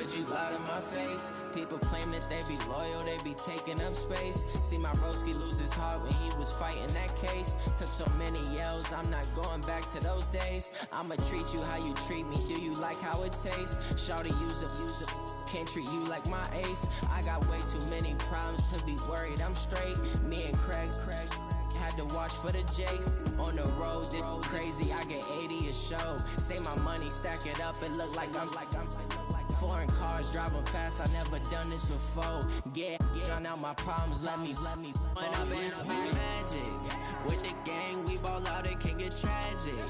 Could you lie to my face? People claim that they be loyal, they be taking up space. See my broski lose his heart when he was fighting that case. Took so many yells, I'm not going back to those days. I'ma treat you how you treat me, do you like how it tastes? Shawty, use up, can't treat you like my ace. I got way too many problems to be worried, I'm straight. Me and Craig had to watch for the Jakes. On the road, this crazy, I get 80 a show. Say my money, stack it up, it look like I'm foreign cars, driving fast, I never done this before. Drown out my problems, let me When I've been magic. With the gang, we ball out, it can get tragic.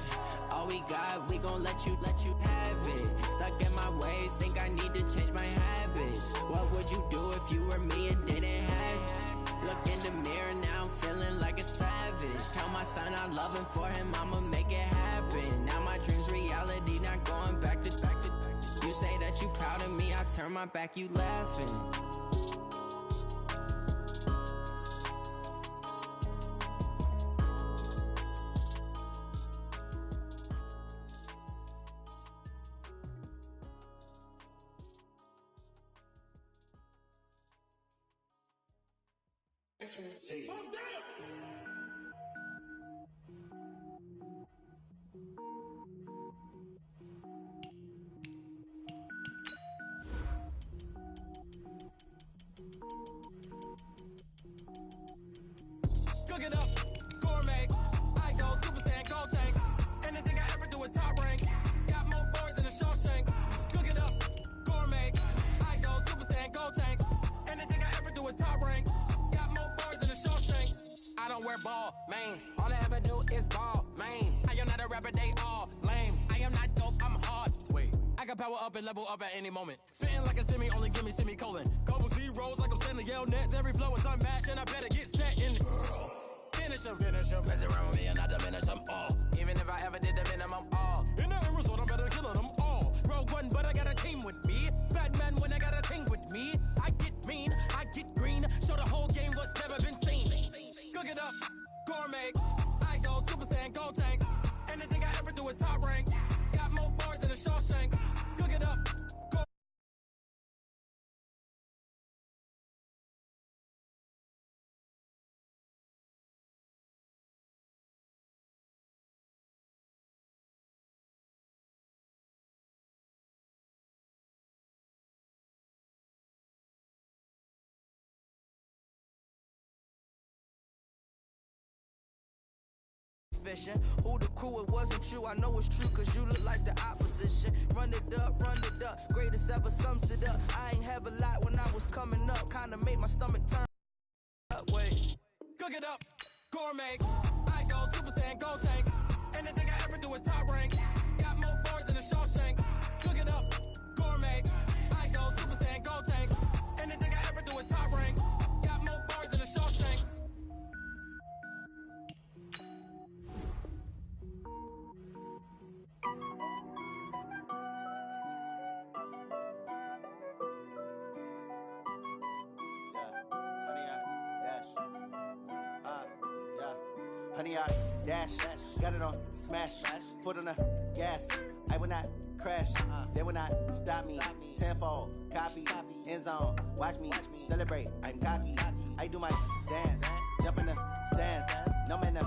All we got, we gon' let you have it. Stuck in my ways, think I need to change my habits. What would you do if you were me and didn't have it? Look in the mirror, now I'm feeling like a savage. Tell my son I love him, for him I'ma make it happen. Now my dream's reality, not going back to. You say that you proud of me, I turn my back, you laughing. Cook it up, gourmet. I go Super Saiyan, gold tank. Anything I ever do is top rank. Got more boys than a Shawshank. Cook it up, gourmet. I go Super Saiyan, gold tank. Anything I ever do is top rank. Got more boys than a Shawshank. I don't wear ball mains. All I ever do is ball main. I am not a rapper, they all lame. I am not dope, I'm hard. Wait, I can power up and level up at any moment. Spitting like a semi, only give me semicolon. Couple zeros like I'm sending yell nets. Every flow is unmatched and I better get set in. Finish him. Mess around with me and I diminish them all. Even if I ever did the minimum all. In the result, I'm better killing them all. Rogue one, but I got a team with me. Batman when I got a team with me. I get mean, I get green. Show the whole game what's never been seen. Cook it up, gourmet. I go Super Saiyan, gold tank. Anything I ever do is top rank. Got more bars than a Shawshank. Cook it up. Who the crew, it wasn't you, I know it's true, cause you look like the opposition. Run it up, greatest ever sums it up. I ain't have a lot when I was coming up, kinda made my stomach turn up, wait. Cook it up, gourmet. I go Super Saiyan, gold tank. Anything I ever do is top rank. Got more bars than a Shawshank. Cook it up, gourmet. I go Super Saiyan, gold tank. Anything I ever do is top rank. Got more bars than a Shawshank. Honey, I dash, got it on smash, foot on the gas. I will not crash, they will not stop me. Tenfold, copy, end zone, watch me celebrate. I'm cocky, I do my dance, jump in the stands. No man,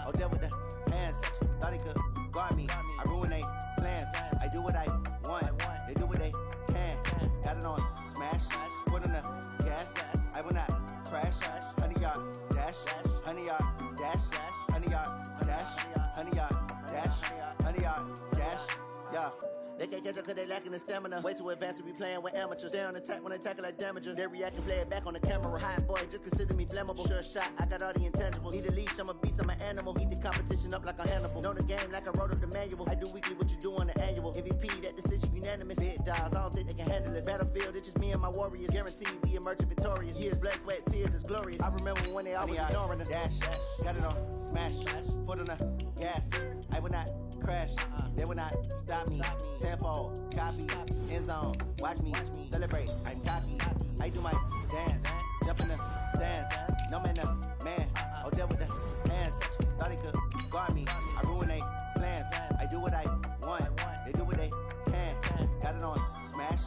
oh, deal with the hands. Thought he could guard me, I ruin they plans. I do what I want, they do what they can. Got it on smash, foot on the gas. I will not crash, honey, y'all dash, honey, y'all dash, honey, y'all dash, honey, y'all dash, honey, y'all dash, yeah. They can't catch up cause they lacking the stamina. Way too advanced to be playing with amateurs. Stay on attack when they tackle like damager. They react and play it back on the camera. Hot boy, just consider me flammable. Sure shot, I got all the intangibles. Need a leash, I'm a beast, I'm an animal. Heat the competition up like a Hannibal. Know the game like I wrote up the manual. I do weekly what you do on the annual. MVP, that decision unanimous. Big dials, I don't think they can handle this. Battlefield, it's just me and my warriors. Guaranteed we emerging victorious. Years, blood, sweat, tears, is glorious. I remember when they always ignoring us. Dash, got it on smash, foot on the gas. I will not crash, they will not stop me. Tenfold, copy, end zone, watch me celebrate. I'm cocky, I do my dance, jump in the stands. No man, oh, deal with the hands. Thought he could guard me, I ruin they plans. I do what I want, they do what they can. Got it on smash,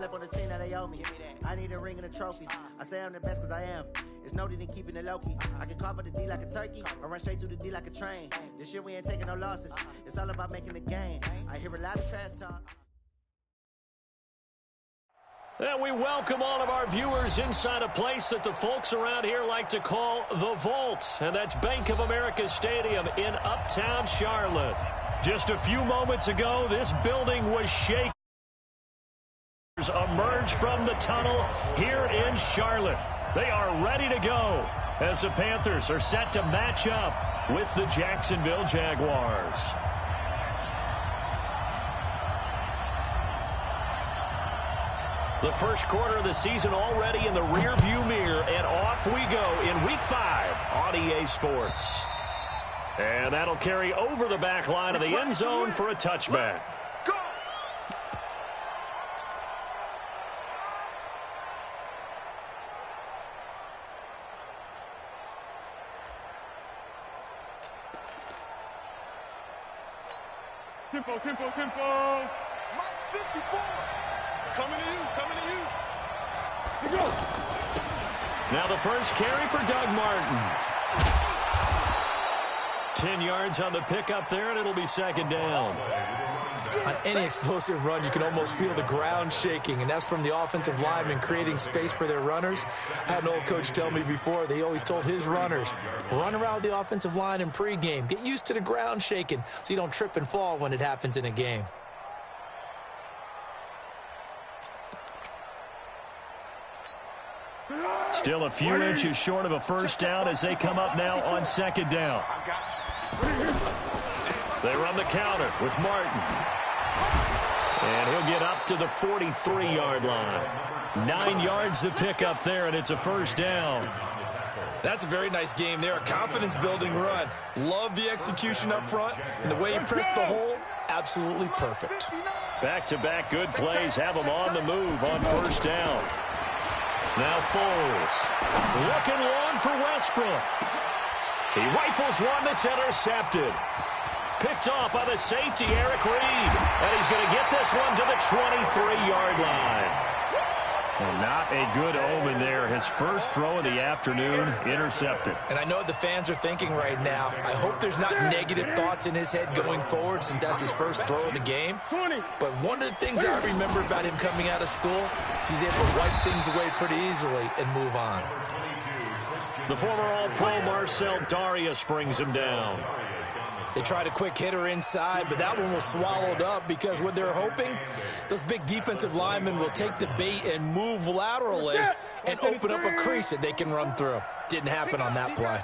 slept on the team that they owe me. I need a ring and a trophy. I say I'm the best because I am. It's no need in keeping it low-key. I can carve up the D like a turkey or run straight through the D like a train. This year we ain't taking no losses. It's all about making the game. I hear a lot of trash talk. And we welcome all of our viewers inside a place that the folks around here like to call the Vault. And that's Bank of America Stadium in Uptown Charlotte. Just a few moments ago, this building was shaking. Emerge from the tunnel here in Charlotte. They are ready to go as the Panthers are set to match up with the Jacksonville Jaguars. The first quarter of the season already in the rearview mirror, and off we go in Week 5 on EA Sports. And that'll carry over the back line of the end zone for a touchback. Tempo, tempo, tempo. Mike 54. Coming to you, coming to you. Here we go. Now the first carry for Doug Martin. 10 yards on the pickup there, and it'll be second down. On any explosive run, you can almost feel the ground shaking, and that's from the offensive linemen creating space for their runners. I had an old coach tell me before, they always told his runners, run around the offensive line in pregame. Get used to the ground shaking so you don't trip and fall when it happens in a game. Still a few inches short of a first down as they come up now on second down. They run the counter with Martin. And he'll get up to the 43-yard line. 9 yards to pick up there, and it's a first down. That's a very nice game there. A confidence-building run. Love the execution up front, and the way he pressed the hole, absolutely perfect. Back-to-back good plays have them on the move on first down. Now Foles. Looking long for Westbrook. He rifles one that's intercepted. Picked off by the safety, Eric Reed. And he's going to get this one to the 23-yard line. Well, not a good omen there. His first throw of the afternoon, intercepted. And I know the fans are thinking right now, I hope there's not negative thoughts in his head going forward since that's his first throw of the game. But one of the things I remember about him coming out of school is he's able to wipe things away pretty easily and move on. The former All-Pro Marcel Darius brings him down. They tried a quick hitter inside, but that one was swallowed up because what they're hoping, those big defensive linemen will take the bait and move laterally and open up a crease that they can run through. Didn't happen on that play.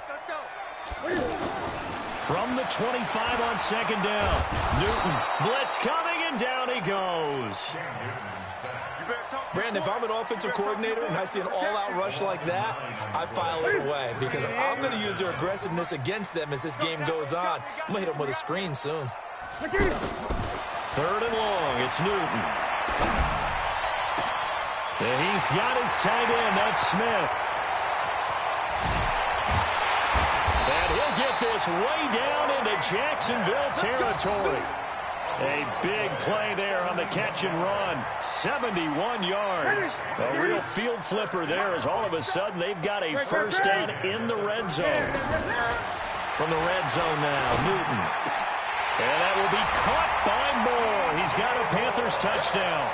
From the 25 on second down, Newton, blitz coming, and down he goes. Brandon, if I'm an offensive coordinator and I see an all-out rush like that, I file it away because I'm going to use their aggressiveness against them as this game goes on. I'm going to hit them with a screen soon. Third and long, it's Newton. And he's got his tight end, that's Smith. And he'll get this way down into Jacksonville territory. A big play there on the catch and run. 71 yards. A real field flipper there as all of a sudden they've got a first down in the red zone. From the red zone now, Newton. And that will be caught by Moore. He's got a Panthers touchdown.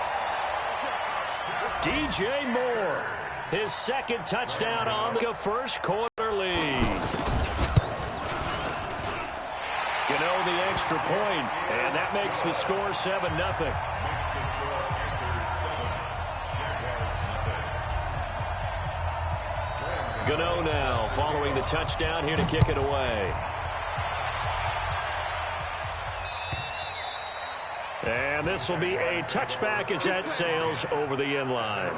DJ Moore, his second touchdown on the first quarter lead. Gano the extra point, and that makes the score 7-0. Gano now following the touchdown here to kick it away. And this will be a touchback as that sails over the end line.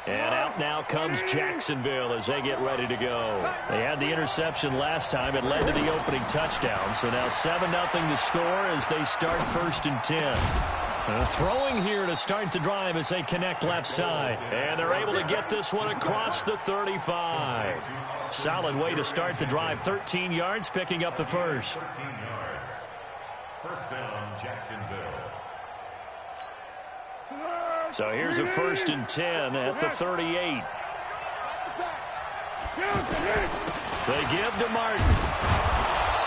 And out now comes Jacksonville as they get ready to go. They had the interception last time. It led to the opening touchdown. So now 7-0 to score as they start 1st and 10. Throwing here to start the drive as they connect left side. And they're able to get this one across the 35. Solid way to start the drive. 13 yards, picking up the first. First down, Jacksonville. So here's a 1st and 10 at the 38. They give to Martin.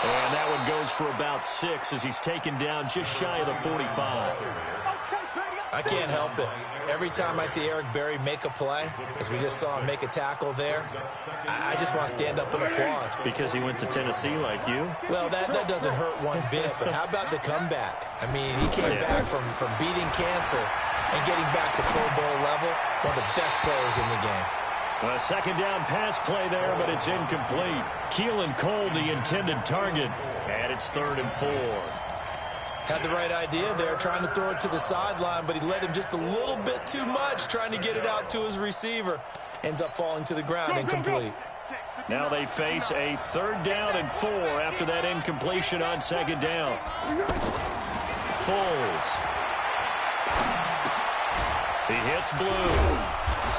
And that one goes for about 6 as he's taken down just shy of the 45. I can't help it. Every time I see Eric Berry make a play, as we just saw him make a tackle there, I just want to stand up and applaud. Because he went to Tennessee like you? Well, that doesn't hurt one bit, but how about the comeback? I mean, he came back from beating cancer and getting back to Pro Bowl level, one of the best players in the game. A 2nd down pass play there, but it's incomplete. Keelan Cole, the intended target, and it's 3rd and 4. Had the right idea there, trying to throw it to the sideline, but he let him just a little bit too much, trying to get it out to his receiver. Ends up falling to the ground, incomplete. Now they face a 3rd down and 4 after that incompletion on 2nd down. Foles. He hits Blue.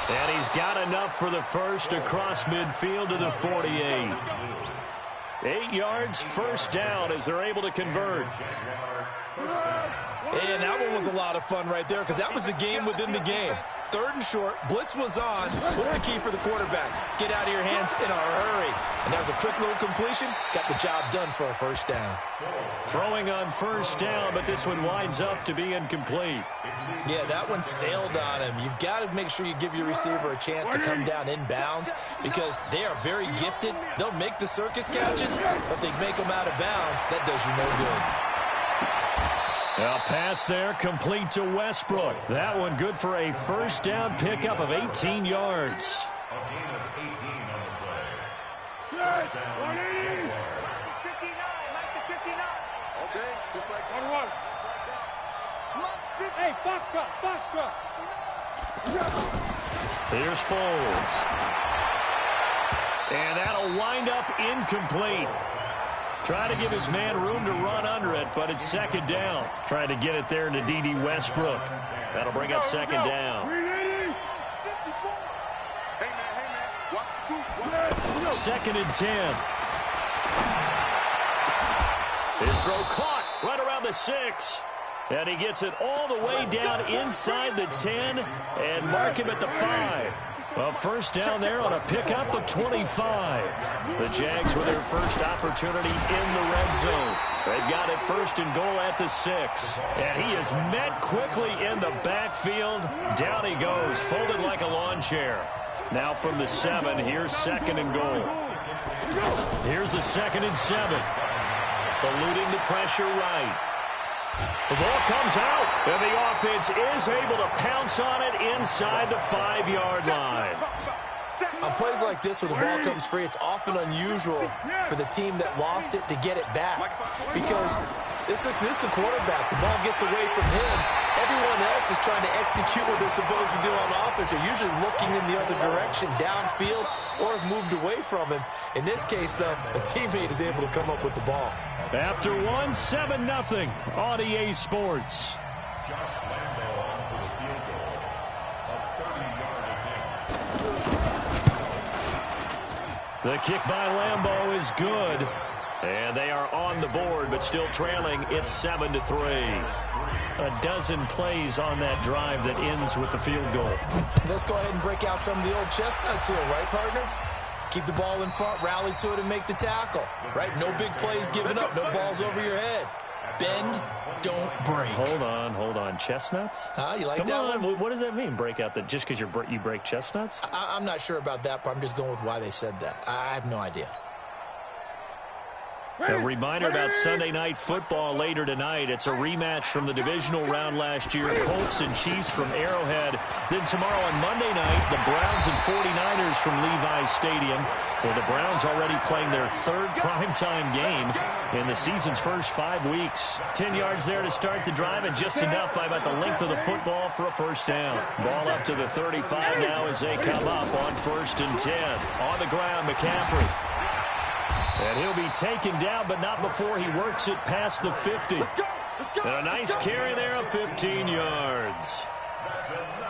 And he's got enough for the first across midfield to the 48. 8 yards, 1st down as they're able to convert. And that one was a lot of fun right there because that was the game within the game. 3rd and short, blitz was on. What's the key for the quarterback? Get out of your hands in a hurry. And that was a quick little completion. Got the job done for a 1st down. Throwing on 1st down, but this one winds up to be incomplete. Yeah, that one sailed on him. You've got to make sure you give your receiver a chance to come down inbounds because they are very gifted. They'll make the circus catches, but they make them out of bounds. That does you no good. A pass there complete to Westbrook. That one good for a 1st down pickup of 18 yards. A gain of 18 on the play. Yes, 180. 59, like the 59. Okay, just like 1-1. Hey, box truck. Here's Foles. And that'll wind up incomplete. Trying to give his man room to run under it, but it's 2nd down. Trying to get it there to D.D. Westbrook. That'll bring up 2nd down. 2nd and 10. His throw caught right around the 6. And he gets it all the way down inside the 10 and mark him at the 5. A 1st down there on a pickup of 25. The Jags with their first opportunity in the red zone. They've got it 1st and goal at the 6. And he is met quickly in the backfield. Down he goes, folded like a lawn chair. Now from the 7, here's 2nd and goal. Here's the 2nd and 7. Eluding the pressure right. The ball comes out, and the offense is able to pounce on it inside the 5-yard line. On plays like this where the ball comes free, it's often unusual for the team that lost it to get it back because this is the quarterback. The ball gets away from him. Everyone else is trying to execute what they're supposed to do on offense. They're usually looking in the other direction, downfield, or have moved away from him. In this case, though, a teammate is able to come up with the ball. After 1, 7-0 on EA Sports. Josh Lambo on for the field goal. A 30-yard attempt. The kick by Lambo is good. And they are on the board, but still trailing. It's 7-3. A dozen plays on that drive that ends with the field goal. Let's go ahead and break out some of the old chestnuts here, right, partner? Keep the ball in front, rally to it, and make the tackle, right? No big plays given up, no balls over your head. Bend, don't break. Hold on. Chestnuts? You like Come that on. one? What does that mean, break out? Just because you break chestnuts? I'm not sure about that, but I'm just going with why they said that. I have no idea. A reminder about Sunday Night Football later tonight. It's a rematch from the divisional round last year. Colts and Chiefs from Arrowhead. Then tomorrow on Monday night, the Browns and 49ers from Levi's Stadium. Well, the Browns already playing their 3rd primetime game in the season's first 5 weeks. 10 yards there to start the drive, and just enough by about the length of the football for a 1st down. Ball up to the 35 now as they come up on 1st and 10. On the ground, McCaffrey. And he'll be taken down, but not before he works it past the 50. And a nice carry there of 15 yards.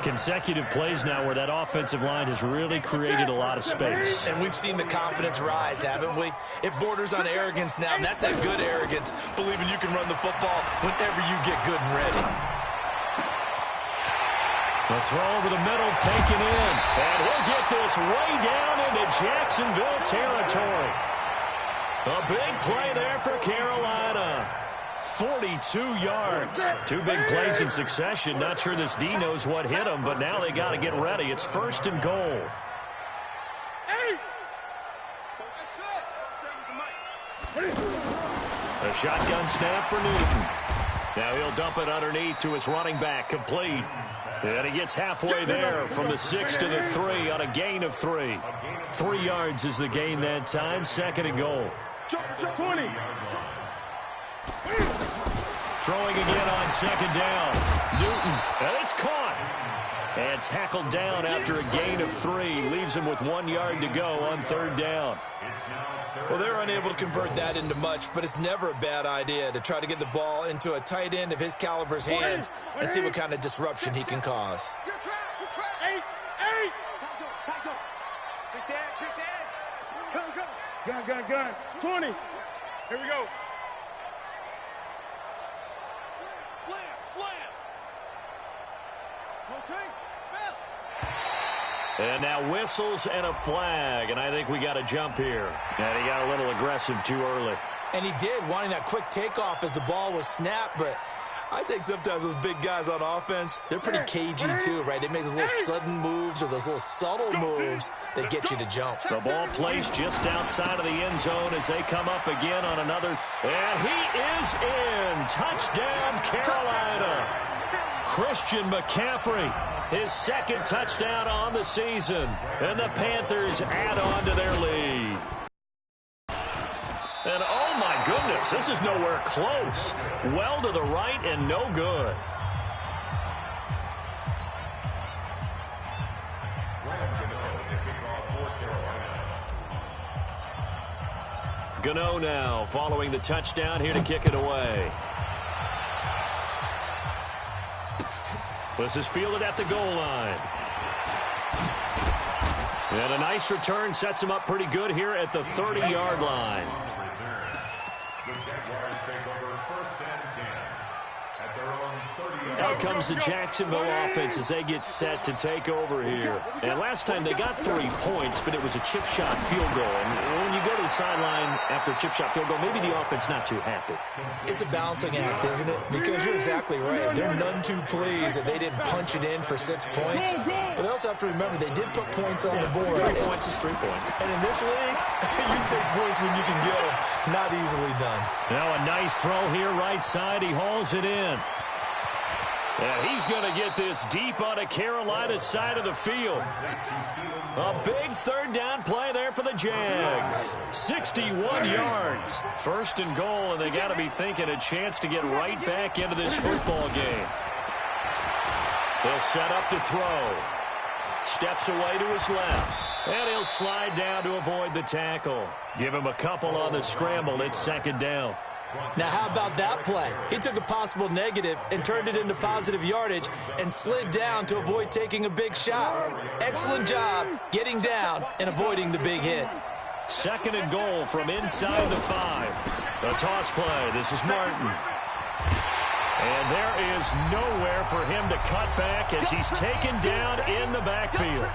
Consecutive plays now where that offensive line has really created a lot of space. And we've seen the confidence rise, haven't we? It borders on arrogance now, and that's that good arrogance, believing you can run the football whenever you get good and ready. The throw over the middle taken in. And he'll get this way down into Jacksonville territory. A big play there for Carolina. 42 yards. Two big plays in succession. Not sure this D knows what hit him, but now they got to get ready. It's 1st and goal. A shotgun snap for Newton. Now he'll dump it underneath to his running back, complete. And he gets halfway there from the 6 to the 3 on a gain of 3. 3 yards is the gain that time. 2nd and goal. 20. Throwing again on 2nd down. Newton, and it's caught. And tackled down after a gain of 3. Leaves him with 1 yard to go on 3rd down. Well, they're unable to convert that into much, but it's never a bad idea to try to get the ball into a tight end of his caliber's hands and see what kind of disruption he can cause. Eight. Pick the edge. Gun. 20. Here we go. Slam. Rotate. And now whistles and a flag, and I think we got a jump here. And he got a little aggressive too early. And he did, wanting that quick takeoff as the ball was snapped, but I think sometimes those big guys on offense, they're pretty cagey too, right? They make those little sudden moves or those little subtle moves that get you to jump. The ball placed just outside of the end zone as they come up again on another. And he is in. Touchdown, Carolina. Christian McCaffrey, his 2nd touchdown on the season. And the Panthers add on to their lead. And oh my goodness, this is nowhere close. Well to the right and no good. Gano now following the touchdown here to kick it away. This is fielded at the goal line. And a nice return sets him up pretty good here at the 30-yard line. Out comes the Jacksonville offense as they get set to take over here. And last time they got 3 points, but it was a chip shot field goal. And when you go to the sideline after a chip shot field goal, maybe the offense not too happy. It's a balancing act, isn't it? Because you're exactly right. They're none too pleased that they didn't punch it in for 6 points. But they also have to remember they did put points on the board. 3 points is 3 points. And in this league, you take points when you can get them. Not easily done. Now a nice throw here right side. He hauls it in. And he's going to get this deep on a Carolina side of the field. A big 3rd down play there for the Jags. 61 yards. 1st and goal, and they got to be thinking a chance to get right back into this football game. He'll set up to throw. Steps away to his left. And he'll slide down to avoid the tackle. Give him a couple on the scramble. It's 2nd down. Now, how about that play? He took a possible negative and turned it into positive yardage and slid down to avoid taking a big shot. Excellent job getting down and avoiding the big hit. 2nd and goal from inside the 5. A toss play. This is Martin. And there is nowhere for him to cut back as he's taken down in the backfield.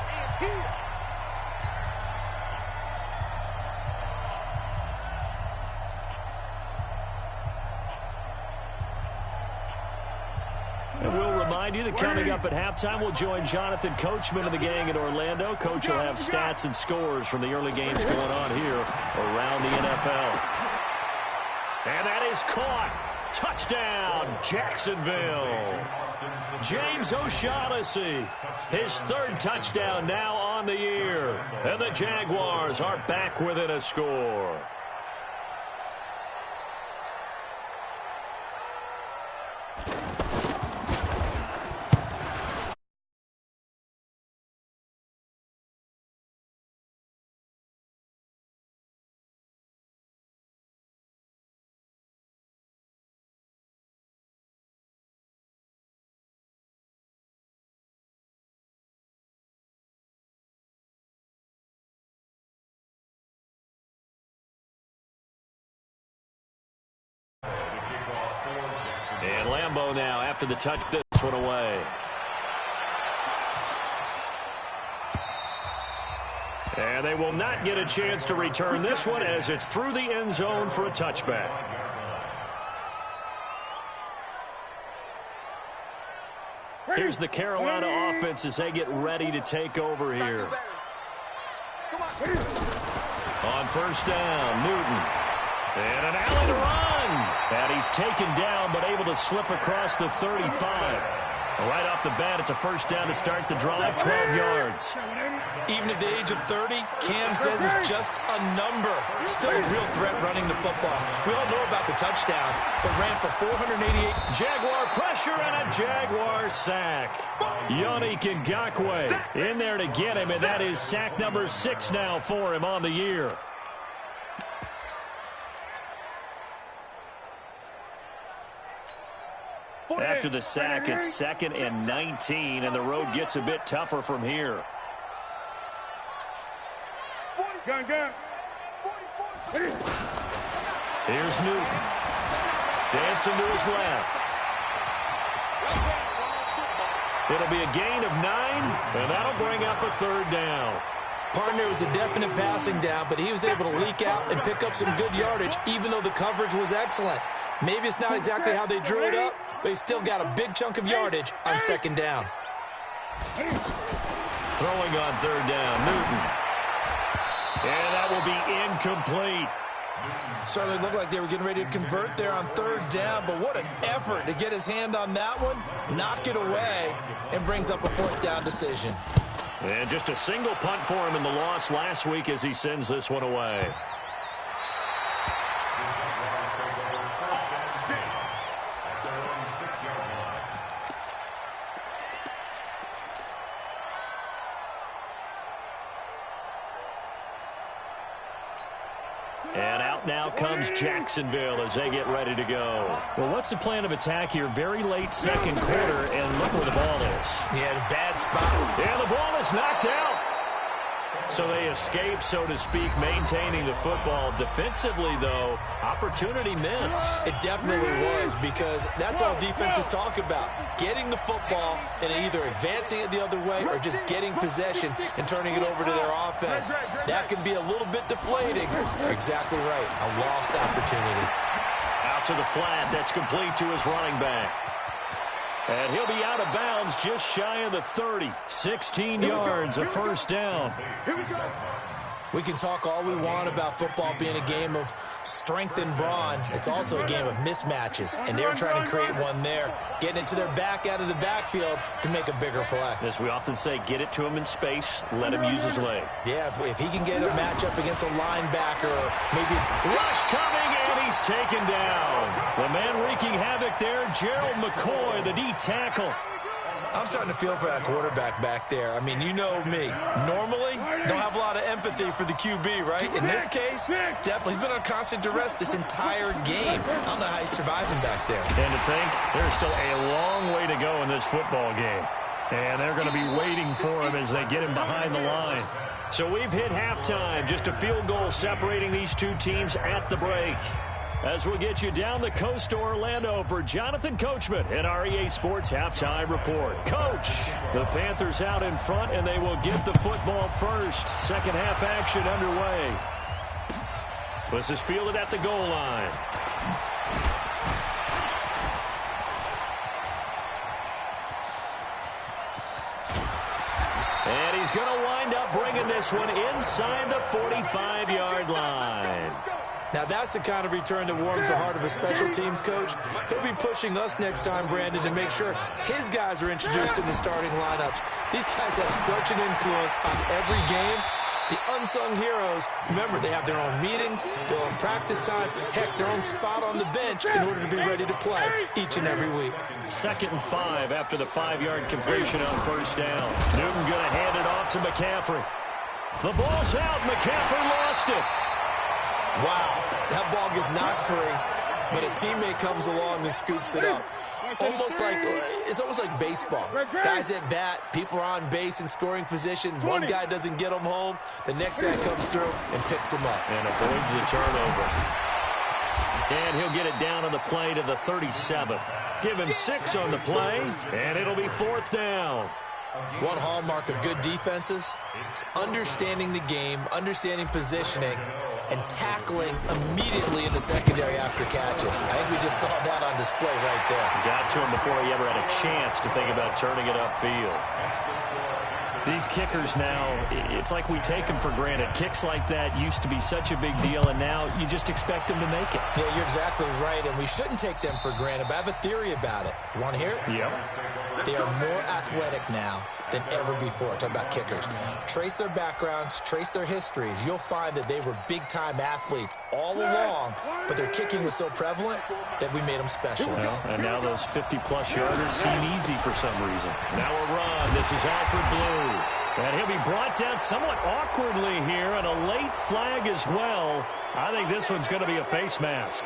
And we'll remind you that coming up at halftime, we'll join Jonathan Coachman of the gang in Orlando. Coach will have stats and scores from the early games going on here around the NFL. And that is caught. Touchdown, Jacksonville. James O'Shaughnessy, his 3rd touchdown now on the year. And the Jaguars are back within a score. And Lambeau now after the touch, this one away. And they will not get a chance to return this one as it's through the end zone for a touchback. Here's the Carolina offense as they get ready to take over here. On first down, Newton. And an alley to run. And he's taken down but able to slip across the 35. Right off the bat, it's a first down to start the drive, 12 yards. Even at the age of 30, Cam says it's just a number. Still a real threat running the football. We all know about the touchdowns, but ran for 488. Jaguar pressure and a Jaguar sack. Yannick Ngakoue in there to get him, and that is sack number 6 now for him on the year. After the sack, it's 2nd and 19, and the road gets a bit tougher from here. Here's Newton. Dancing to his left. It'll be a gain of 9, and that'll bring up a 3rd down. Partner, it was a definite passing down, but he was able to leak out and pick up some good yardage, even though the coverage was excellent. Maybe it's not exactly how they drew it up, but he still got a big chunk of yardage on 2nd down. Throwing on 3rd down, Newton. And that will be incomplete. Certainly looked like they were getting ready to convert there on 3rd down, but what an effort to get his hand on that one, knock it away, and brings up a 4th down decision. And just a single punt for him in the loss last week as he sends this one away. And out now comes Jacksonville as they get ready to go. Well, what's the plan of attack here? Very late 2nd quarter, and look where the ball is. Yeah, bad spot. And the ball is knocked out. So they escape, so to speak, maintaining the football. Defensively, though, opportunity miss. It definitely was, because that's all defenses talk about. Getting the football and either advancing it the other way or just getting possession and turning it over to their offense. That can be a little bit deflating. Exactly right. A lost opportunity. Out to the flat. That's complete to his running back. And he'll be out of bounds just shy of the 30. 16 yards, a 1st down. We can talk all we want about football being a game of strength and brawn. It's also a game of mismatches, and they're trying to create one there, getting it to their back out of the backfield to make a bigger play. As we often say, get it to him in space, let him use his leg. Yeah, if he can get a matchup against a linebacker or maybe... Rush coming, and he's taken down. The man wreaking havoc there, Gerald McCoy, the D tackle. I'm starting to feel for that quarterback back there. I mean, you know me. Normally, don't have a lot of empathy for the QB, right? In this case, definitely. He's been on constant duress this entire game. I don't know how he's surviving back there. And to think, there's still a long way to go in this football game. And they're going to be waiting for him as they get him behind the line. So we've hit halftime. Just a field goal separating these two teams at the break. As we'll get you down the coast to Orlando for Jonathan Coachman and our EA Sports Halftime Report. Coach, the Panthers out in front, and they will get the football first. 2nd half action underway. This is fielded at the goal line. And he's going to wind up bringing this one inside the 45-yard line. Now, that's the kind of return that warms the heart of a special teams coach. He'll be pushing us next time, Brandon, to make sure his guys are introduced in the starting lineups. These guys have such an influence on every game. The unsung heroes, remember, they have their own meetings, their own practice time, heck, their own spot on the bench in order to be ready to play each and every week. 2nd and 5 after the 5-yard completion on 1st down. Newton going to hand it off to McCaffrey. The ball's out. McCaffrey lost it. Wow, that ball gets knocked free, but a teammate comes along and scoops it up. It's almost like baseball. Guys at bat, people are on base in scoring position. One guy doesn't get them home. The next guy comes through and picks him up. And avoids the turnover. And he'll get it down on the play to the 37. Give him 6 on the play, and it'll be 4th down. One hallmark of good defenses is understanding the game, understanding positioning, and tackling immediately in the secondary after catches. I think we just saw that on display right there. Got to him before he ever had a chance to think about turning it upfield. These kickers now, it's like we take them for granted. Kicks like that used to be such a big deal, and now you just expect them to make it. Yeah, you're exactly right, and we shouldn't take them for granted, but I have a theory about it. You want to hear it? Yep. They are more athletic now than ever before. Talk about kickers. Trace their backgrounds, trace their histories. You'll find that they were big-time athletes all along, but their kicking was so prevalent that we made them specialists. Well, and now those 50-plus yarders seem easy for some reason. Now a run. This is Alfred Blue. And he'll be brought down somewhat awkwardly here, and a late flag as well. I think this one's going to be a face mask.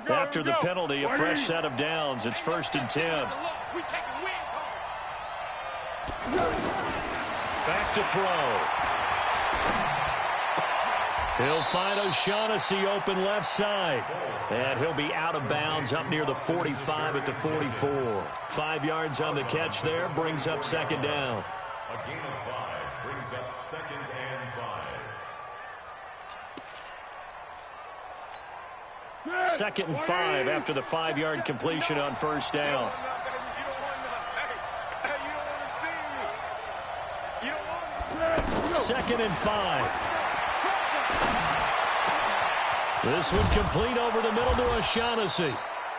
After the penalty, a fresh set of downs. It's 1st and 10. Back to throw. He'll find O'Shaughnessy open left side. And he'll be out of bounds up near the 45 at the 44. 5 yards on the catch there. Brings up 2nd down. A gain of 5 brings up 2nd and 5. 2nd and 5 after the 5-yard completion on 1st down. 2nd and 5. This one complete over the middle to O'Shaughnessy.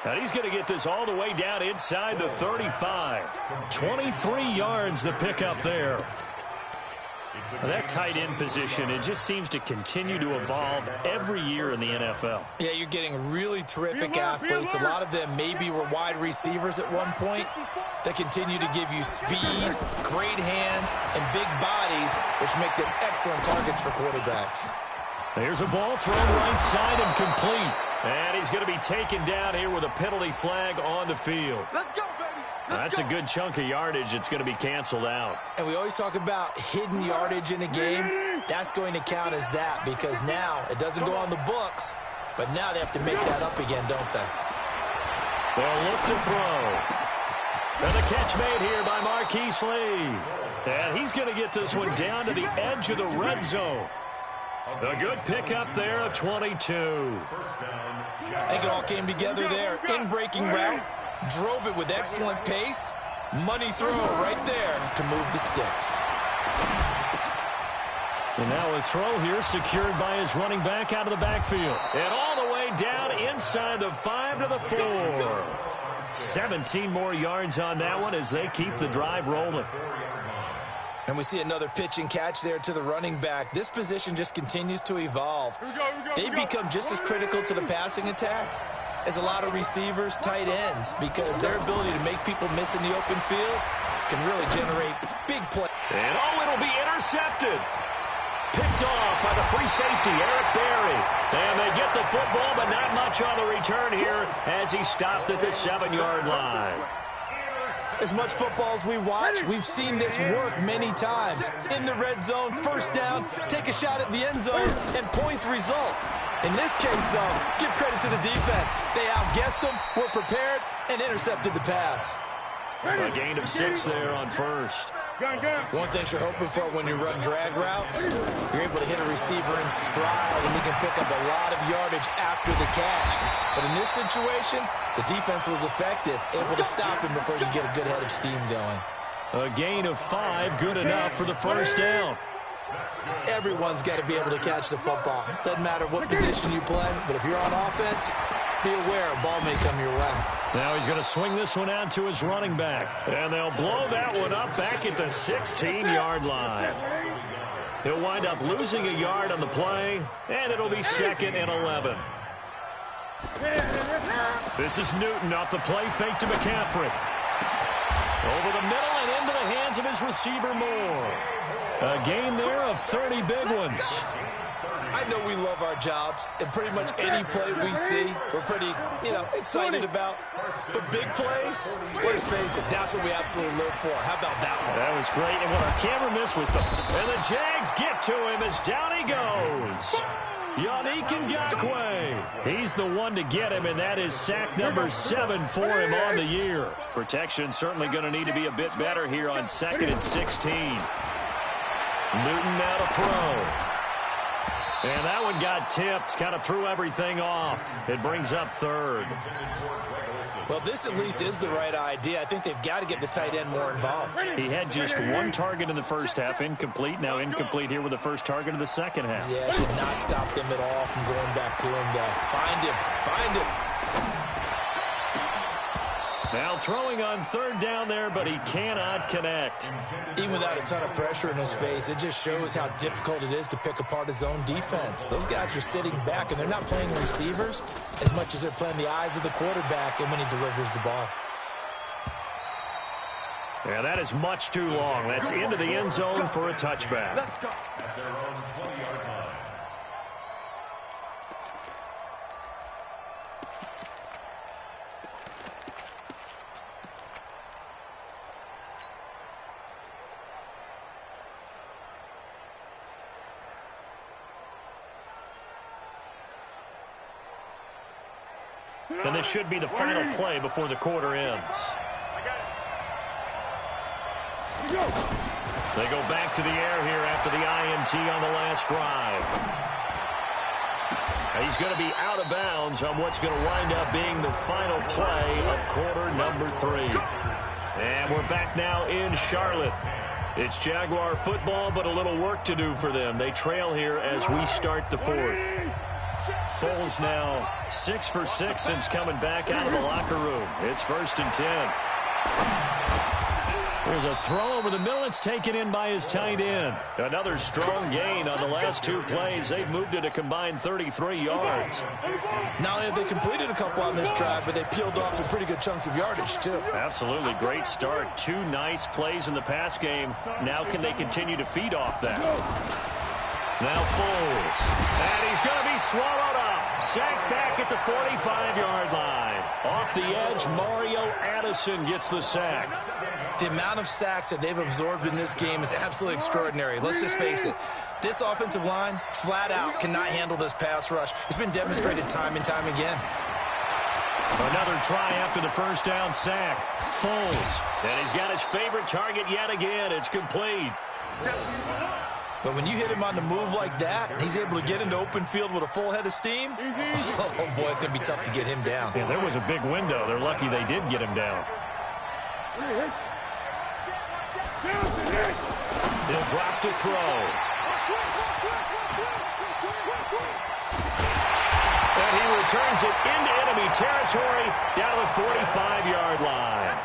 And he's going to get this all the way down inside the 35. 23 yards the pickup there. That tight end position, it just seems to continue to evolve every year in the NFL. Yeah, you're getting really terrific athletes. A lot of them maybe were wide receivers at one point. They continue to give you speed, great hands, and big bodies, which make them excellent targets for quarterbacks. There's a ball thrown right side and complete. And he's going to be taken down here with a penalty flag on the field. Let's go, baby. That's a good chunk of yardage. It's going to be canceled out. And we always talk about hidden yardage in a game. That's going to count as that because now it doesn't go on the books, but now they have to make that up again, don't they? They'll look to throw. And the catch made here by Marquise Lee. And he's going to get this one down to the edge of the red zone. A good pickup there, a 22. I think it all came together there. In-breaking route, drove it with excellent pace. Money throw right there to move the sticks. And now a throw here secured by his running back out of the backfield. And all the way down inside the 5 to the 4. 17 more yards on that one as they keep the drive rolling. And we see another pitch and catch there to the running back. This position just continues to evolve. They become just as critical to the passing attack as a lot of receivers, tight ends, because their ability to make people miss in the open field can really generate big plays. And it'll be intercepted. Picked off by the free safety, Eric Berry. And they get the football, but not much on the return here as he stopped at the 7-yard line. As much football as we watch, we've seen this work many times. In the red zone, first down, take a shot at the end zone, and points result. In this case, though, give credit to the defense. They outguessed them, were prepared, and intercepted the pass. A gain of 6 there on first. One thing you're hoping for when you run drag routes, you're able to hit a receiver in stride, and he can pick up a lot of yardage after the catch. But in this situation, the defense was effective, able to stop him before he could get a good head of steam going. A gain of 5, good enough for the first down. Everyone's got to be able to catch the football. Doesn't matter what position you play, but if you're on offense, be aware a ball may come your way. Now he's going to swing this one out to his running back. And they'll blow that one up back at the 16-yard line. He'll wind up losing a yard on the play, and it'll be 2nd and 11. This is Newton off the play fake to McCaffrey. Over the middle and into the hands of his receiver Moore. A gain there of 30 big ones. I know we love our jobs, and pretty much any play we see, we're pretty, excited about. But big plays, let's face it, that's what we absolutely live for. How about that one? That was great, and what our camera missed was and the Jags get to him as down he goes. Yannick Ngakoue. He's the one to get him, and that is sack number 7 for him on the year. Protection certainly going to need to be a bit better here on 2nd and 16. Newton now to throw. And that one got tipped, kind of threw everything off. It brings up 3rd. Well, this at least is the right idea. I think they've got to get the tight end more involved. He had just 1 target in the first half, incomplete. Now incomplete here with the first target of the second half. Yeah, should not stop them at all from going back to him, though. Find him. Now throwing on 3rd down there, but he cannot connect. Even without a ton of pressure in his face, it just shows how difficult it is to pick apart his own defense. Those guys are sitting back, and they're not playing receivers as much as they're playing the eyes of the quarterback and when he delivers the ball. Yeah, that is much too long. That's into the end zone for a touchback. Let's go. At their own 20-yard line. And this should be the final play before the quarter ends. They go back to the air here after the INT on the last drive. He's going to be out of bounds on what's going to wind up being the final play of quarter number 3. And we're back now in Charlotte. It's Jaguar football, but a little work to do for them. They trail here as we start the 4th. Foles now 6 for 6 since coming back out of the locker room. It's 1st and 10. There's a throw over the middle. It's taken in by his tight end. Another strong gain on the last 2 plays. They've moved it a combined 33 yards. Not only have they completed a couple on this drive, but they peeled off some pretty good chunks of yardage, too. Absolutely great start. 2 nice plays in the pass game. Now can they continue to feed off that? Now Foles. And he's going to be swallowed up. Sacked back at the 45-yard line. Off the edge, Mario Addison gets the sack. The amount of sacks that they've absorbed in this game is absolutely extraordinary. Let's just face it. This offensive line, flat out, cannot handle this pass rush. It's been demonstrated time and time again. Another try after the first down sack. Foles. And he's got his favorite target yet again. It's complete. But when you hit him on the move like that, he's able to get into open field with a full head of steam. Oh, boy, it's going to be tough to get him down. Yeah, there was a big window. They're lucky they did get him down. He'll drop to throw. And he returns it into enemy territory down to the 45-yard line.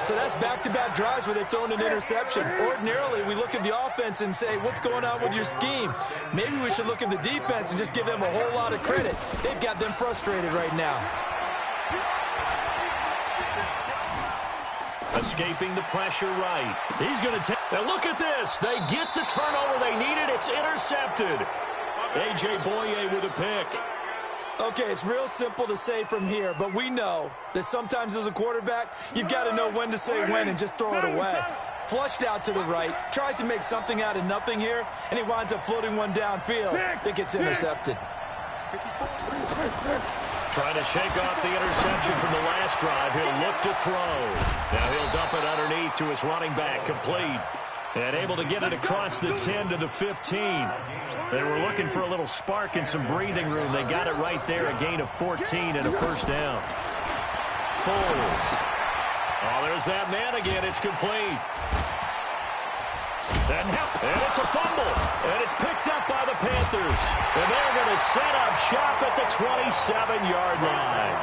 So that's back-to-back drives where they've thrown an interception. Ordinarily, we look at the offense and say, what's going on with your scheme? Maybe we should look at the defense and just give them a whole lot of credit. They've got them frustrated right now. Escaping the pressure right. He's going to take... Now look at this. They get the turnover they needed. It's intercepted. A.J. Boye with a pick. Okay, it's real simple to say from here, but we know that sometimes as a quarterback, you've got to know when to say when and just throw it away. Flushed out to the right, tries to make something out of nothing here, and he winds up floating one downfield that gets intercepted. Trying to shake off the interception from the last drive. He'll look to throw. Now he'll dump it underneath to his running back, complete. And able to get it across the 10 to the 15. They were looking for a little spark and some breathing room. They got it right there, a gain of 14 and a first down. Foles. Oh, there's that man again. It's complete. And it's a fumble. And it's picked up by the Panthers. And they're going to set up shop at the 27-yard line.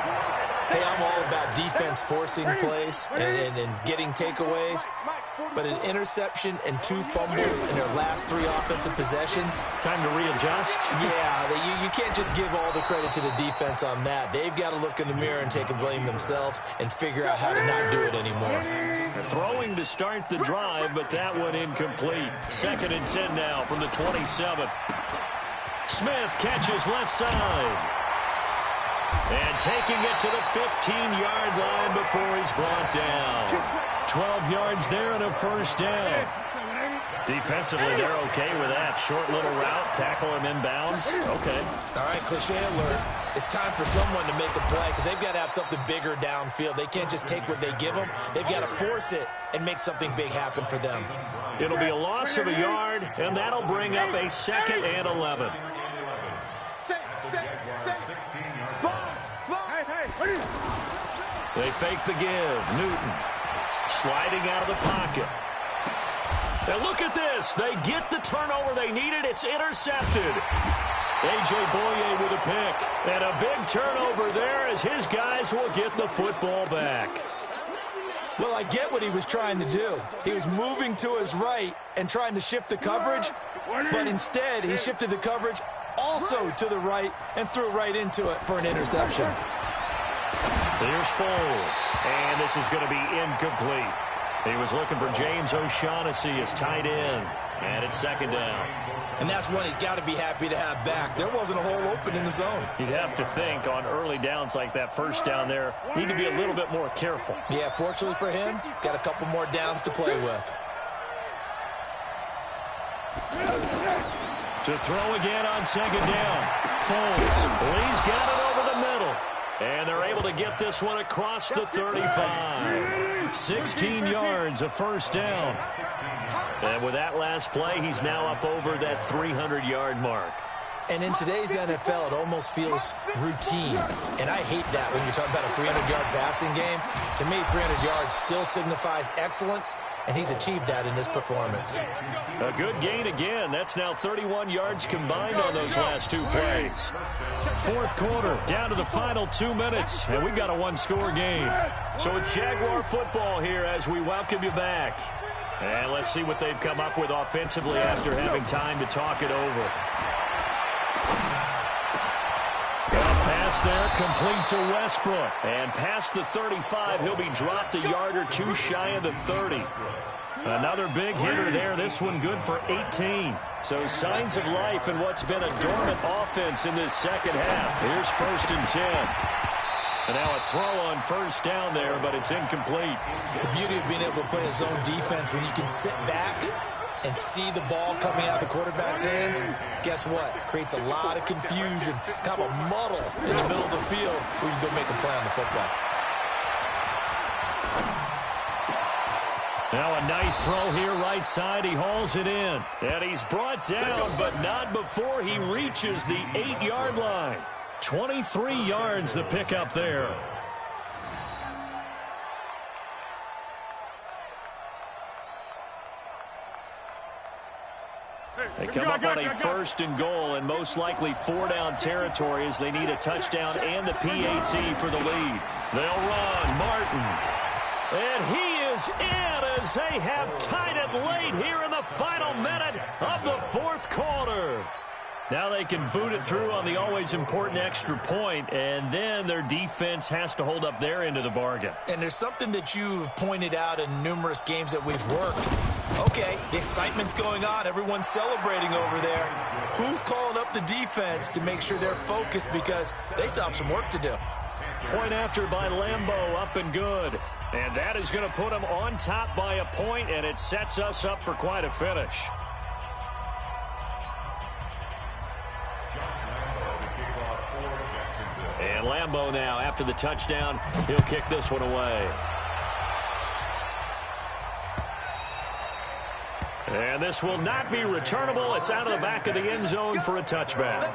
Hey, I'm all about defense forcing plays and getting takeaways. But an interception and 2 fumbles in their last 3 offensive possessions. Time to readjust? Yeah, you can't just give all the credit to the defense on that. They've got to look in the mirror and take the blame themselves and figure out how to not do it anymore. Throwing to start the drive, but that one incomplete. 2nd and 10 now from the 27. Smith catches left side. And taking it to the 15-yard line before he's brought down. 12 yards there and a first down. Defensively, they're okay with that. Short little route, tackle him inbounds. Okay. All right, cliche alert. It's time for someone to make a play because they've got to have something bigger downfield. They can't just take what they give them. They've got to force it and make something big happen for them. It'll be a loss of a yard, and that'll bring up a 2nd and 11. They fake the give. Newton sliding out of the pocket. Now look at this. They get the turnover they needed. It's intercepted. A.J. Boye with a pick. And a big turnover there as his guys will get the football back. Well, I get what he was trying to do. He was moving to his right and trying to shift the coverage, but instead he shifted the coverage also to the right and threw right into it for an interception. Here's Foles, and this is going to be incomplete. He was looking for James O'Shaughnessy as tight end, and it's 2nd down. And that's one he's got to be happy to have back. There wasn't a hole open in the zone. You'd have to think on early downs like that first down there, need to be a little bit more careful. Yeah, fortunately for him, got a couple more downs to play with. To throw again on 2nd down. Foles, he's got it over the middle. And they're able to get this one across the 35. 16 yards, a first down. And with that last play, he's now up over that 300-yard mark. And in today's NFL, it almost feels routine. And I hate that when you're talking about a 300-yard passing game. To me, 300 yards still signifies excellence, and he's achieved that in this performance. A good gain again. That's now 31 yards combined on those last 2 plays. 4th quarter, down to the final 2 minutes, and we've got a 1-score game. So it's Jaguar football here as we welcome you back. And let's see what they've come up with offensively after having time to talk it over. Pass there, complete to Westbrook. And past the 35, he'll be dropped a yard or 2 shy of the 30. Another big hitter there. This one good for 18. So signs of life in what's been a dormant offense in this second half. Here's 1st and 10. And now a throw on first down there, but it's incomplete. The beauty of being able to play a zone defense when you can sit back and see the ball coming out of the quarterback's hands, guess what? Creates a lot of confusion, kind of a muddle in the middle of the field where you can go make a play on the football. Now a nice throw here right side. He hauls it in. And he's brought down, but not before he reaches the 8-yard line. 23 yards the pickup there. They come up on a 1st and goal and most likely 4-down territory as they need a touchdown and the PAT for the lead. They'll run. Martin. And he is in as they have tied it late here in the final minute of the 4th quarter. Now they can boot it through on the always important extra point, and then their defense has to hold up their end of the bargain. And there's something that you've pointed out in numerous games that we've worked. Okay, the excitement's going on. Everyone's celebrating over there. Who's calling up the defense to make sure they're focused because they still have some work to do? Point after by Lambeau, up and good. And that is going to put them on top by a point, and it sets us up for quite a finish. And Lambeau now, after the touchdown, he'll kick this one away. And this will not be returnable. It's out of the back of the end zone for a touchback.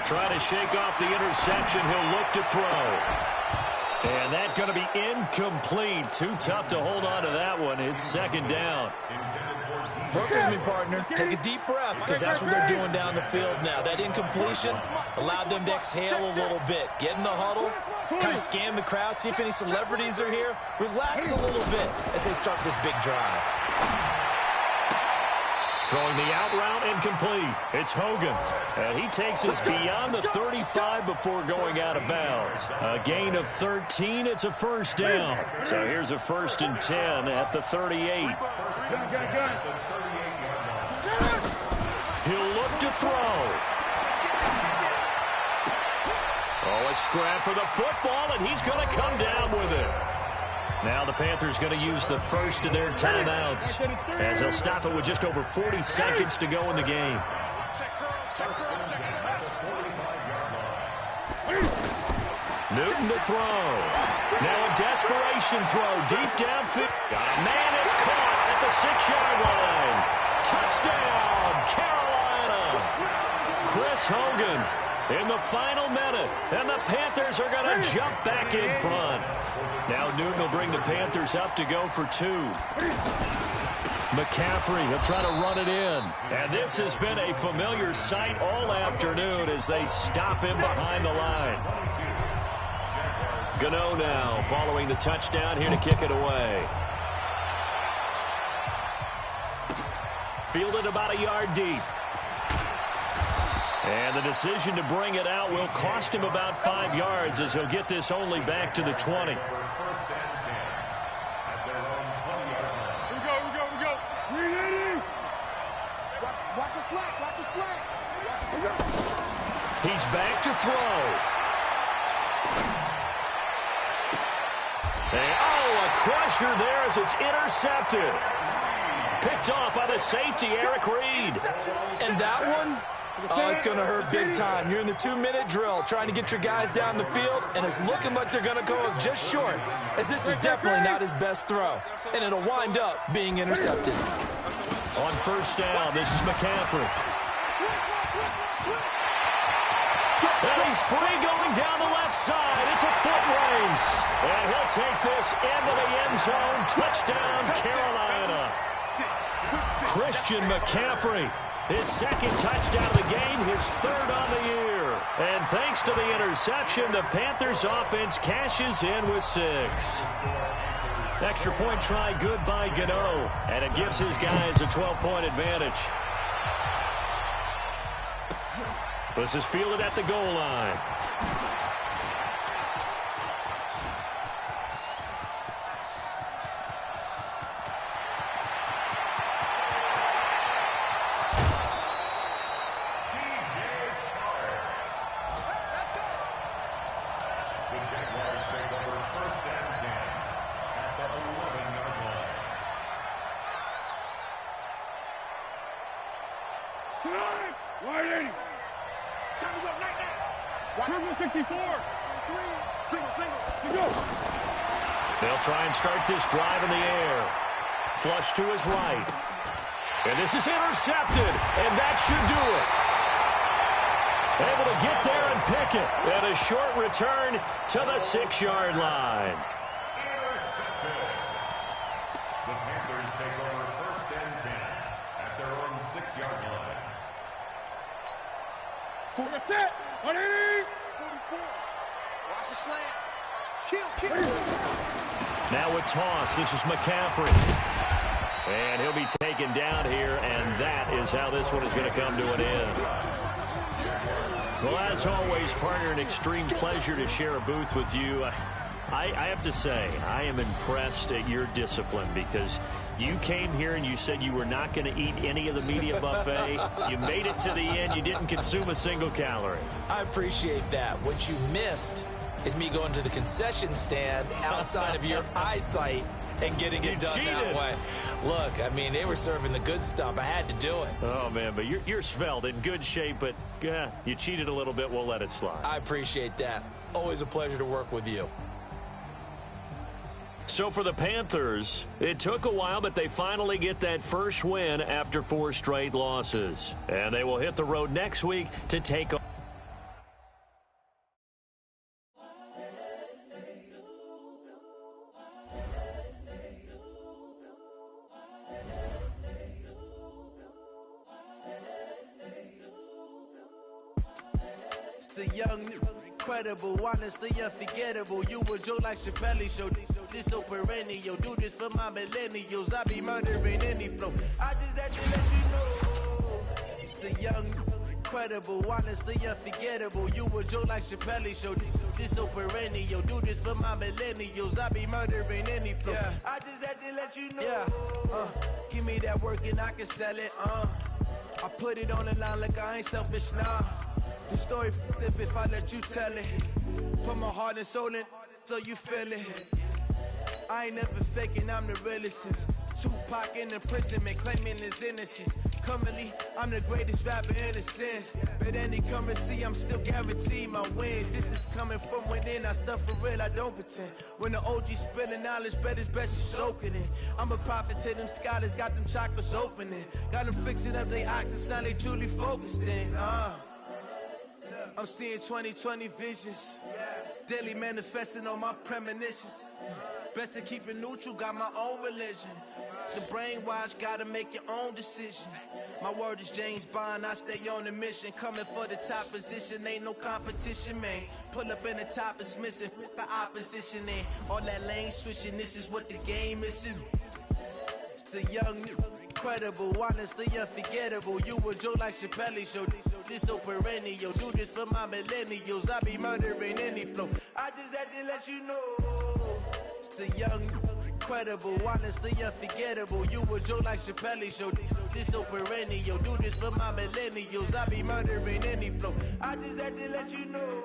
Trying to shake off the interception. He'll look to throw. And that's going to be incomplete. Too tough to hold on to that one. It's 2nd down. Work with me, partner. Take a deep breath because that's what they're doing down the field now. That incompletion allowed them to exhale a little bit. Get in the huddle, kind of scan the crowd, see if any celebrities are here. Relax a little bit as they start this big drive. Throwing the out route incomplete. It's Hogan. And he takes us beyond the 35 before going out of bounds. A gain of 13. It's a first down. So here's a 1st and 10 at the 38. He'll look to throw. Oh, a scrap for the football, and he's going to come down with it. Now the Panthers going to use the first of their timeouts as they'll stop it with just over 40 seconds to go in the game. Newton to throw. Now a desperation throw deep downfield. Got a man that's caught at the 6-yard line. Touchdown, Carolina. Chris Hogan in the final minute, and the Panthers are going to jump back in front. Now Newton will bring the Panthers up to go for 2. McCaffrey will try to run it in. And this has been a familiar sight all afternoon as they stop him behind the line. Gano now following the touchdown here to kick it away. Fielded about a yard deep. And the decision to bring it out will cost him about 5 yards as he'll get this only back to the 20. Watch a slack, watch a slack. He's back to throw. And, a crusher there as it's intercepted. Picked off by the safety, Eric Reed. And that one? Oh, it's going to hurt big time. You're in the 2-minute drill trying to get your guys down the field, and it's looking like they're going to go up just short, as this is definitely not his best throw, and it'll wind up being intercepted. On first down, this is McCaffrey. And he's free going down the left side. It's a foot race. And he'll take this into the end zone. Touchdown, Carolina. Christian McCaffrey. His second touchdown of the game, his 3rd on the year. And thanks to the interception, the Panthers offense cashes in with 6. Extra point try good by Gano. And it gives his guys a 12-point advantage. This is fielded at the goal line. They'll try and start this drive in the air. Flush to his right. And this is intercepted, and that should do it. Able to get there and pick it. And a short return to the 6-yard line. Intercepted. The Panthers take over 1st and 10 at their own 6-yard line. 4-10. 44. Watch the slant. Kill. Now a toss. This is McCaffrey. And he'll be taken down here, and that is how this one is going to come to an end. Well, as always, partner, an extreme pleasure to share a booth with you. I have to say, I am impressed at your discipline because you came here and you said you were not going to eat any of the media buffet. You made it to the end. You didn't consume a single calorie. I appreciate that. What you missed is me going to the concession stand outside of your eyesight and getting it done that way. Look, I mean, they were serving the good stuff. I had to do it. Oh, man, but you're svelte, in good shape, but you cheated a little bit. We'll let it slide. I appreciate that. Always a pleasure to work with you. So for the Panthers, it took a while, but they finally get that first win after 4 straight losses. And they will hit the road next week to take on. The young, incredible, honestly unforgettable. You a Joe like Chappelle show. This so perennial. Do this for my millennials. I be murdering any flow. I just had to let you know. young, incredible, honestly unforgettable. You a joke like Chappelle Show. This so perennial. Do this for my millennials. I be murdering any flow. Yeah. I just had to let you know. Yeah. Give me that work and I can sell it. I put it on the line like I ain't selfish, nah. The story f***ed if I let you tell it. Put my heart and soul in so you feel it. I ain't never faking, I'm the realest since Tupac in imprisonment, claiming his innocence. Currently, I'm the greatest rapper in a sense. But any currency, I'm still guaranteed my wins. This is coming from within, I stuff for real, I don't pretend. When the OG spilling knowledge, bet it's best you soak it in. I'm a prophet to them scholars, got them chakras opening. Got them fixing up they octaves, now they truly focused in. I'm seeing 2020 visions. Daily manifesting on my premonitions. Best to keep it neutral, got my own religion. The brainwash, gotta make your own decision. My word is James Bond, I stay on a mission. Coming for the top position, ain't no competition, man. Pull up in the top is missing, the opposition in. All that lane switching, this is what the game is in. It's the young, incredible, honestly unforgettable. You a joke like Chappelle Show. This so perennial. Do this for my millennials. I be murdering any flow. I just had to let you know. It's the young, incredible, honestly unforgettable. You a joke like Chappelle Show. This so perennial. Do this for my millennials. I be murdering any flow. I just had to let you know.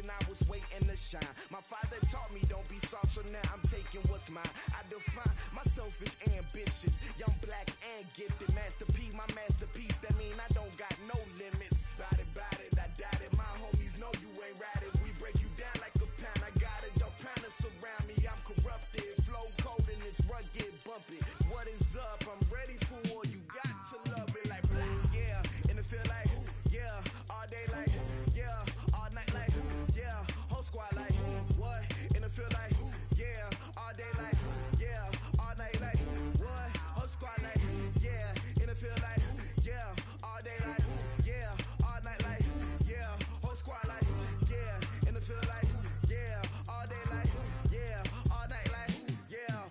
I was waiting to shine. My father taught me don't be soft, so now I'm taking what's mine. I define myself as ambitious, young, black, and gifted. Master P, my masterpiece. That mean I don't got no limits. Bout it, I doubt it. My homies know you ain't ratted. We break you down like a pound. I got it, don't pound us around me. I'm corrupted, flow cold and it's rugged, bumpy. What is up? I'm ready for war. You got to love it like black, yeah. And it feel like, yeah, all day like, yeah, all night like, yeah, whole squad like, what? And it feel like, yeah, all day like, yeah, all night like, what? Whole squad like, yeah, and it feel like, yeah, all day like, yeah, all night like, yeah, whole squad like, yeah, and it feel like, yeah, all day like, yeah, all night like, yeah.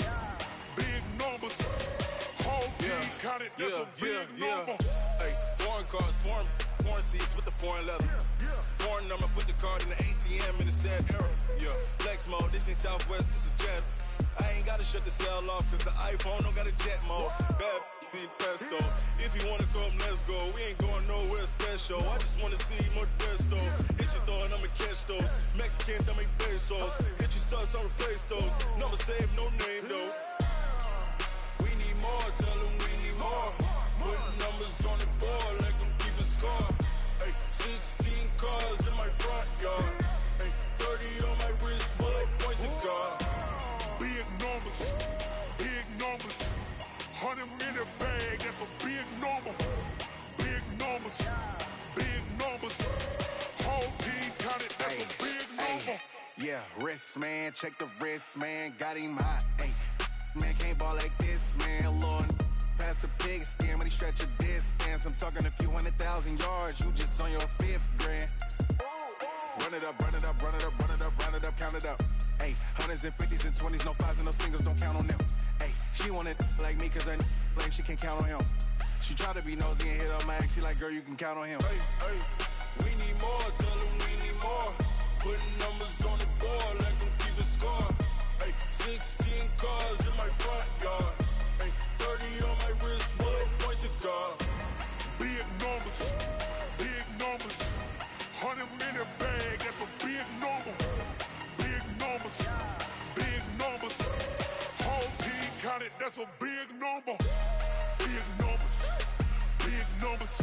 numbers. Big numbers. Whole team counted, that's a big number. Hey, foreign cars, foreign seats with the foreign leather. Foreign number, put the card in the ATM in the sad era. Yeah, flex mode, this ain't Southwest, this is jet. I ain't gotta shut the cell off, cause the iPhone don't got a jet mode. Bad need pesto. If you wanna come, let's go. We ain't going nowhere special. I just wanna see more desto. Hit your throw and I'ma catch those. Mexican, dummy pesos. Hit your sus, I'll replace those. Number save, no name though. We need more, tell them we need more. Putting numbers on the board, like them keep a score. Hey, 16 cars in my front yard. Hey, 30 on my wrist, bullet point to God. Big numbers, big numbers. 100 minute bag, that's a big number. Big numbers, big numbers. Whole team counted, that's a big number. Yeah, wrist man, check the wrist man, got him hot. Hey, man can't ball like this, man. Lord, past the pig skin when he stretch a distance. I'm talking a few 100,000 yards, you just on your 5th grand. Run it up, run it up, run it up, run it up, run it up, count it up. Hey, hundreds and 50s and 20s, no 5s and no singles, don't count on them. Hey, she wanted like me cause her like she can't count on him. She tried to be nosy and hit up my ex, she like, girl, you can count on him. Hey, hey, we need more, tell them we need more. Putting numbers on the board, like them keep the score. Hey, 16 cars in my front yard. Hey, 30 on my wrist, bullet point to God. big numbers, big numbers. 100 minute bag, that's a big number. Big numbers, big numbers. Whole team counted, that's a big number. Big numbers, big numbers.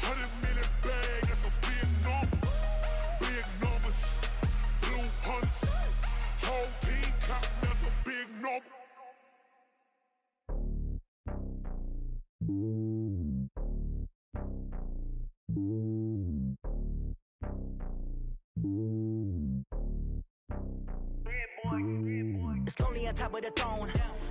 100 minute bag, that's a big number. Big numbers, blue hunts. Whole team counting, that's a big number. It's lonely on top of the throne.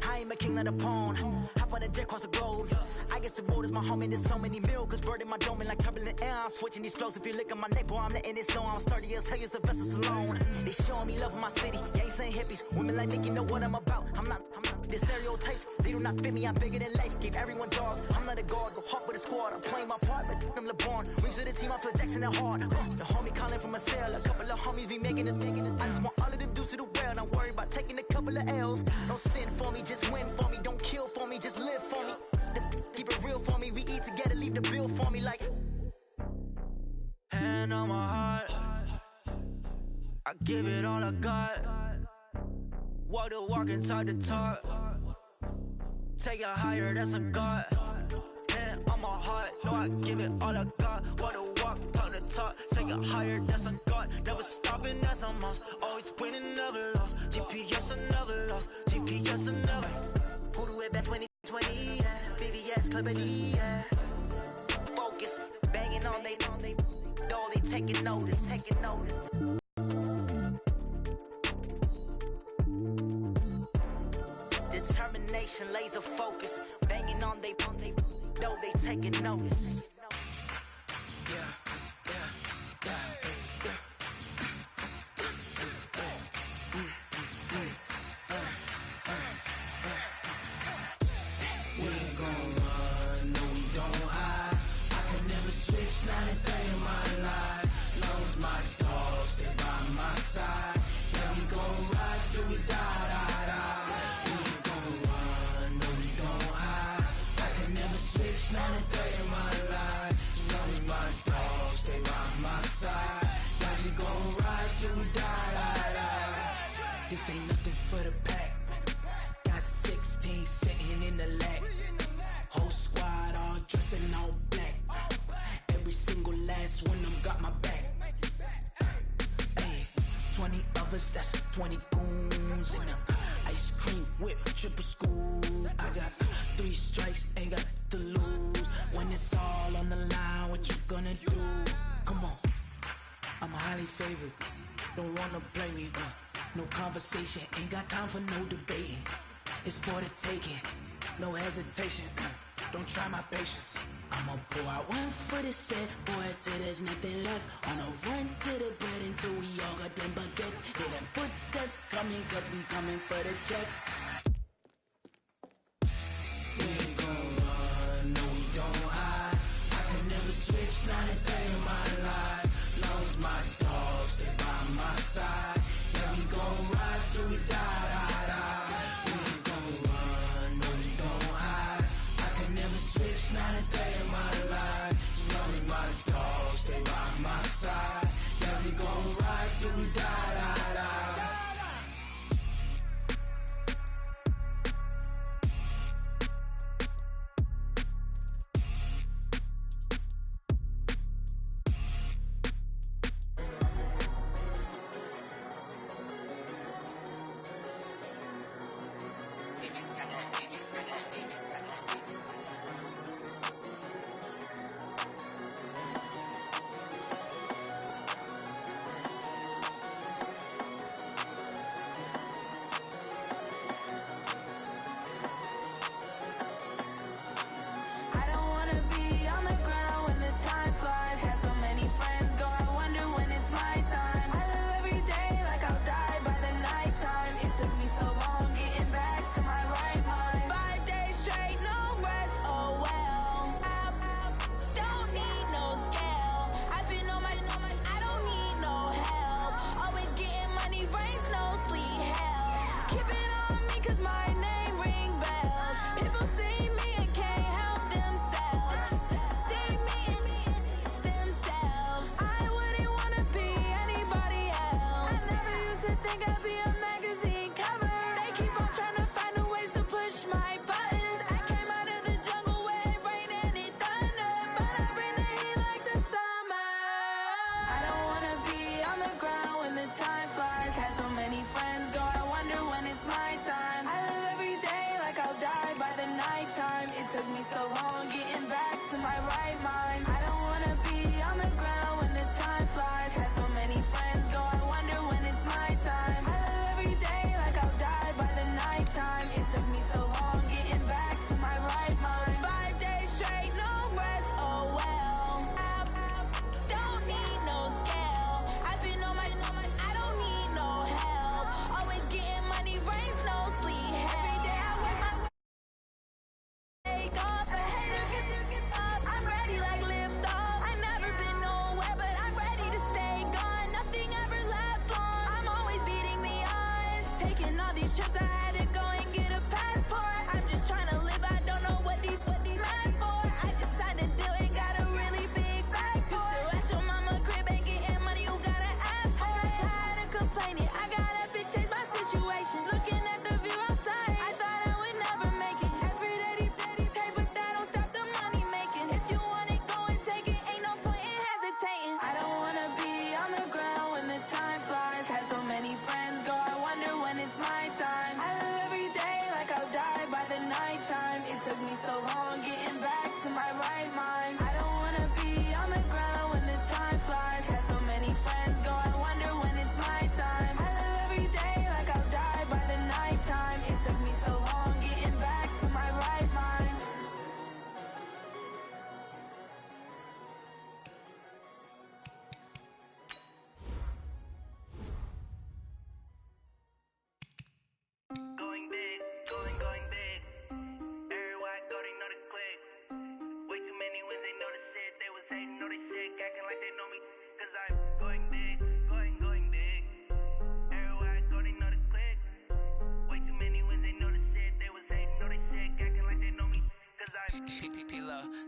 I ain't a king of the pawn. Hop on a jet across the globe. I guess the road is my home and there's so many miracles burning my dome like turbulent air. I'm switching these flows. If you look at my neck, boy, I'm letting it slow. I'm sturdy as hell, as a vessel alone. They showing me love in my city. Gang saying hippies. Women like Nick, you know what I'm about. I'm not the stereotypes. They do not fit me. I'm bigger than life. Gave everyone jaws. I'm not a guard. Go hard with a squad. I'm playing my part, but I'm LeBron. Wings of the team, I feel Jackson and hard. The homie calling from a cell. A couple of homies be making it. I just want all of them dudes to the well. Not worry about taking a couple of L's. Don't sin for me, just win for me. Don't kill for me, just live for me. Keep it real for me. We eat together, leave the bill for me like. Hand on my heart, I give it all I got. Walk the walk inside the talk. Take it higher, that's a God. Hand on my heart, no, I give it all I got. Walk the walk, talk the talk. Take it higher, that's a God. Never stopping, that's a must. Always winning, never lost. GPS, another lost. GPS, another. Who do it back 2020? Yeah. BVS, Clippity, yeah. Focus, banging on they, no, they taking notice, taking notice. Determination, laser focus, banging on they, no, they taking notice. Not a day in my life. Knows my dogs, stay by my side. Yeah, we gon' ride till we die. We ain't gon' run, no, we don't hide. I can never switch, not a day in my life. Knows my dogs, stay by my side. Yeah, we gon' ride till we die. This ain't nothing for the pack. Got 16 sitting in the lap. Whole squad all dressing all black. Every single last one of them got my back. Hey, 20 of us, that's 20 goons in them. Ice cream whip, triple scoop. I got 3 strikes, ain't got to lose. When it's all on the line, what you gonna do? Come on, I'm highly favored. Don't wanna play me, no conversation, ain't got time for no debating. It's for the taking, no hesitation. Don't try my patience. I'ma pour out one for the set, boy, till there's nothing left. On a run to the bread until we all got them baguettes. Hear them footsteps coming, cause we coming for the check. not a day in my life. Long as my dogs stay by my side. Yeah, we gon' ride till we die, die, die. We ain't gon' run, no, we don't hide. I can never switch, not a day in my life. As long as my dogs stay by my side. Yeah, we gon' ride till we die, die, die.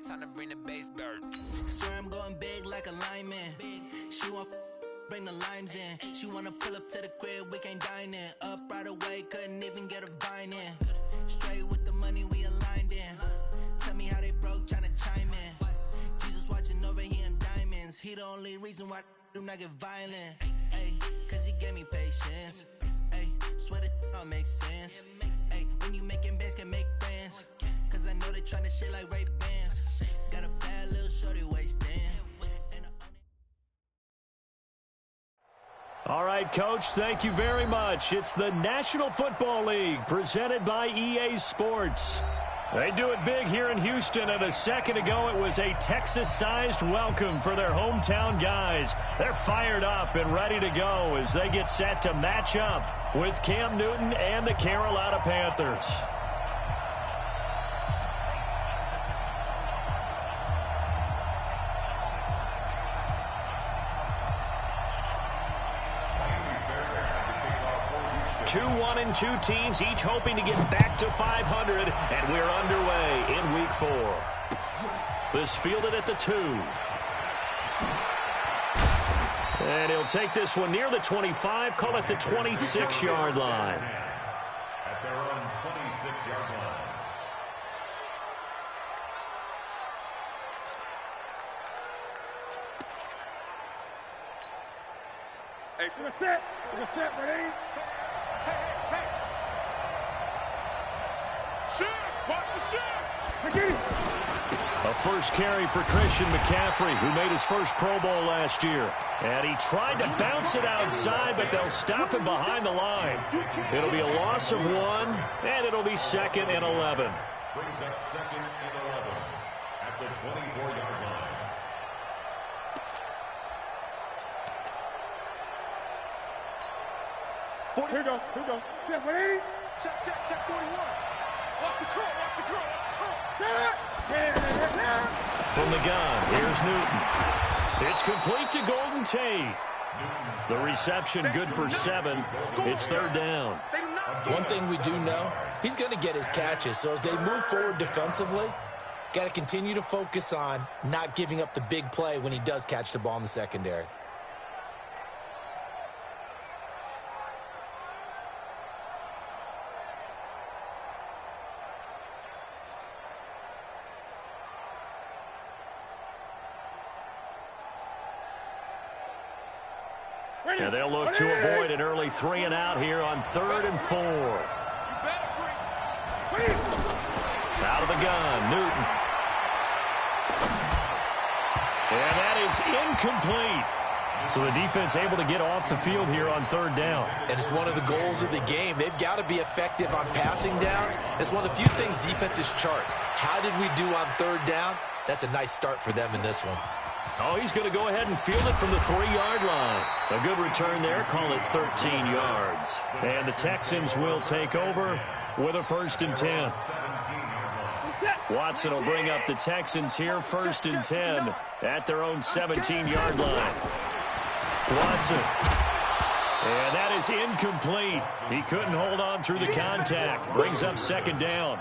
Time to bring the bass bird. Swear I'm going big like a lineman. She want bring the limes in. She wanna pull up to the crib, we can't dine in. Up right away, couldn't even get a vine in. Straight with the money we aligned in. Tell me how they broke, tryna chime in. Jesus watching over here in diamonds. He the only reason why do not get violent. Ay, cause he gave me patience. Ay, swear that don't make sense. Ay, when you making bands can make friends. Cause I know they tryna shit like Ray Bans. Got a bad little shorty wasting. All right, Coach, thank you very much. It's the National Football League presented by EA Sports. They do it big here in Houston, and a second ago it was a Texas-sized welcome for their hometown guys. They're fired up and ready to go as they get set to match up with Cam Newton and the Carolina Panthers. 2-1-2 teams, each hoping to get back to 500, and we're underway in Week 4. This fielded at the 2. And he'll take this one near the 25, call it the 26-yard line. At their own 26-yard line. Hey, we're set, ready? Hey. Shoot! Watch the shoot! A first carry for Christian McCaffrey, who made his first Pro Bowl last year. And he tried to bounce it outside, but they'll stop him behind the line. It'll be a loss of 1, and it'll be 2nd and 11. Brings up 2nd and 11 at the 24-yard line. Here we go. Step 180. Check 41. Watch the curl. From the gun, here's Newton. It's complete to Golden Tate. The reception good for 7. It's 3rd down. One thing we do know, he's going to get his catches. So as they move forward defensively, got to continue to focus on not giving up the big play when he does catch the ball in the secondary. And they'll look to avoid an early 3 and out here on 3rd and 4. Out of the gun, Newton. And that is incomplete. So the defense able to get off the field here on 3rd down. And it's one of the goals of the game. They've got to be effective on passing downs. It's one of the few things defenses chart. How did we do on 3rd down? That's a nice start for them in this one. Oh, he's going to go ahead and field it from the 3-yard line. A good return there. Call it 13 yards. And the Texans will take over with a 1st and 10. Watson will bring up the Texans here, 1st and 10 at their own 17-yard line. Watson. And that is incomplete. He couldn't hold on through the contact. Brings up 2nd down.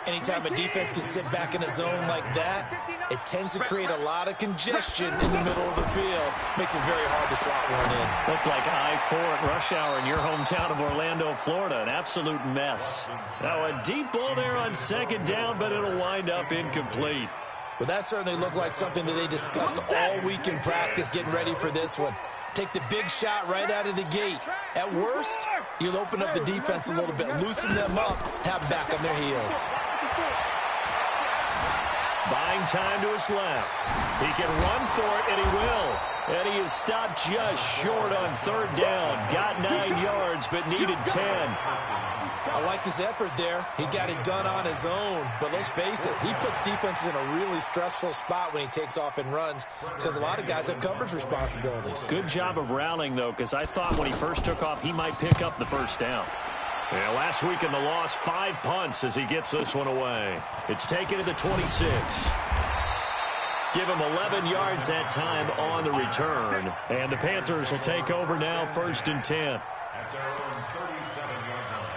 Anytime a defense can sit back in a zone like that, it tends to create a lot of congestion in the middle of the field. Makes it very hard to slot one in. Looked like I-4 at rush hour in your hometown of Orlando, Florida. An absolute mess. Now a deep ball there on 2nd down, but it'll wind up incomplete. Well, that certainly looked like something that they discussed all week in practice getting ready for this one. Take the big shot right out of the gate. At worst, you'll open up the defense a little bit, loosen them up, have them back on their heels. Buying time to his left. He can run for it, and he will. And he is stopped just short on 3rd down. Got 9 yards, but needed 10. I liked his effort there. He got it done on his own. But let's face it, he puts defenses in a really stressful spot when he takes off and runs because a lot of guys have coverage responsibilities. Good job of rallying, though, because I thought when he first took off, he might pick up the 1st down. Yeah, last week in the loss, 5 punts as he gets this one away. It's taken to the 26. Give him 11 yards that time on the return. And the Panthers will take over now, 1st and 10. At their own 37-yard line.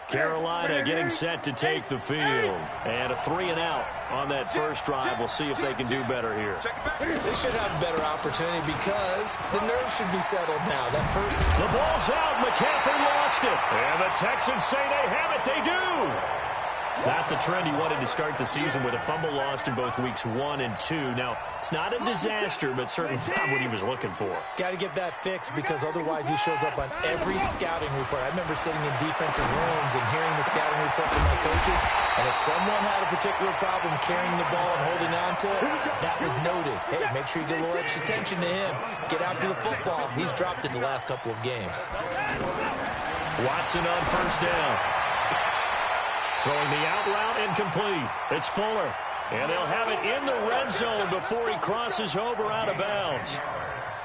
Carolina getting set to take the field. And a 3 and out on that first drive. We'll see if they can do better here. They should have a better opportunity because the nerves should be settled now. That first... The ball's out. McCaffrey lost it. And the Texans say they have it. They do. Not the trend he wanted to start the season with a fumble lost in both weeks 1 and 2. Now, it's not a disaster, but certainly not what he was looking for. Got to get that fixed because otherwise he shows up on every scouting report. I remember sitting in defensive rooms and hearing the scouting report from my coaches, and if someone had a particular problem carrying the ball and holding on to it, that was noted. Hey, make sure you get a little extra attention to him. Get after the football. He's dropped it the last couple of games. Watson on 1st down. Throwing the out route incomplete. It's Fuller. And they'll have it in the red zone before he crosses over out of bounds.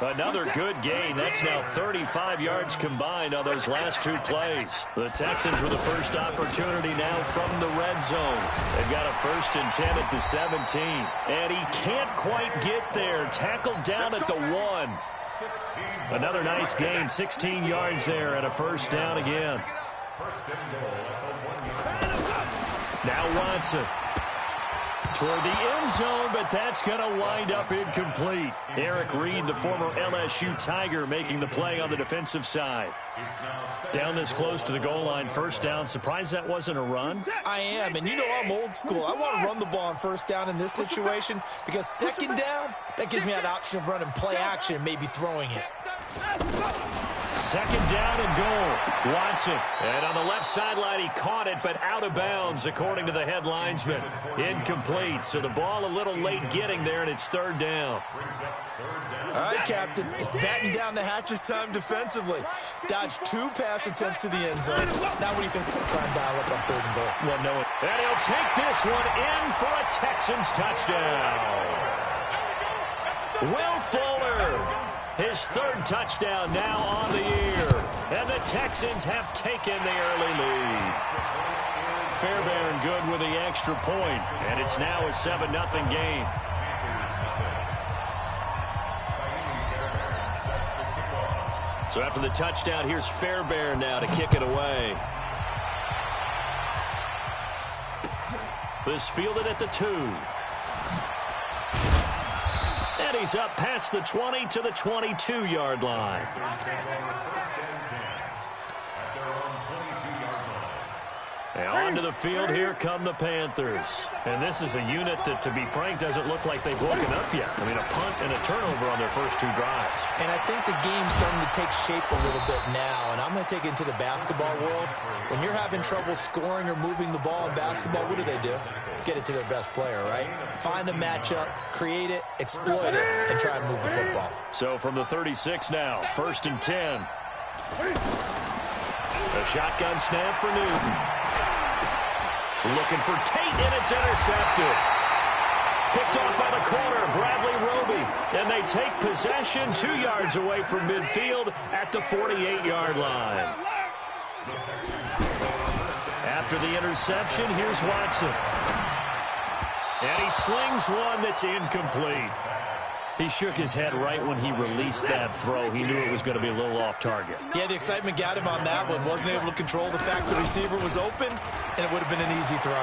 Another good gain. That's now 35 yards combined on those last two plays. The Texans with the first opportunity now from the red zone. They've got a 1st and 10 at the 17. And he can't quite get there. Tackled down at the 1. Another nice gain. 16 yards there and a 1st down again. Now Watson. Toward the end zone, but that's going to wind up incomplete. Eric Reed, the former LSU Tiger, making the play on the defensive side. Down this close to the goal line, 1st down. Surprised that wasn't a run? I am, and you know I'm old school. I want to run the ball on 1st down in this situation because 2nd down, that gives me that option of running play action and maybe throwing it. 2nd down and goal. Watson. And on the left sideline, he caught it, but out of bounds, according to the head linesman. Incomplete. So the ball a little late getting there, and it's 3rd down. All right, Captain. It's batten down the hatches time defensively. Dodged 2 pass attempts to the end zone. Now what do you think they're going to try and dial up on 3rd and goal? Well, no. And he'll take this one in for a Texans touchdown. Will Fuller. His 3rd touchdown now on the year. And the Texans have taken the early lead. Fairbairn good with the extra point. And it's now a 7-0 game. So after the touchdown, here's Fairbairn now to kick it away. This fielded at the 2. And he's up past the 20 to the 22-yard line. And onto the field, here come the Panthers. And this is a unit that, to be frank, doesn't look like they've woken up yet. I mean, a punt and a turnover on their first 2 drives. And I think the game's starting to take shape a little bit now. And I'm going to take it into the basketball world. When you're having trouble scoring or moving the ball in basketball, what do? Get it to their best player, right? Find a matchup, create it, exploit it, and try and move the football. So from the 36 now, 1st and 10. A shotgun snap for Newton. Looking for Tate, and it's intercepted. Picked off by the corner, Bradley Roby. And they take possession 2 yards away from midfield at the 48-yard line. After the interception, here's Watson. And he slings one that's incomplete. He shook his head right when he released that throw. He knew it was going to be a little off target. Yeah, the excitement got him on that one. Wasn't able to control the fact the receiver was open, and it would have been an easy throw.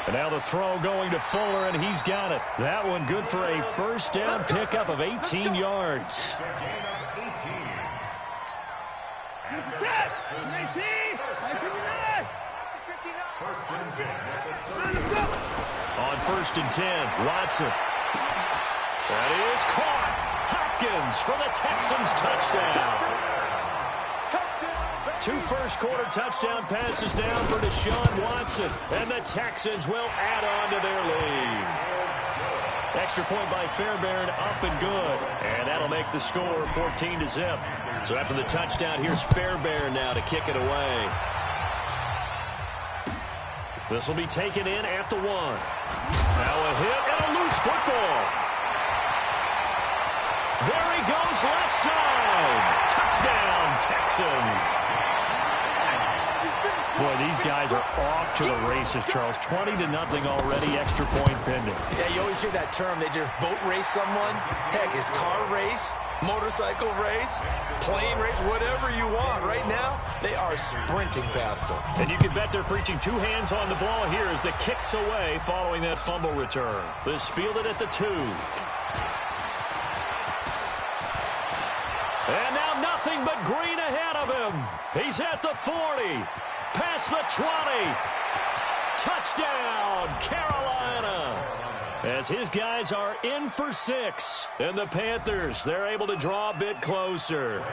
And now the throw going to Fuller, and he's got it. That one good for a 1st down pickup of 18 yards. On 1st and 10, Watson. That is caught. Hopkins for the Texans touchdown. 2 first-quarter touchdown passes down for Deshaun Watson. And the Texans will add on to their lead. Extra point by Fairbairn, up and good. And that'll make the score 14-0. So after the touchdown, here's Fairbairn now to kick it away. This will be taken in at the 1. Now a hit and a loose football. There he goes, left side. Touchdown, Texans. Boy, these guys are off to the races, Charles. 20-0 already, extra point pending. Yeah, you always hear that term. They just boat race someone. Heck, it's car race, motorcycle race, plane race, whatever you want. Right now, they are sprinting past them. And you can bet they're preaching 2 hands on the ball here as the kick's away following that fumble return. This fielded at the 2. And now nothing but green ahead of him. He's at the 40. Past the 20. Touchdown, Carolina. As his guys are in for 6. And the Panthers, they're able to draw a bit closer.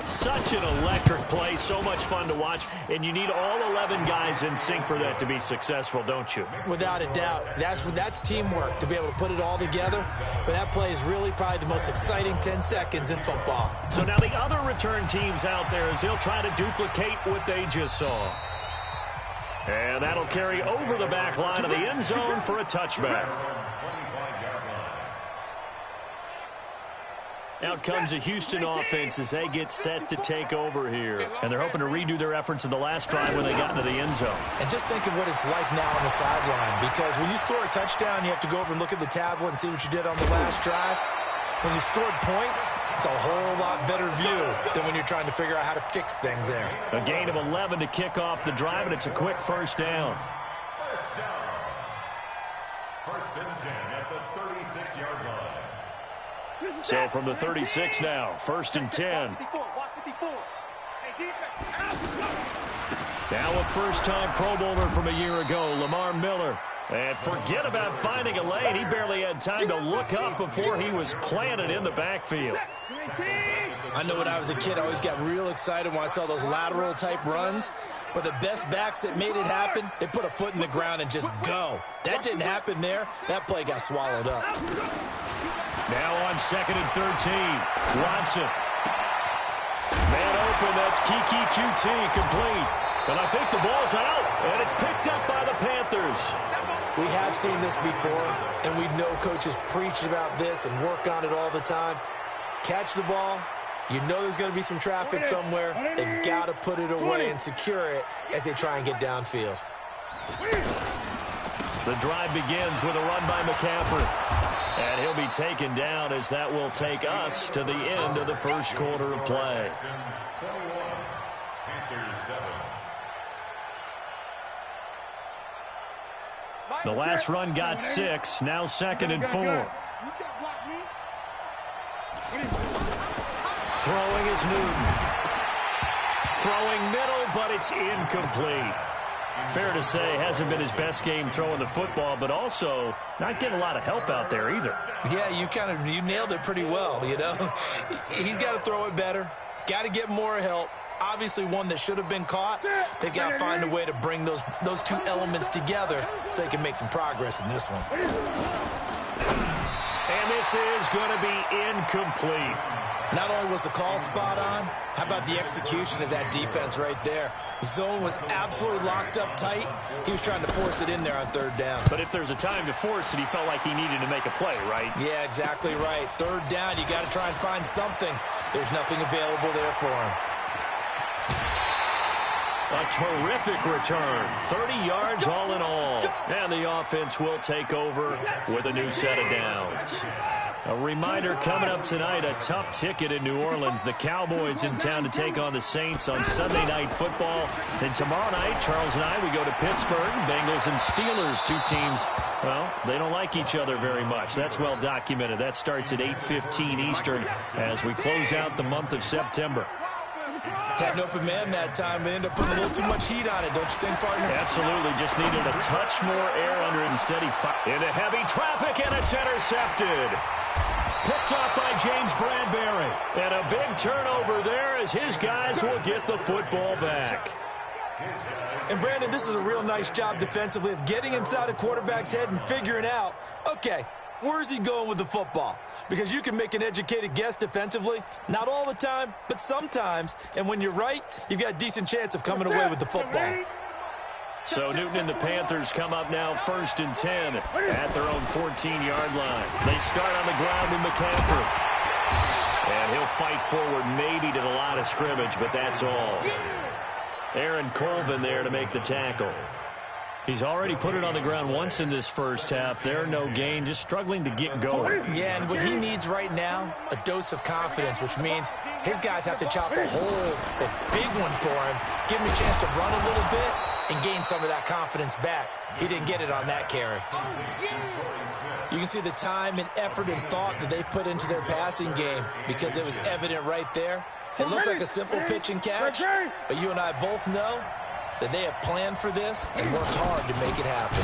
Such an electric play, so much fun to watch, and you need all 11 guys in sync for that to be successful, don't you? Without a doubt. That's teamwork, to be able to put it all together. But that play is really probably the most exciting 10 seconds in football. So now the other return teams out there, as they'll try to duplicate what they just saw. And that'll carry over the back line of the end zone for a touchback. Out comes the Houston offense as they get set to take over here. And they're hoping to redo their efforts in the last drive when they got into the end zone. And just think of what it's like now on the sideline, because when you score a touchdown, you have to go over and look at the tablet and see what you did on the last drive. When you scored points, it's a whole lot better view than when you're trying to figure out how to fix things there. A gain of 11 to kick off the drive, and it's a quick first down. First down. First and 10 at the 36-yard line. So from the 36 now, first and 10. Now a first-time Pro Bowler from a year ago, Lamar Miller. And forget about finding a lane. He barely had time to look up before he was planted in the backfield. I know when I was a kid, I always got real excited when I saw those lateral-type runs. But the best backs that made it happen, they put a foot in the ground and just go. That didn't happen there. That play got swallowed up. Now on second and 13, Watson. Man open, that's Kiki QT, complete. And I think the ball's out, and it's picked up by the Panthers. We have seen this before, and we know coaches preach about this and work on it all the time. Catch the ball. You know there's going to be some traffic somewhere. They've got to put it away and secure it as they try and get downfield. The drive begins with a run by McCaffrey. And he'll be taken down as that will take us to the end of the first quarter of play. The last run got 6, now second and 4. Throwing is Newton. Throwing middle, but it's incomplete. Fair to say, hasn't been his best game throwing the football, but also not getting a lot of help out there either. Yeah, you nailed it pretty well, you know. He's got to throw it better. Got to get more help. Obviously one that should have been caught. They've got to find a way to bring those two elements together so they can make some progress in this one. And this is going to be incomplete. Not only was the call spot on, how about the execution of that defense right there? Zone was absolutely locked up tight. He was trying to force it in there on third down. But if there's a time to force it, he felt like he needed to make a play, right? Yeah, exactly right. Third down, you got to try and find something. There's nothing available there for him. A terrific return. 30 yards all in all. And the offense will take over with a new set of downs. A reminder coming up tonight, a tough ticket in New Orleans. The Cowboys in town to take on the Saints on Sunday Night Football. Then tomorrow night, Charles and I, we go to Pittsburgh. Bengals and Steelers, two teams, well, they don't like each other very much. That's well documented. That starts at 8:15 Eastern as we close out the month of September. Had an open man that time, but ended up putting a little too much heat on it, don't you think, partner? Absolutely. Just needed a touch more air under it instead. He into heavy traffic, and it's intercepted. Picked off by James Bradbury. And a big turnover there as his guys will get the football back. And, Brandon, this is a real nice job defensively of getting inside a quarterback's head and figuring out, okay, where's he going with the football? Because you can make an educated guess defensively. Not all the time, but sometimes. And when you're right, you've got a decent chance of coming away with the football. So Newton and the Panthers come up now first and 10 at their own 14-yard line. They start on the ground with McCaffrey. And he'll fight forward maybe to the line of scrimmage, but that's all. Aaron Colvin there to make the tackle. He's already put it on the ground once in this first half. There, no gain, just struggling to get going. Yeah, and what he needs right now, a dose of confidence, which means his guys have to chop a hole, a big one for him, give him a chance to run a little bit and gain some of that confidence back. He didn't get it on that carry. You can see the time and effort and thought that they put into their passing game because it was evident right there. It looks like a simple pitch and catch, but you and I both know that they have planned for this and worked hard to make it happen.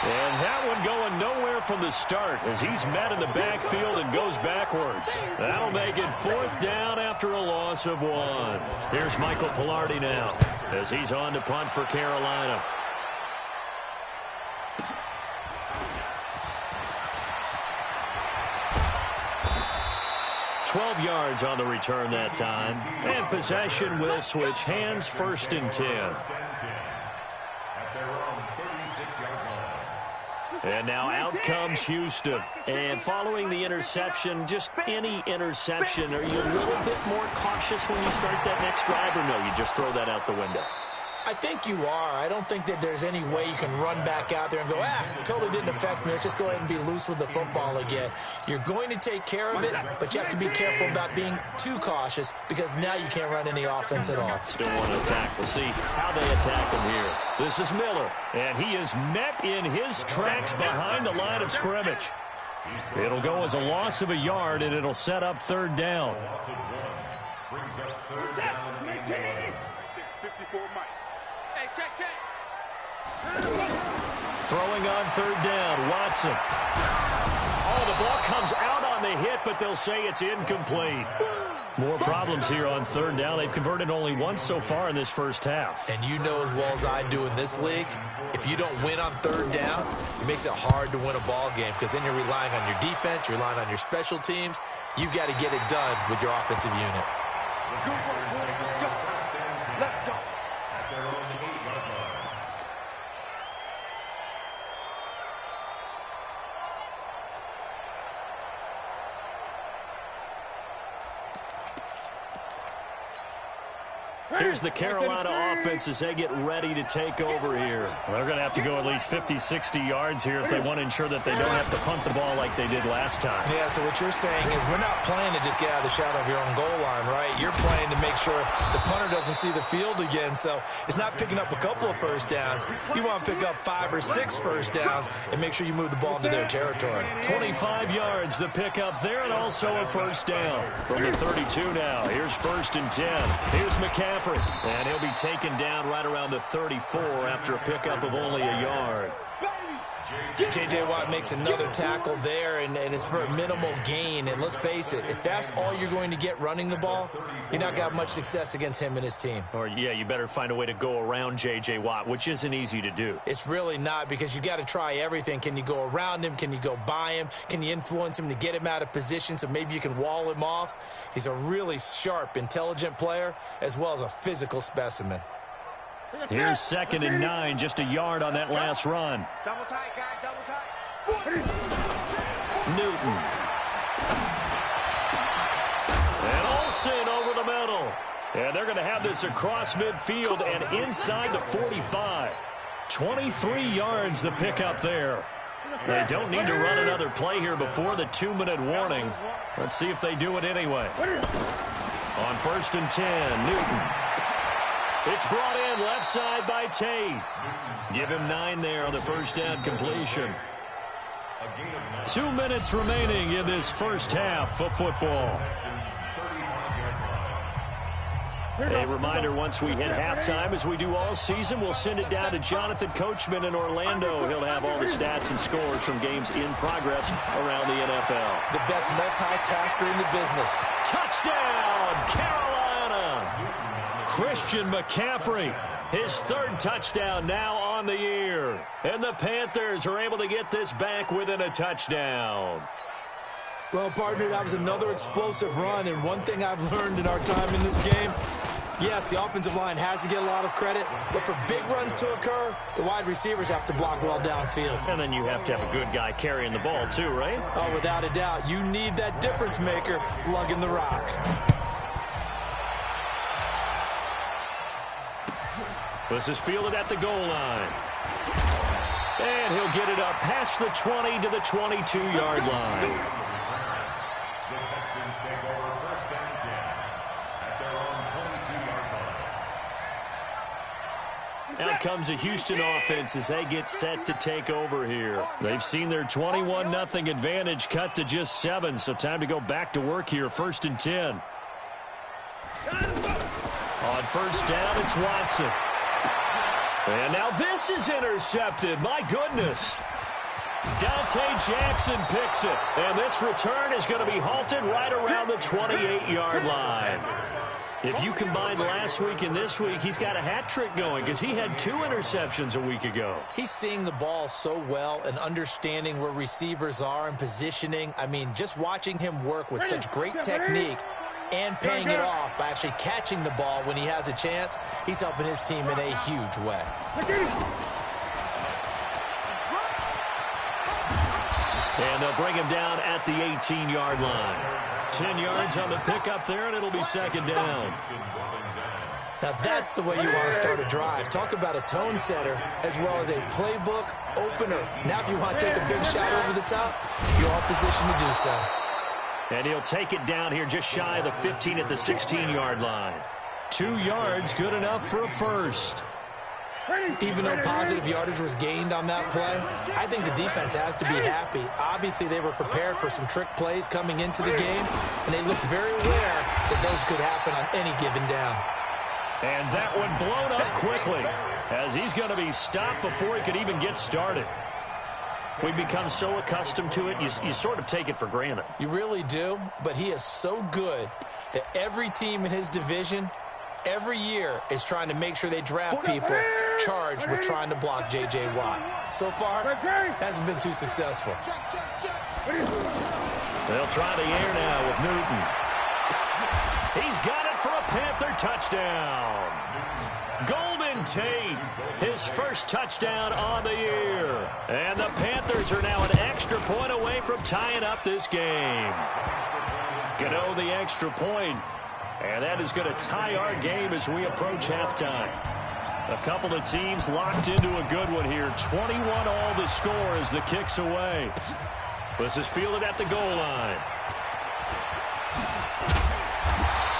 And that one going nowhere from the start as he's met in the backfield and goes backwards. That'll make it fourth down after a loss of 1. Here's Michael Pilardi now as he's on to punt for Carolina. $12 yards on the return that time. And possession will switch hands, first and 10. And now out comes Houston. And following the interception, just any interception, are you a little bit more cautious when you start that next drive, or no, you just throw that out the window? I think you are. I don't think that there's any way you can run back out there and go, totally didn't affect me. Let's just go ahead and be loose with the football again. You're going to take care of it, but you have to be careful about being too cautious because now you can't run any offense at all. Still want to attack. We'll see how they attack him here. This is Miller, and he is met in his tracks behind the line of scrimmage. It'll go as a loss of a yard, and it'll set up third down. Brings up third down. 54 Mike. Check. Throwing on third down, Watson. Oh, the ball comes out on the hit, but they'll say it's incomplete. More problems here on third down. They've converted only once so far in this first half. And you know as well as I do in this league, if you don't win on third down, it makes it hard to win a ball game because then you're relying on your defense, you're relying on your special teams. You've got to get it done with your offensive unit. Let's go. Here's the Carolina offense as they get ready to take over here. Well, they're going to have to go at least 50, 60 yards here if they want to ensure that they don't have to punt the ball like they did last time. Yeah, so what you're saying is we're not playing to just get out of the shadow of your own goal line, right? You're playing to make sure the punter doesn't see the field again. So it's not picking up a couple of first downs. You want to pick up 5 or 6 first downs and make sure you move the ball into their territory. 25 yards the pickup there, and also a first down. From the 32 now, here's 1st and 10. Here's McCaffrey. And he'll be taken down right around the 34 after a pickup of only a yard. J.J. Watt makes another tackle there, and it's for a minimal gain. And let's face it, if that's all you're going to get running the ball, you're not going to have much success against him and his team. Or, yeah, you better find a way to go around J.J. Watt, which isn't easy to do. It's really not because you got to try everything. Can you go around him? Can you go by him? Can you influence him to get him out of position so maybe you can wall him off? He's a really sharp, intelligent player as well as a physical specimen. Here's 2nd and 9, just a yard on that last run. Double tight, guys, double tight. Newton. And Olsen over the middle. And they're going to have this across midfield and inside the 45. 23 yards the pickup there. They don't need to run another play here before the 2-minute warning. Let's see if they do it anyway. On 1st and 10, Newton. It's brought in left side by Tate. Give him 9 there on the first down completion. 2 minutes remaining in this first half of football. A reminder, once we hit halftime, as we do all season, we'll send it down to Jonathan Coachman in Orlando. He'll have all the stats and scores from games in progress around the NFL. The best multitasker in the business. Touchdown, Carolina! Christian McCaffrey, his 3rd touchdown now on the year. And the Panthers are able to get this back within a touchdown. Well, partner, that was another explosive run, and one thing I've learned in our time in this game, yes, the offensive line has to get a lot of credit, but for big runs to occur, the wide receivers have to block well downfield. And then you have to have a good guy carrying the ball too, right? Oh, without a doubt. You need that difference maker lugging the rock. This is fielded at the goal line. And he'll get it up past the 20 to the 22-yard line. The Texans take over 1st and 10 at their own 22-yard line. Out comes the Houston offense as they get set to take over here. They've seen their 21-0 advantage cut to just 7, so time to go back to work here. 1st and 10. On 1st down, it's Watson. And now this is intercepted. My goodness. Dante Jackson picks it. And this return is going to be halted right around the 28-yard line. If you combine last week and this week, he's got a hat trick going because he had 2 interceptions a week ago. He's seeing the ball so well and understanding where receivers are and positioning. I mean, just watching him work with such great technique and paying it off by actually catching the ball when he has a chance, he's helping his team in a huge way. And they'll bring him down at the 18-yard line. 10 yards on the pickup there, and it'll be second down. Now that's the way you want to start a drive. Talk about a tone setter as well as a playbook opener. Now if you want to take a big shot over the top, you're all positioned to do so. And he'll take it down here just shy of the 15 at the 16-yard line. 2 yards, good enough for a first. Even though positive yardage was gained on that play, I think the defense has to be happy. Obviously, they were prepared for some trick plays coming into the game, and they looked very aware that those could happen on any given down. And that one blown up quickly as he's going to be stopped before he could even get started. We've become so accustomed to it, you sort of take it for granted. You really do, but he is so good that every team in his division every year is trying to make sure they draft people charged with trying to block J.J. Watt. So far, hasn't been too successful. They'll try the air now with Newton. He's got it for a Panther touchdown. Golden Tate, his first touchdown on the year. And the Panthers are now an extra point away from tying up this game. Gano the extra point. And that is going to tie our game as we approach halftime. A couple of teams locked into a good one here. 21 all the score as the kick's away. This is fielded at the goal line.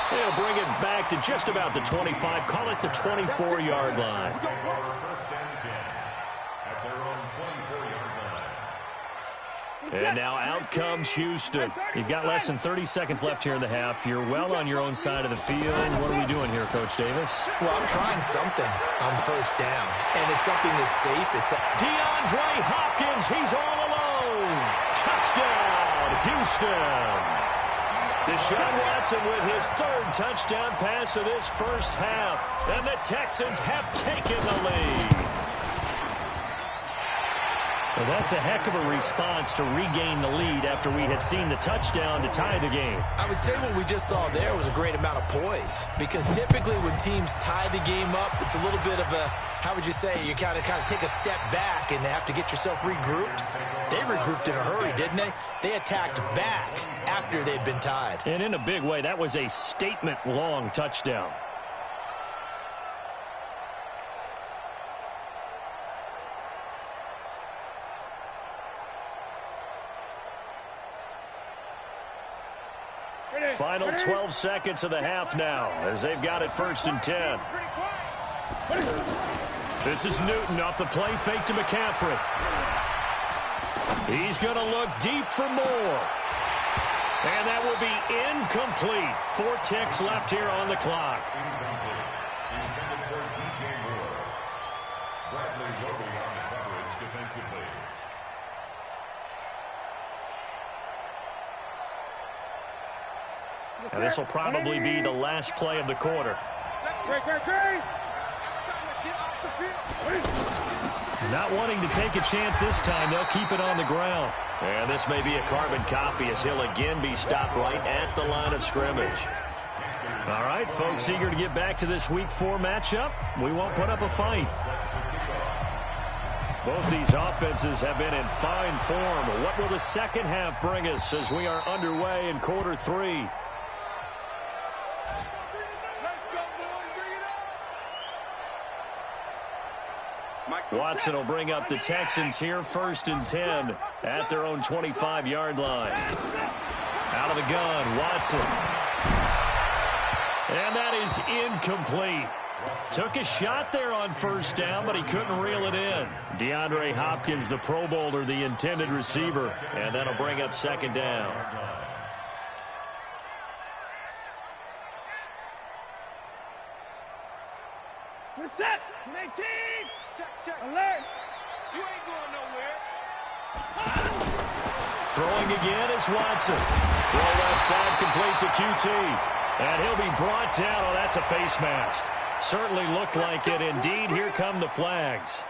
They'll bring it back to just about the 25. Call it the 24-yard line. And now out comes Houston. You've got less than 30 seconds left here in the half. You're well on your own side of the field. What are we doing here, Coach Davis? Well, I'm trying something on first down. And it's something that's safe. DeAndre Hopkins, he's all alone. Touchdown, Houston. Deshaun Watson with his third touchdown pass of this first half. And the Texans have taken the lead. Well, that's a heck of a response to regain the lead after we had seen the touchdown to tie the game. I would say what we just saw there was a great amount of poise, because typically when teams tie the game up, it's a little bit of a, how would you say, you kind of take a step back and have to get yourself regrouped. They regrouped in a hurry, didn't they? They attacked back after they'd been tied. And in a big way, that was a statement-long touchdown. Final 12 seconds of the half now as they've got it first and 10. This is Newton off the play fake to McCaffrey. He's going to look deep for more. And that will be incomplete. 4 ticks left here on the clock. Intended for DJ Moore. Bradley Roby on the coverage defensively. And this will probably be the last play of the quarter. Not wanting to take a chance this time, they'll keep it on the ground. And this may be a carbon copy as he'll again be stopped right at the line of scrimmage. All right, folks, eager to get back to this Week 4 matchup. We won't put up a fight. Both these offenses have been in fine form. What will the second half bring us as we are underway in quarter 3? Watson will bring up the Texans here first and 10 at their own 25-yard line. Out of the gun, Watson. And that is incomplete. Took a shot there on first down, but he couldn't reel it in. DeAndre Hopkins, the Pro Bowler, the intended receiver, and that'll bring up second down. We're set. 19. Check. Alert. You ain't going nowhere. Throwing again is Watson. Throw left side complete to QT. And he'll be brought down. Oh, that's a face mask. Certainly looked like it. Indeed, here come the flags.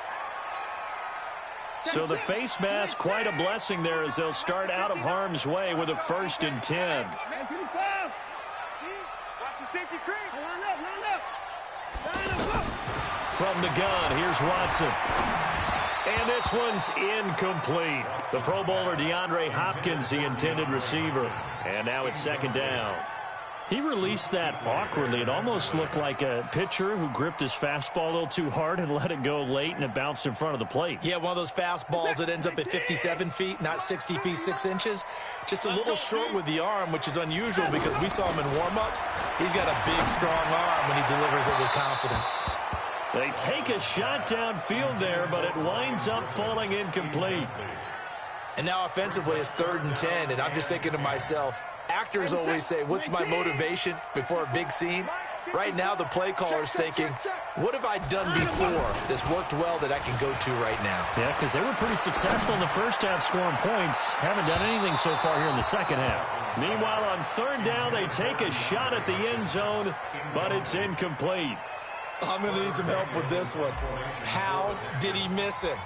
So the face mask, quite a blessing there as they'll start out of harm's way with a first and 10. Watch the safety creep. Line up. From the gun, here's Watson. And this one's incomplete. The Pro Bowler DeAndre Hopkins, the intended receiver. And now it's second down. He released that awkwardly. It almost looked like a pitcher who gripped his fastball a little too hard and let it go late, and it bounced in front of the plate. Yeah, one of those fastballs that ends up at 57 feet, not 60 feet, 6 inches. Just a little short with the arm, which is unusual because we saw him in warm-ups. He's got a big, strong arm when he delivers it with confidence. They take a shot downfield there, but it winds up falling incomplete. And now offensively it's 3rd and 10, and I'm just thinking to myself, actors always say, what's my motivation before a big scene? Right now the play caller's thinking, what have I done before that's worked well that I can go to right now? Yeah, because they were pretty successful in the first half scoring points. Haven't done anything so far here in the second half. Meanwhile, on 3rd down, they take a shot at the end zone, but it's incomplete. I'm going to need some help with this one. How did he miss it?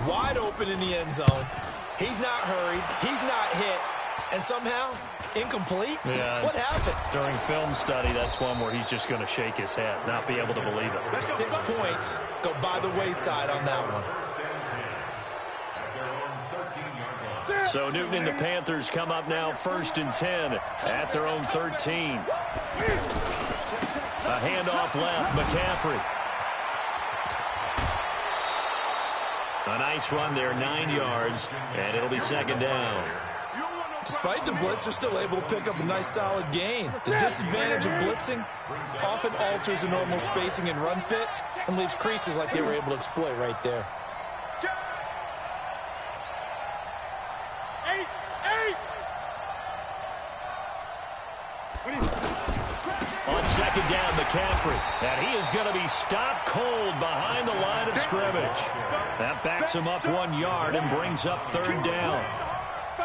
Wide open in the end zone. He's not hurried. He's not hit. And somehow, incomplete? Yeah. What happened? During film study, that's one where he's just going to shake his head, not be able to believe it. 6 points go by the wayside on that one. So Newton and the Panthers come up now 1st and 10 at their own 13. A handoff left, McCaffrey. A nice run there, 9 yards, and it'll be 2nd down. Despite the blitz, they're still able to pick up a nice, solid gain. The disadvantage of blitzing often alters the normal spacing and run fits and leaves creases like they were able to exploit right there. On 2nd down, McCaffrey. And he is going to be stopped cold behind the line of scrimmage. That backs him up 1 yard and brings up 3rd down.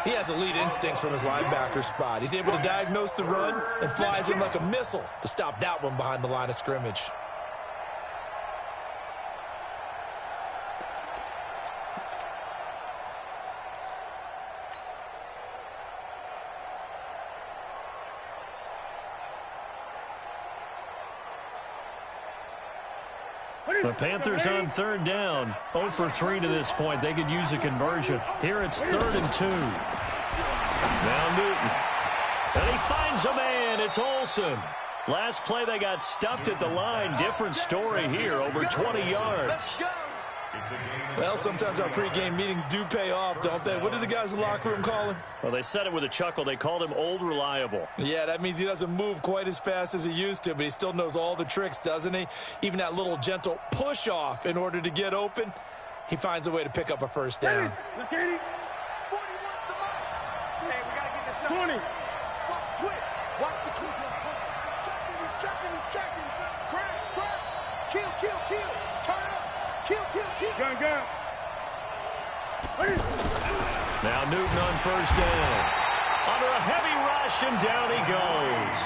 He has elite instincts from his linebacker spot. He's able to diagnose the run and flies in like a missile to stop that one behind the line of scrimmage. The Panthers on 3rd down, 0 for 3 to this point. They could use a conversion. Here it's 3rd and 2. Now Newton. And he finds a man. It's Olsen. Last play they got stuffed at the line. Different story here, over 20 yards. Well, sometimes our pregame meetings do pay off, don't they? What did the guys in the locker room call him? Well, they said it with a chuckle. They called him Old Reliable. Yeah, that means he doesn't move quite as fast as he used to, but he still knows all the tricks, doesn't he? Even that little gentle push-off in order to get open, he finds a way to pick up a 1st down. 20. Watch quick. Watch the quick. He's checking. Crash. Kill. Turn up. Kill. Gun. Now Newton on 1st down. Under a heavy rush, and down he goes.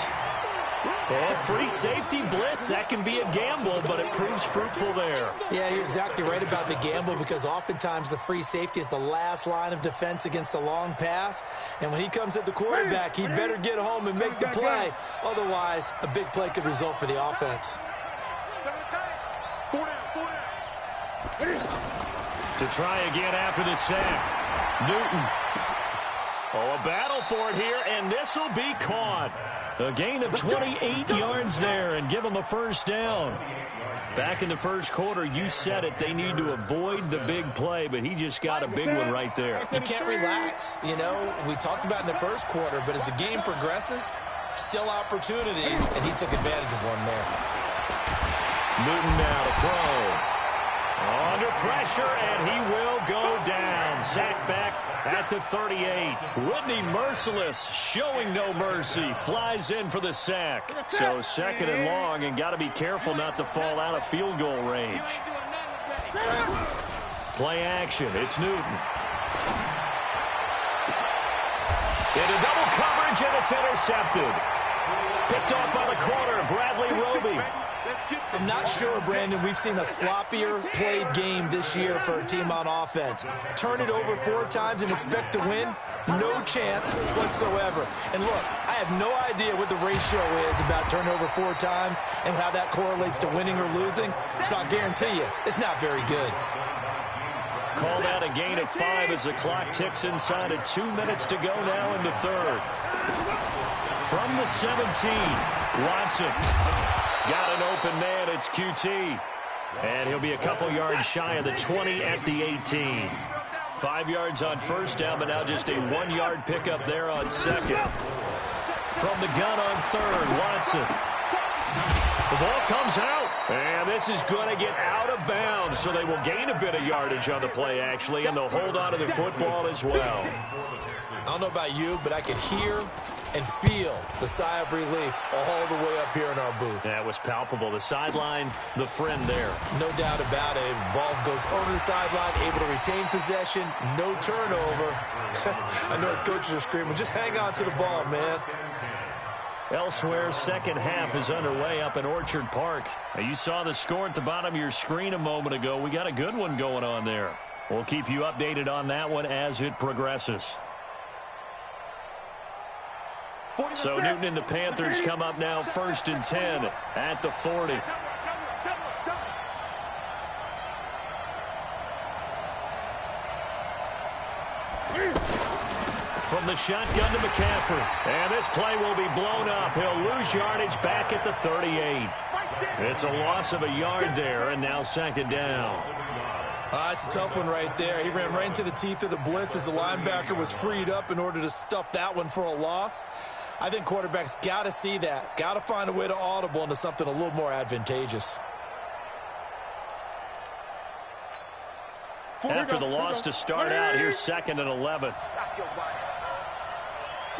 Well, free safety blitz, that can be a gamble, but it proves fruitful there. Yeah, you're exactly right about the gamble because oftentimes the free safety is the last line of defense against a long pass. And when he comes at the quarterback, he better get home and make the play. Otherwise, a big play could result for the offense. To try again after the sack. Newton. Oh, a battle for it here, and this will be caught. A gain of 28 yards there and give them a 1st down. Back in the first quarter, you said it, they need to avoid the big play, but he just got a big one right there. You can't relax. You know, we talked about in the first quarter, but as the game progresses, still opportunities, and he took advantage of one there. Newton now to throw. Under pressure, and he will go down. Sacked back at the 38. Whitney Merciless, showing no mercy, flies in for the sack. So 2nd and long, and got to be careful not to fall out of field goal range. Play action, it's Newton. Into double coverage, and it's intercepted. Picked off by the corner, Bradley Roby. I'm not sure, Brandon, we've seen a sloppier played game this year for a team on offense. Turn it over 4 times and expect to win? No chance whatsoever. And look, I have no idea what the ratio is about turnover 4 times and how that correlates to winning or losing, but I'll guarantee you, it's not very good. Call that a gain of 5 as the clock ticks inside of 2 minutes to go now in the third. From the 17, Watson. Got an open man. It's QT. And he'll be a couple yards shy of the 20 at the 18. 5 yards on first down, but now just a 1-yard pickup there on second. From the gun on third, Watson. The ball comes out, and this is going to get out of bounds, so they will gain a bit of yardage on the play, actually, and they'll hold on to the football as well. I don't know about you, but I could hear and feel the sigh of relief all the way up here in our booth. That was palpable. The sideline, the friend there. No doubt about it. Ball goes over the sideline, able to retain possession, no turnover. I know his coaches are screaming, just hang on to the ball, man. Elsewhere, second half is underway up in Orchard Park. Now, you saw the score at the bottom of your screen a moment ago. We got a good one going on there. We'll keep you updated on that one as it progresses. So Newton and the Panthers come up now 1st and 10 at the 40. From the shotgun to McCaffrey. And this play will be blown up. He'll lose yardage back at the 38. It's a loss of a yard there, and now second down. It's a tough one right there. He ran right into the teeth of the blitz as the linebacker was freed up in order to stuff that one for a loss. I think quarterbacks got to see that. Got to find a way to audible into something a little more advantageous. After the loss to start out, here's 2nd and 11. Stop your body.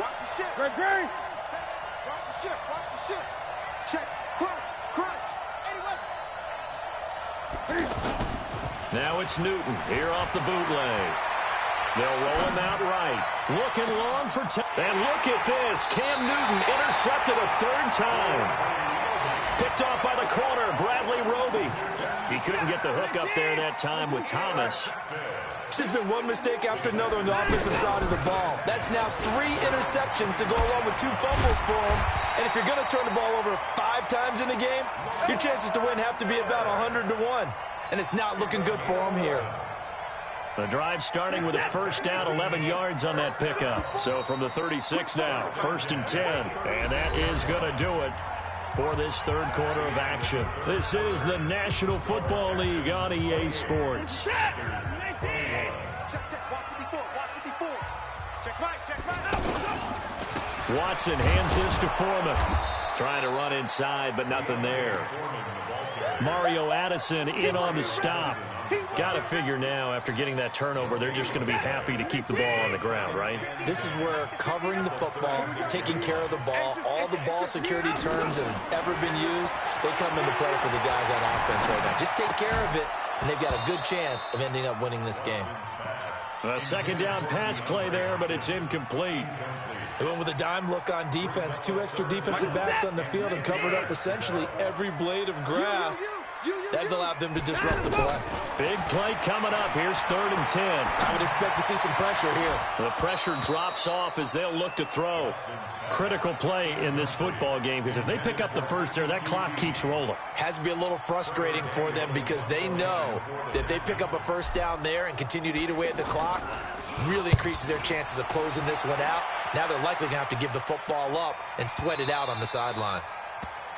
Watch the shift. Greg. Watch the shift. Watch the shift. Check. Crunch. Anyway. Now it's Newton here off the bootleg. They'll roll him out right. Looking long for and look at this. Cam Newton intercepted a 3rd time. Picked off by the corner, Bradley Roby. He couldn't get the hook up there that time with Thomas. It's just been one mistake after another on the offensive side of the ball. That's now 3 interceptions to go along with 2 fumbles for him. And if you're going to turn the ball over 5 times in the game, your chances to win have to be about 100 to 1. And it's not looking good for him here. The drive starting with a first down, 11 yards on that pickup. So from the 36 now, 1st and 10. And that is going to do it for this third quarter of action. This is the National Football League on EA Sports. Check. Watch 54. Check right. Watson hands this to Foreman. Trying to run inside, but nothing there. Mario Addison in on the stop. Got to figure now, after getting that turnover, they're just going to be happy to keep the ball on the ground, right? This is where covering the football, taking care of the ball, all the ball security terms that have ever been used, they come into play for the guys on offense right now. Just take care of it, and they've got a good chance of ending up winning this game. A second down pass play there, but it's incomplete. They went with a dime look on defense. 2 extra defensive backs on the field and covered up essentially every blade of grass. That allowed them to disrupt the play. Big play coming up. Here's 3rd and 10. I would expect to see some pressure here. The pressure drops off as they'll look to throw. Critical play in this football game, because if they pick up the first there, that clock keeps rolling. Has to be a little frustrating for them because they know that if they pick up a first down there and continue to eat away at the clock, really increases their chances of closing this one out. Now they're likely going to have to give the football up and sweat it out on the sideline.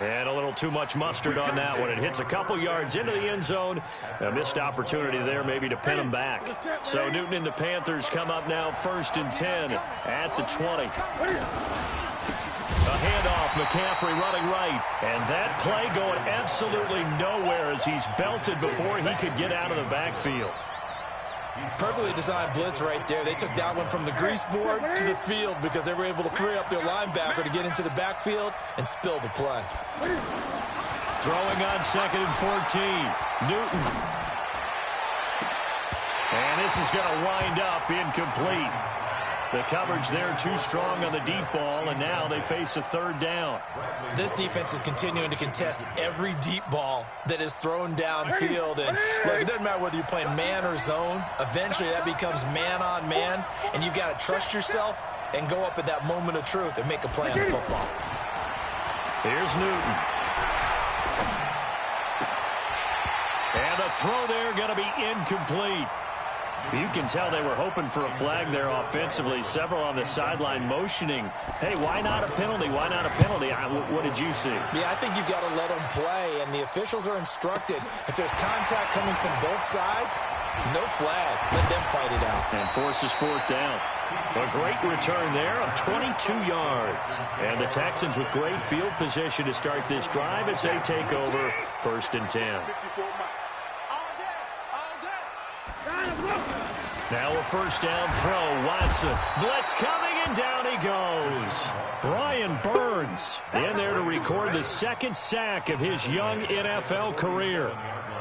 And a little too much mustard on that one. It hits a couple yards into the end zone. A missed opportunity there maybe to pin them back. So Newton and the Panthers come up now 1st and 10 at the 20. A handoff, McCaffrey running right. And that play going absolutely nowhere as he's belted before he could get out of the backfield. Perfectly designed blitz right there. They took that one from the grease board to the field because they were able to free up their linebacker to get into the backfield and spill the play. Throwing on 2nd and 14. Newton. And this is going to wind up incomplete. The coverage there too strong on the deep ball, and now they face a 3rd down. This defense is continuing to contest every deep ball that is thrown downfield. And look, it doesn't matter whether you're playing man or zone. Eventually that becomes man on man, and you've got to trust yourself and go up at that moment of truth and make a play on the football. Here's Newton. And the throw there going to be incomplete. You can tell they were hoping for a flag there offensively. Several on the sideline motioning, hey, why not a penalty? Why not a penalty? What did you see? Yeah, I think you've got to let them play, and the officials are instructed. If there's contact coming from both sides, no flag. Let them fight it out. And forces fourth down. A great return there of 22 yards. And the Texans with great field position to start this drive as they take over 1st and 10. Now a first down throw. Watson. Blitz coming, and down he goes. Brian Burns in there to record the 2nd sack of his young NFL career.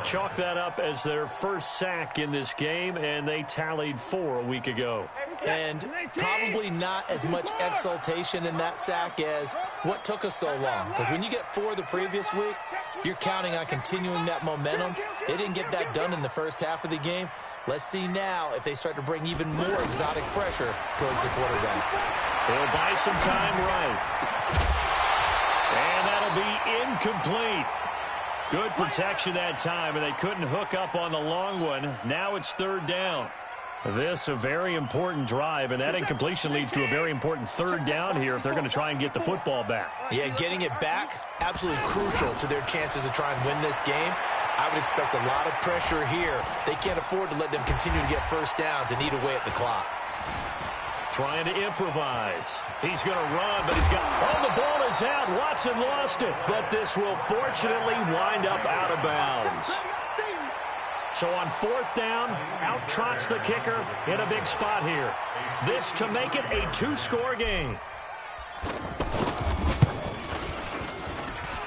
Chalk that up as their first sack in this game, and they tallied 4 a week ago. And probably not as much exultation in that sack as what took us so long. Because when you get 4 the previous week, you're counting on continuing that momentum. They didn't get that done in the first half of the game. Let's see now if they start to bring even more exotic pressure towards the quarterback. They'll buy some time right. And that'll be incomplete. Good protection that time, and they couldn't hook up on the long one. Now it's 3rd down. This a very important drive, and that incompletion leads to a very important 3rd down here if they're going to try and get the football back. Yeah, getting it back, absolutely crucial to their chances to try and win this game. I would expect a lot of pressure here. They can't afford to let them continue to get first downs and eat away at the clock. Trying to improvise. He's going to run, but he's got... Oh, the ball is out. Watson lost it. But this will fortunately wind up out of bounds. So on 4th down, out trots the kicker in a big spot here. This to make it a 2-score game.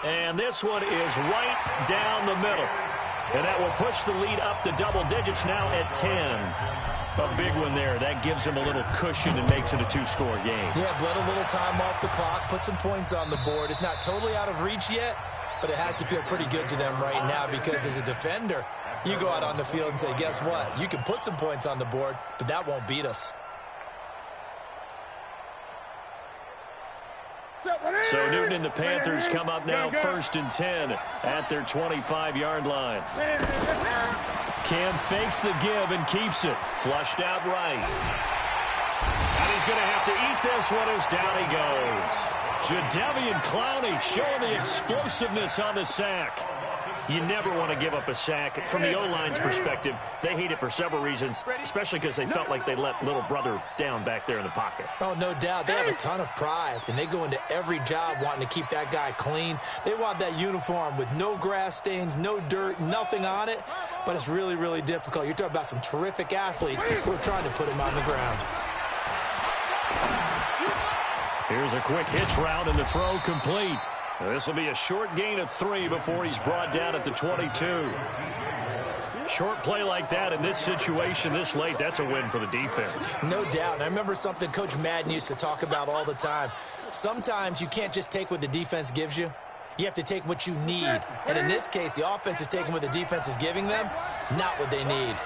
And this one is right down the middle. And that will push the lead up to double digits now at 10. A big one there. That gives them a little cushion and makes it a 2-score game. Yeah, bled a little time off the clock, put some points on the board. It's not totally out of reach yet, but it has to feel pretty good to them right now because as a defender, you go out on the field and say, guess what? You can put some points on the board, but that won't beat us. So Newton and the Panthers come up now 1st and 10 at their 25-yard line. Cam fakes the give and keeps it. Flushed out right. And he's going to have to eat this one as down he goes. Jadeveon Clowney showing the explosiveness on the sack. You never want to give up a sack. From the O-line's perspective, they hate it for several reasons, especially because they felt like they let little brother down back there in the pocket. Oh, no doubt. They have a ton of pride, and they go into every job wanting to keep that guy clean. They want that uniform with no grass stains, no dirt, nothing on it, but it's really, really difficult. You're talking about some terrific athletes who are trying to put him on the ground. Here's a quick hitch route, and the throw complete. This will be a short gain of 3 before he's brought down at the 22. Short play like that in this situation this late, that's a win for the defense. No doubt. And I remember something Coach Madden used to talk about all the time. Sometimes you can't just take what the defense gives you. You have to take what you need. And in this case, the offense is taking what the defense is giving them, not what they need.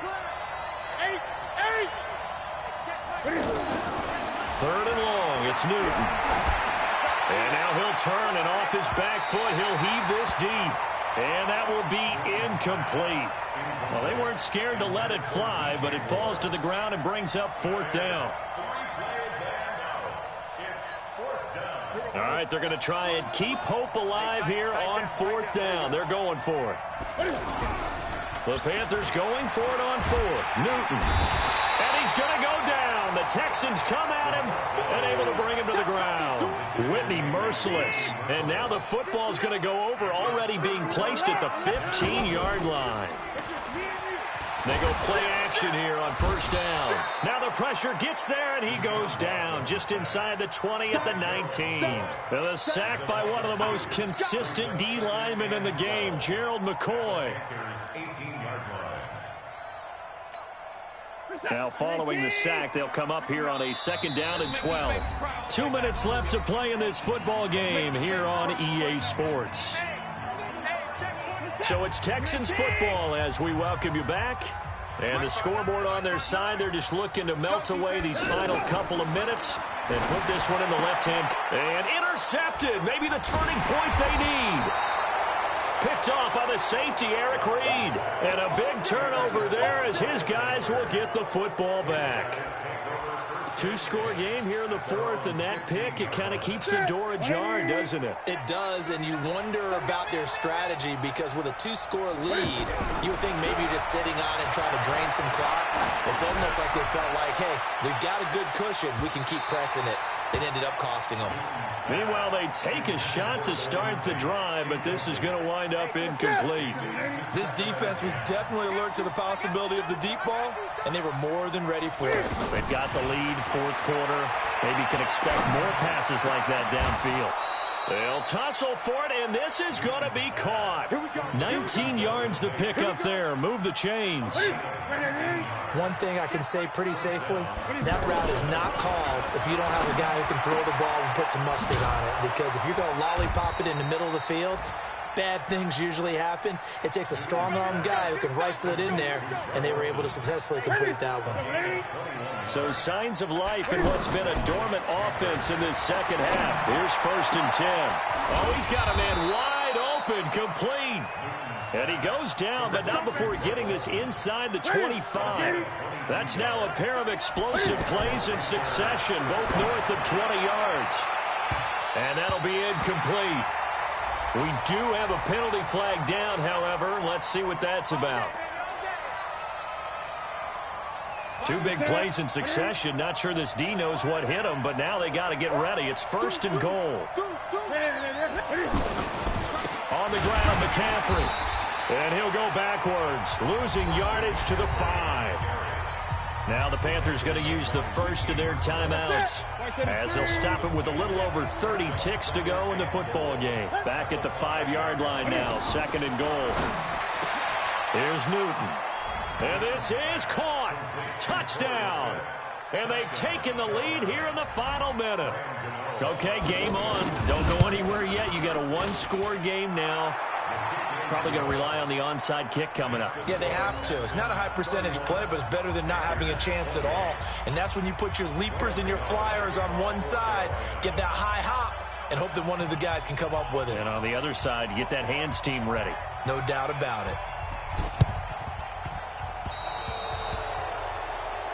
3rd and long, it's Newton. And now he'll turn, and off his back foot, he'll heave this deep. And that will be incomplete. Well, they weren't scared to let it fly, but it falls to the ground and brings up 4th down. All right, they're going to try and keep hope alive here on 4th down. They're going for it. The Panthers going for it on 4th. Newton. And he's going to go down. The Texans come at him and able to bring him to the ground. Whitney merciless. And now the football is going to go over, already being placed at the 15-yard line. They go play action here on 1st down. Now the pressure gets there, and he goes down just inside the 20 at the 19. And a sack by one of the most consistent D linemen in the game, Gerald McCoy. Now following the sack, they'll come up here on a 2nd down and 12. 2 minutes left to play in this football game here on EA Sports. So it's Texans football as we welcome you back. And the scoreboard on their side, they're just looking to melt away these final couple of minutes and put this one in the left hand. And intercepted, maybe the turning point they need. Picked off by the safety, Eric Reed. And a big turnover there as his guys will get the football back. Two-score game here in the fourth, and that pick, it kind of keeps the door ajar, doesn't it? It does, and you wonder about their strategy because with a two-score lead, you would think maybe you're just sitting on it trying to drain some clock. It's almost like they felt like, hey, we've got a good cushion. We can keep pressing it. It ended up costing them. Meanwhile, they take a shot to start the drive, but this is going to wind up incomplete. This defense was definitely alert to the possibility of the deep ball, and they were more than ready for it. They've got the lead, fourth quarter. Maybe can expect more passes like that downfield. They'll tussle for it, and this is going to be caught. 19 yards to pick up there. Move the chains. One thing I can say pretty safely, that route is not called if you don't have a guy who can throw the ball and put some mustard on it. Because if you're going to lollipop it in the middle of the field, bad things usually happen. It takes a strong-arm guy who can rifle it in there, and they were able to successfully complete that one. So signs of life in what's been a dormant offense in this second half. Here's 1st and 10. Oh, he's got a man wide open, complete. And he goes down, but not before getting this inside the 25. That's now a pair of explosive plays in succession, both north of 20 yards. And that'll be incomplete. We do have a penalty flag down, however. Let's see what that's about. Two big plays in succession. Not sure this D knows what hit him, but now they got to get ready. It's 1st and goal. On the ground, McCaffrey. And he'll go backwards, losing yardage to the 5. Now the Panthers going to use the first of their timeouts as they'll stop it with a little over 30 ticks to go in the football game. Back at the 5-yard line now, 2nd and goal. Here's Newton. And this is caught. Touchdown. And they've taken the lead here in the final minute. Okay, game on. Don't go anywhere yet. You got a one-score game now. Probably going to rely on the onside kick coming up. Yeah, they have to. It's not a high-percentage play, but it's better than not having a chance at all. And that's when you put your leapers and your flyers on one side, get that high hop, and hope that one of the guys can come up with it. And on the other side, you get that hands team ready. No doubt about it.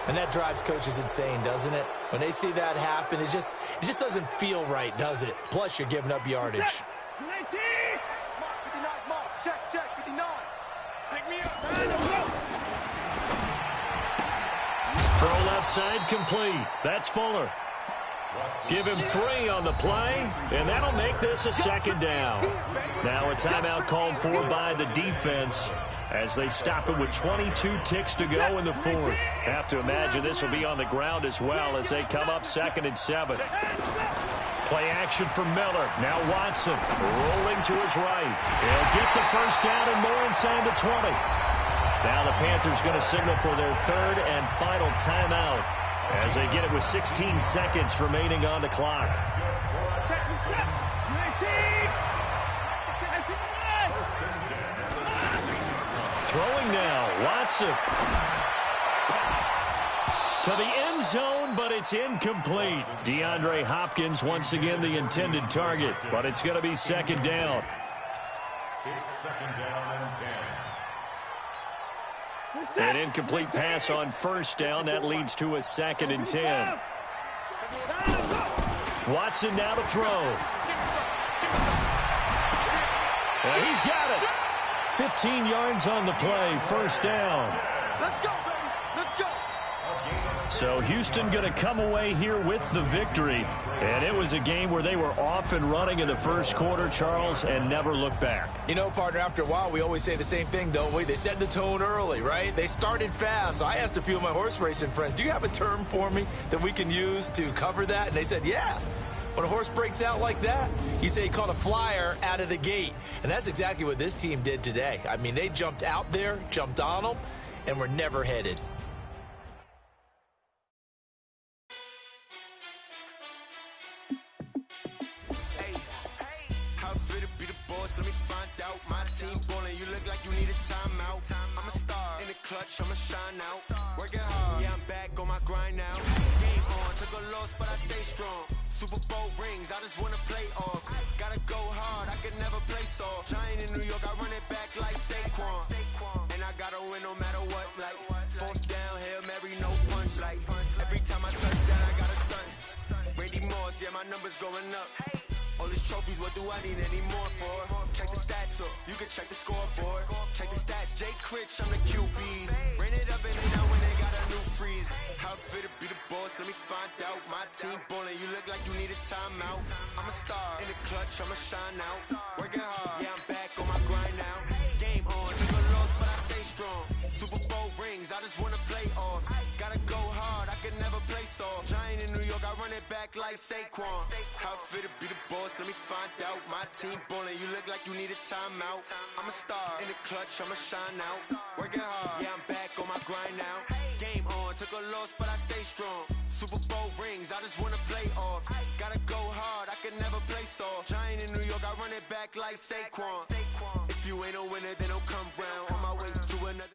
And that drives coaches insane, doesn't it? When they see that happen, it just doesn't feel right, does it? Plus, you're giving up yardage. 19! Mark 59, Mark. Check, 59. Pick me up. Throw left side complete. That's Fuller. Give him 3 on the play, and that'll make this a 2nd down. Now a timeout called for by the defense as they stop it with 22 ticks to go in the fourth. Have to imagine this will be on the ground as well as they come up 2nd and 7. Play action for Miller. Now Watson rolling to his right. He'll get the first down and more inside the 20. Now the Panthers going to signal for their 3rd and final timeout as they get it with 16 seconds remaining on the clock. Throwing now, Watson. To the end zone, but it's incomplete. DeAndre Hopkins once again the intended target, but it's going to be 2nd down. It's 2nd down and 10. An incomplete pass on 1st down. That leads to a 2nd and 10. Watson now to throw. And he's got it. 15 yards on the play. 1st down. Let's go, baby. Let's go. So Houston going to come away here with the victory. And it was a game where they were off and running in the first quarter, Charles, and never looked back. You know, partner, after a while, we always say the same thing, don't we? They set the tone early, right? They started fast. So I asked a few of my horse racing friends, do you have a term for me that we can use to cover that? And they said, yeah. When a horse breaks out like that, you say he caught a flyer out of the gate. And that's exactly what this team did today. I mean, they jumped out there, jumped on them, and were never headed. I'ma shine out, working hard, yeah, I'm back on my grind now. Game on, took a a loss, but I stay strong. Super Bowl rings, I just wanna play off. Gotta go hard, I could never play soft. Giant in New York, I run it back like Saquon. And I gotta win no matter what, like fourth down, Hail Mary, no punch. Like every time I touch down, I gotta stunt. Randy Moss, yeah, my numbers going up. All these trophies, what do I need any more for? Check the stats up, you can check the scoreboard. Check the stats, Jay Critch, I'm the QB. Ran it up and they now when they got a new freeze. How fit to be the boss, let me find out. My team ballin', you look like you need a timeout. I'm a star, in the clutch, I'ma shine out. Working hard, yeah, I'm back on my grind now. Game on, took a loss, but I stay strong. Super Bowl rings, I just wanna play off. Gotta go hard, I could never play soft. Giant in New York, I run it back like Saquon. How fit to be the boss, let me find out. My team ballin', you look like you need a timeout. I'm a star, in the clutch, I'ma shine out. Working hard, yeah, I'm back on my grind now. Game on, took a loss, but I stay strong. Super Bowl rings, I just wanna play off. Gotta go hard, I could never play soft. Giant in New York, I run it back like Saquon. If you ain't a winner, then don't come round. On my way to another.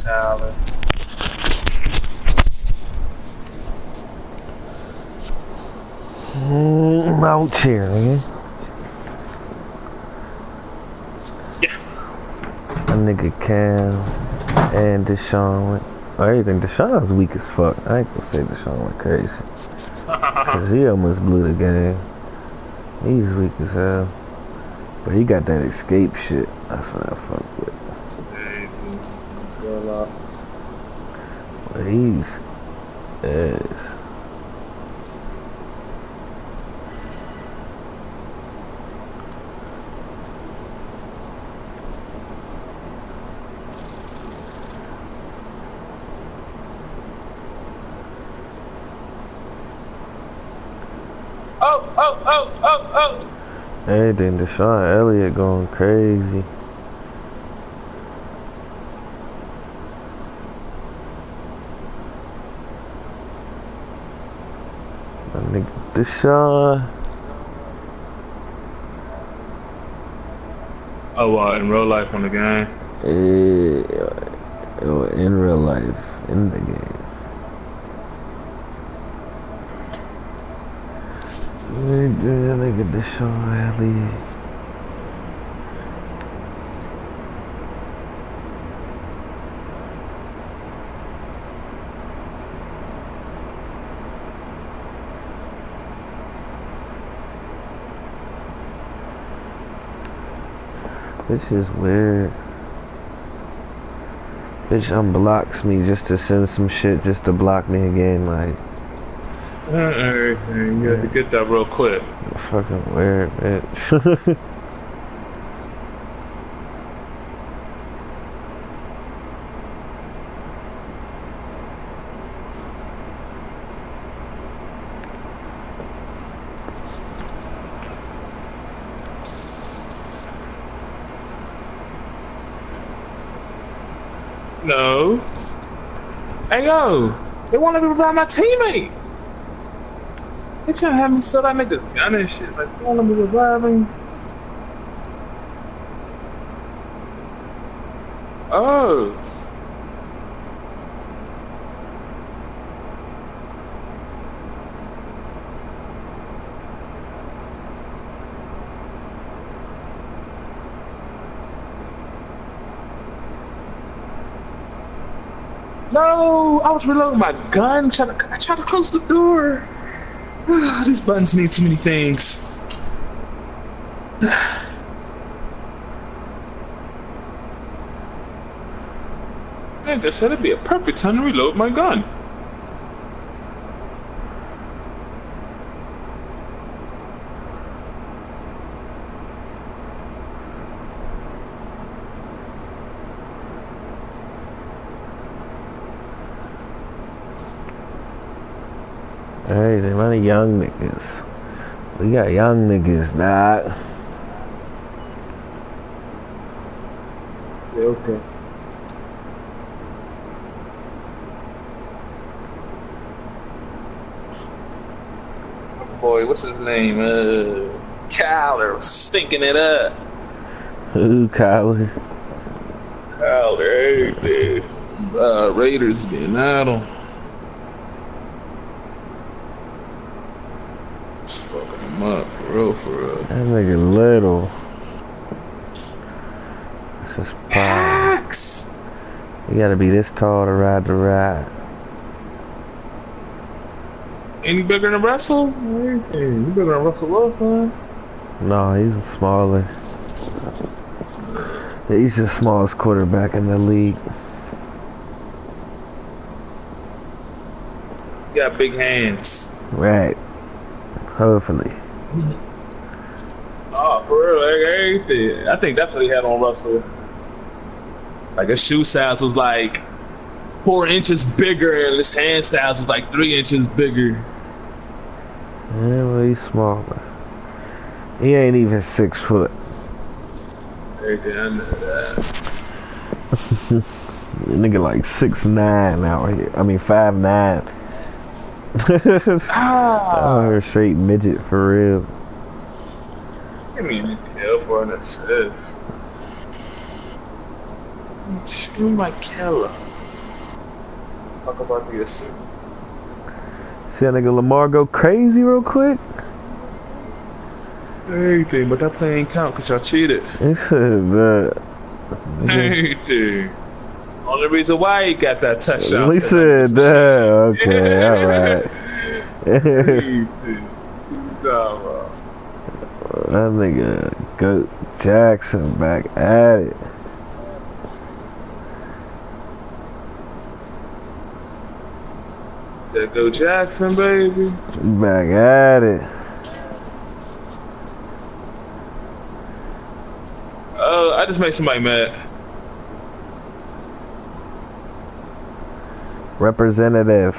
Tyler. I'm out here, nigga. Yeah. A nigga Cam and Deshaun went. I think Deshaun's weak as fuck. I ain't gonna say Deshaun went crazy. Cause he almost blew the game. He's weak as hell. But he got that escape shit. That's what I fuck with. But he's ass. Oh. Everything, Deshaun Elliott going crazy. My nigga Deshaun. Oh, in real life on the game? Yeah, in real life, in the game. Nigga Deshaun Elliott. This is weird. Bitch unblocks me just to send some shit just to block me again, like. Everything. You have to get that real quick. Fucking weird, bitch. No. Hey yo, they want to revive my teammate. They trying to have me sell that nigga's gun and shit. Like, they want me reviving. Oh. No, I was reloading my gun. I tried to close the door. These buttons need too many things. Man, I said it'd be a perfect time to reload my gun. Hey, they many young niggas. We got young niggas, dog. Yeah, okay. Boy, what's his name? Kyler, stinking it up. Who, Kyler? Kyler, hey, dude. Raiders getting at him. Fucking him up, for real, for real. That nigga little. This is Pax. You gotta be this tall to ride the ride. Any bigger than Russell? You bigger than Russell Wilson? No, he's smaller. He's the smallest quarterback in the league. You got big hands. Right. Hopefully. Oh, for real, like everything. I think that's what he had on Russell. Like his shoe size was like 4 inches bigger, and his hand size was like 3 inches bigger. Yeah, well, he's smaller. He ain't even 6 foot. Okay, I know that. Nigga like 6'9" out here. I mean 5'9". Oh, straight midget for real. Give me a kill for an assist. Shoot my killer. Talk about the assist. See that nigga Lamar go crazy real quick? Anything, but that play ain't count because y'all cheated. He said that. Anything. Only reason why he got that touchdown. He said that. Okay, alright. That nigga Goat Jackson back at it. That Go Jackson, baby. Back at it. Oh, I just made somebody mad. Representative.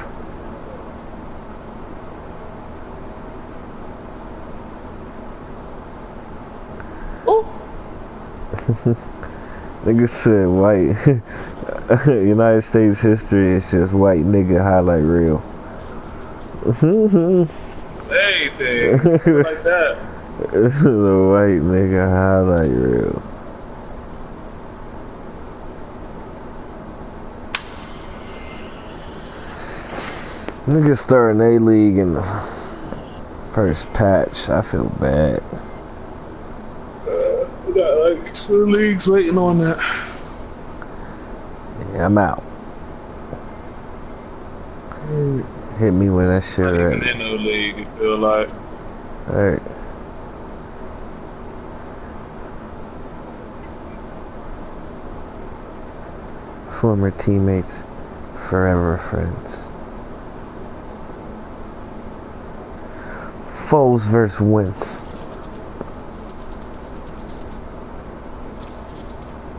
Nigga said white. United States history is just white nigga highlight reel. Anything like that. The white nigga highlight reel. Nigga starting A-League in the first patch. I feel bad. We got like 2 leagues waiting on that. Yeah, I'm out. Hit me when that shit Not ready. even in no league, it feel like. Alright. Former teammates, forever friends. Foes versus wins.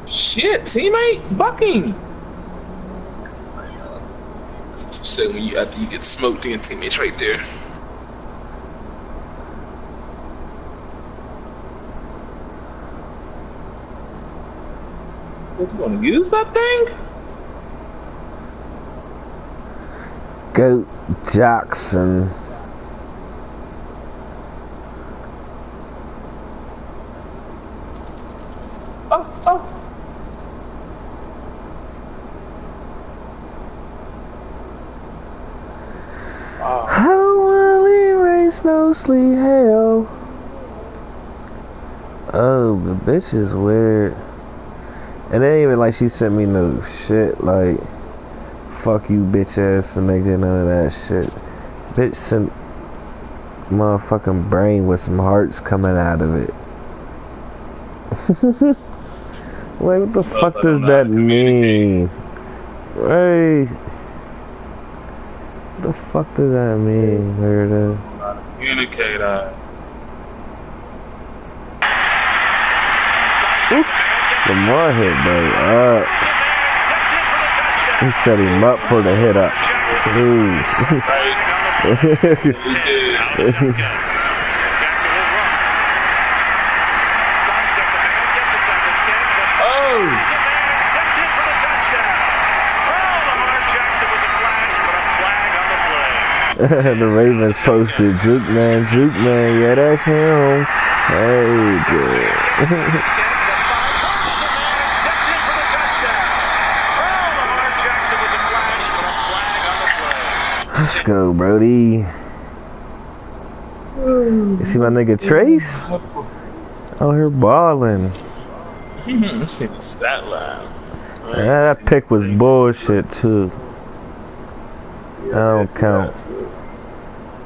Shit, teammate, bucking. That's what you say when you after you get smoked in, teammates right there. What, you wanna use that thing? Goat Jackson. I don't wanna leave race no sleep hell. Oh, the bitch is weird. And it ain't even like she sent me no shit like fuck you bitch ass and nigga, none of that shit. Bitch sent motherfucking brain with some hearts coming out of it. Like what the fuck does that mean? Hey, what the fuck does that mean, weirdo? Communicate that. Lamar hit though. He set him up for the hit up. Jeez. The Ravens posted juke man, yeah, that's him. Hey, good. Let's go, Brody. You see my nigga Trace? Oh, here balling. Let's see the stat line. Yeah, that pick was bullshit too. I don't count.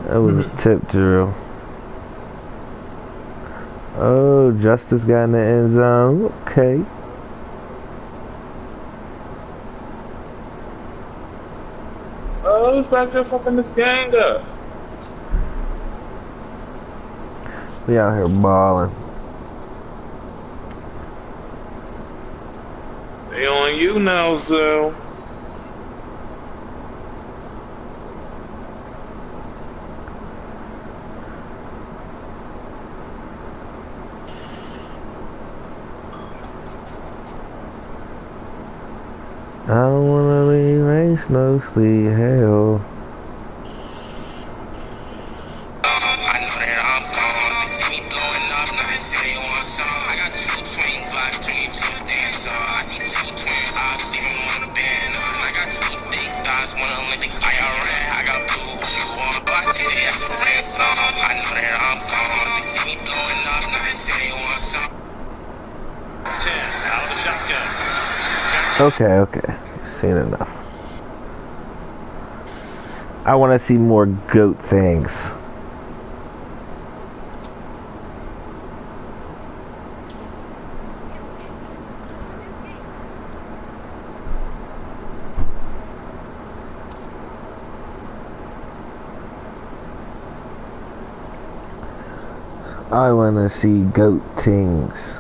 That was a tip drill. Oh, Justice got in the end zone. Okay. Oh, who's back there fucking this gang up? We out here balling. They on you now, Zell. I don't wanna leave race no sleep hell. Wanna Okay. Seen enough. I want to see more goat things. I want to see goat things.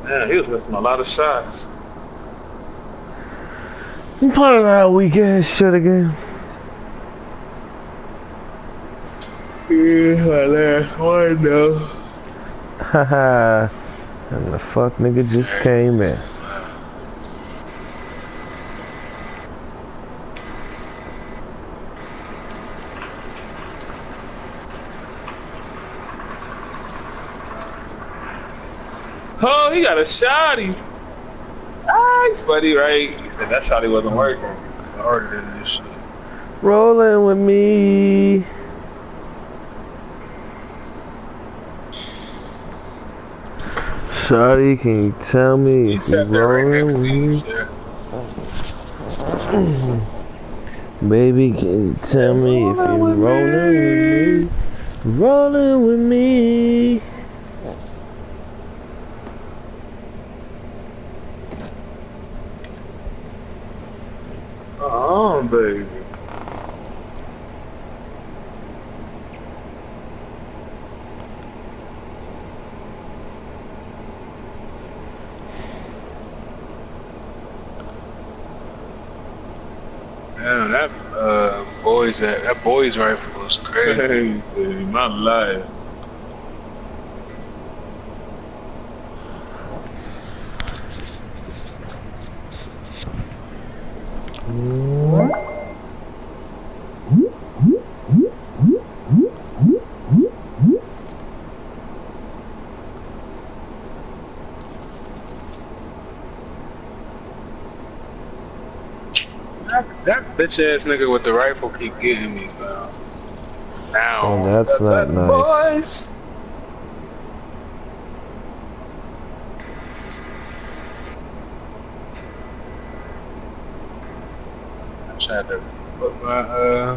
Man, he was missing a lot of shots. You playing that weak ass shit again? Yeah, my last one though. Haha. And the fuck nigga just came in. Oh, he got a shotty. Nice, buddy, right? He said that shotty wasn't working. It's harder than this shit. Rolling with me. Shawty, can you tell me if you're rolling with me? Baby, can you tell me if you're rolling with me? Rolling with me. Oh, baby. Man, that boy's rifle was crazy. Hey, my life. That bitch ass nigga with the rifle keep getting me, bro. Now, oh, that's not nice. Boys. I tried to put my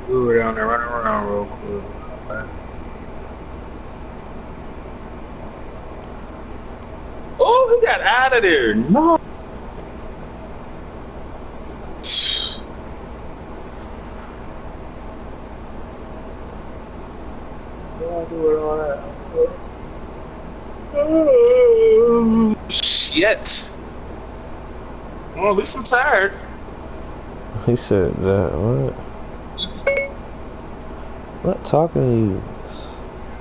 lure down there, running around real quick. Oh, he got out of there. No. Oh, shit. Well, at least I'm tired. He said that, what? I'm not talking to you.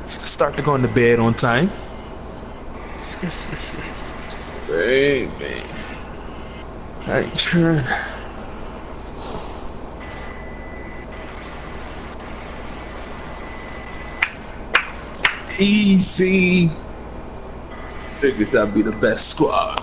It's to start to go into bed on time. Baby. I ain't trying. Easy. Figures that'd be the best squad.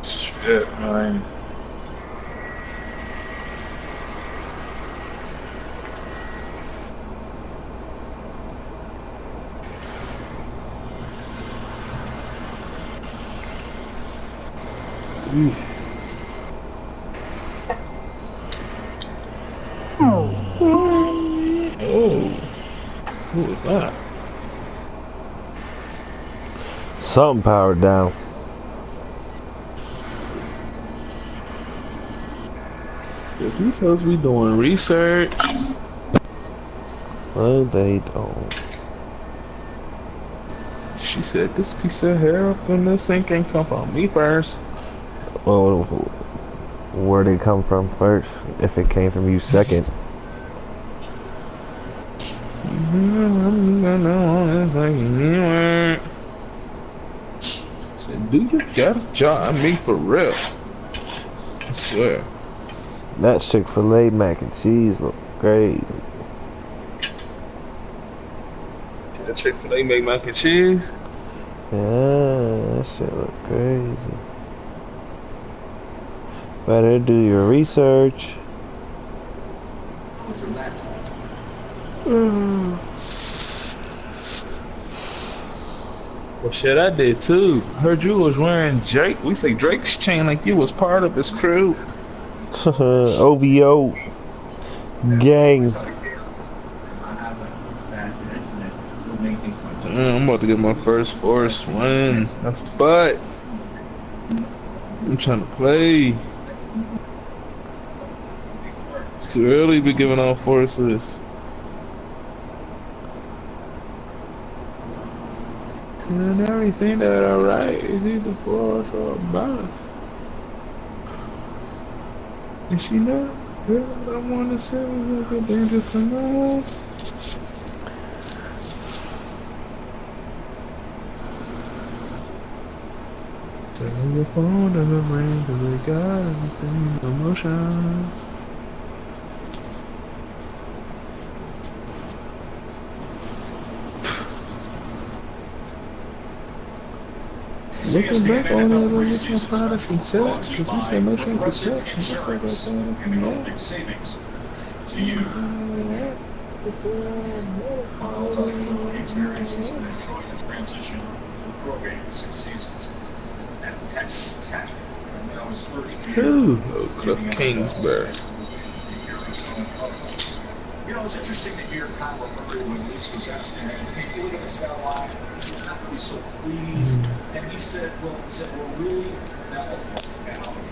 Shit, man. Who was that? Something powered down. If these hoes be doing research. No, they don't. She said this piece of hair up in the sink ain't come from me first. Well, where'd it come from first? If it came from you second. Said, do you got a job? I mean, for real. I swear. That Chick-fil-A mac and cheese look crazy. That Chick-fil-A make mac and cheese. Yeah, that shit look crazy. Better do your research. Well, shit, I did too. Heard you was wearing Drake. We say Drake's chain like you was part of his crew. OVO gang. I'm about to get my first force win. That's a butt. I'm trying to play. It's too early to be giving out forces. And everything that I write is either for us or a boss. And she know, girl, I want to say like a danger to know. Turn your phone to the ring, cause we got everything in motion. Looking back on it, I'm looking for products and tips, because we said no transaction. Just like that thing. Savings to you. Experiences and enjoy the transition from probate 6 seasons at Texas Tech. And now his first year. Ooh, Cliff Kingsbury. You know, it's interesting to hear Kyler Murray when Lisa was asking him, hey, you look at the satellite, he's not really so pleased. And he said, well, really, now,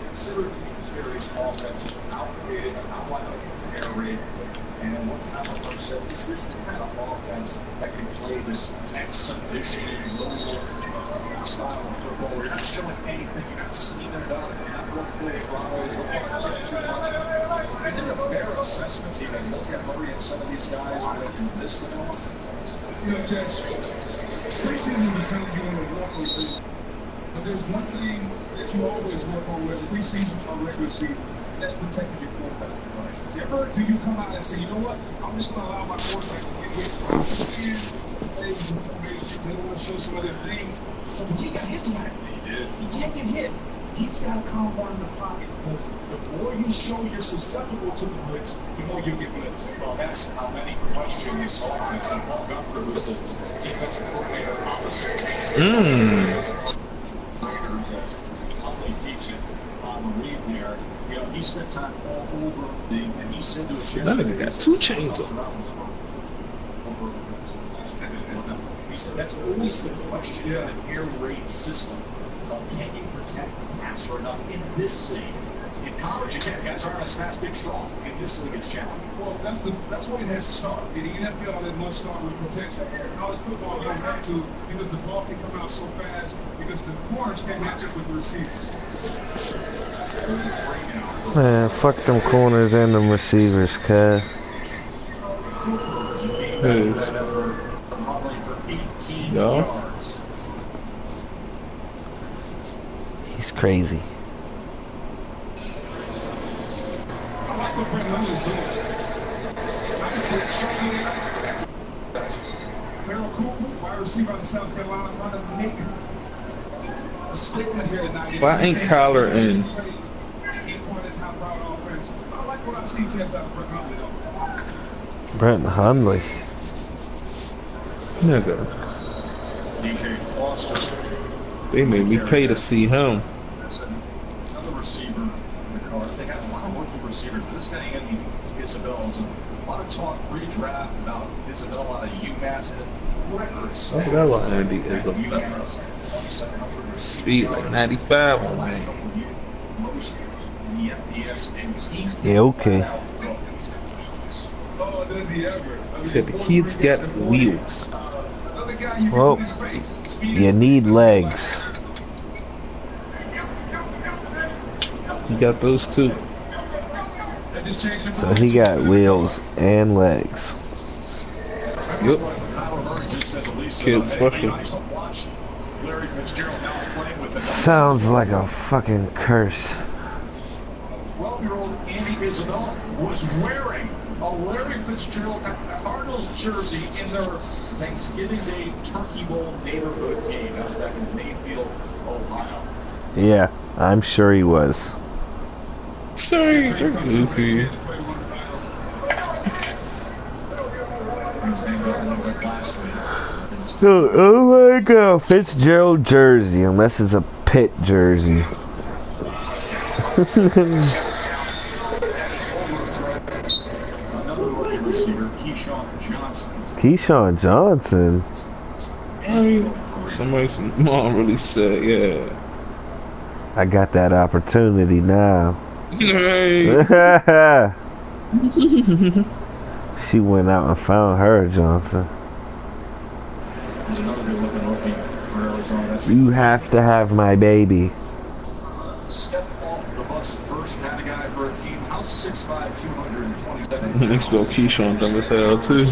considering these various offensive outdated, not like a air raid. And what Kyler Murray said, is this the kind of offense that can play this exhibition, low style of football where you're not showing anything, you're not scheming it up, you're not going for it, too much. Is it a fair assessment to even look at Murray and some of these guys that do this well? You know, Jess, preseason you kind of get on the walk a little, but there's one thing that you always work on whether preseason or regular season, and that's protecting your quarterback. Right. Never do you come out and say, you know what, I'm just going to allow my quarterback to get hit 10 days and 4 days, they want to show some of their things. But the kid got hit tonight. He did. He can't get hit. He's got to calm down in the pocket because the more you show you're susceptible to the blitz, the more you get blitzed. Well, that's how many question this offense. And Paul Gunther was the defensive coordinator opposite. As Huntley keeps it on the lead there. You know, he spent time all over the, and he said to us yesterday, That nigga got 2 chains on. He said that's always the question in an air raid system. Can you protect the passer enough in this league? In college, you can't. Guys aren't as fast, big, strong. In this league, it's challenging. Well, that's what it has to start. In the NFL, it must start with protection. College football, you don't have to because the ball can come out so fast because the corners can't match up with the receivers. Man, fuck them corners and them receivers, cuz. Yes. He's crazy. I like what Brent Leonard's doing. Harold Cooper, wide receiver out of South Carolina, trying to make statement here tonight. Why ain't Kyler in? I like what I see test out of Brent Hundley, though. Brent Hundley. Nigga. DJ Foster. They made me pay to see him. Another receiver in the cards. They got a lot of rookie receivers, but this guy, Andy Isabel's a lot of talk pre-draft about Isabel out of UMass. I forgot about Andy Isabel. Speed like 95 on me. Yeah, okay. Said the kids got wheels. Well, you need legs. He got those too. So he got wheels and legs. Yep. Kids special. Sounds like a fucking curse. 12-year-old Andy Isabella was wearing a Larry Fitzgerald Cardinals jersey in their Thanksgiving Day Turkey Bowl neighborhood game. That was back in Mayfield, Ohio. Yeah, I'm sure he was. Sorry, they're goofy. Oh my god, Fitzgerald jersey, unless it's a Pitt jersey. Another rookie receiver, Keyshawn Johnson. Somebody's mom really said, yeah. I got that opportunity now. Hey. She went out and found her Johnson. You have to have my baby. Step off the bus first, had a guy for a team. House 6'5", 227. They spell Keyshawn dumb as hell too.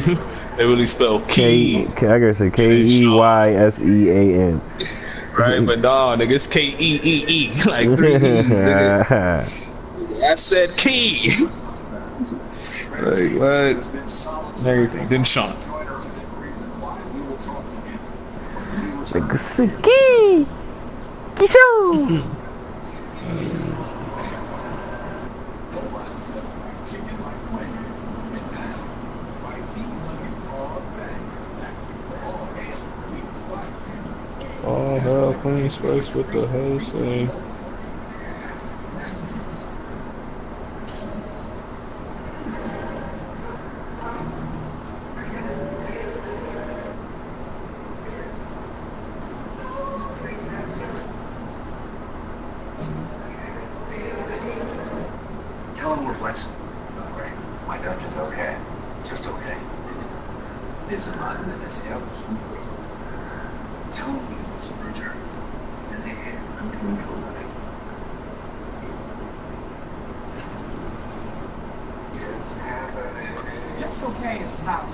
They really spell Key. I gotta say Keysean. Right, but nah, nigga, it's Keee. Like 3 E's, nigga. I said Key. Like what? Everything. Then Sean. Like Key. Keyshawn. Oh hell, clean space with the hell say. Tell him we're flexible. Right. My dungeon's okay. Just okay. It's a lot and it's helps. Tell him we want some return. And hey, I'm doing for a living. Just okay is loud,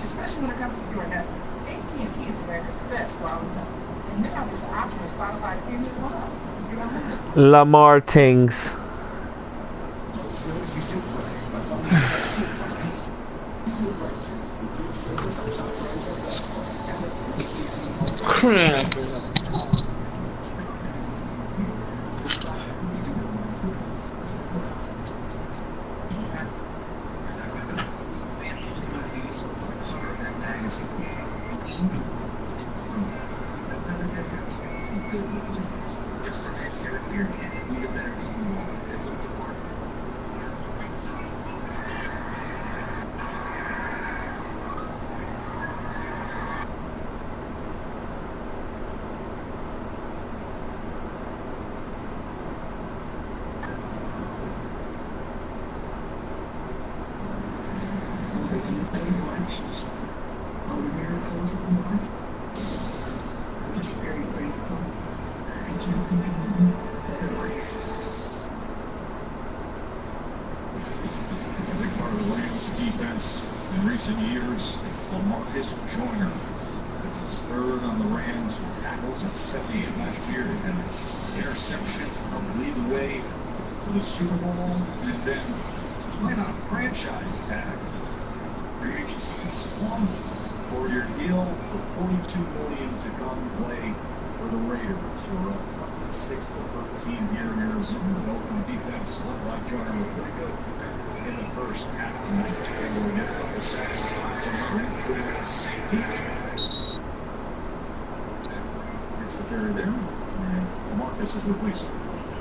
especially when it comes to your network. AT&T is America's best wireless network. And now there's the option of Spotify Premium Plus. You know how much? Lamar Tings. Crap. In recent years, LaMarcus Joyner was third on the Rams with tackles at 78 last year, and an interception to lead the way to the Super Bowl, and then was playing on a franchise tag. Free agency is 1 4-year deal for $42 million to come play for the Raiders, who are up 26-13 here in Arizona. The open defense led by Joyner was pretty good in the first half tonight. They will get a couple sacks and put a safety. It's the carry there. And Marcus is with Lisa.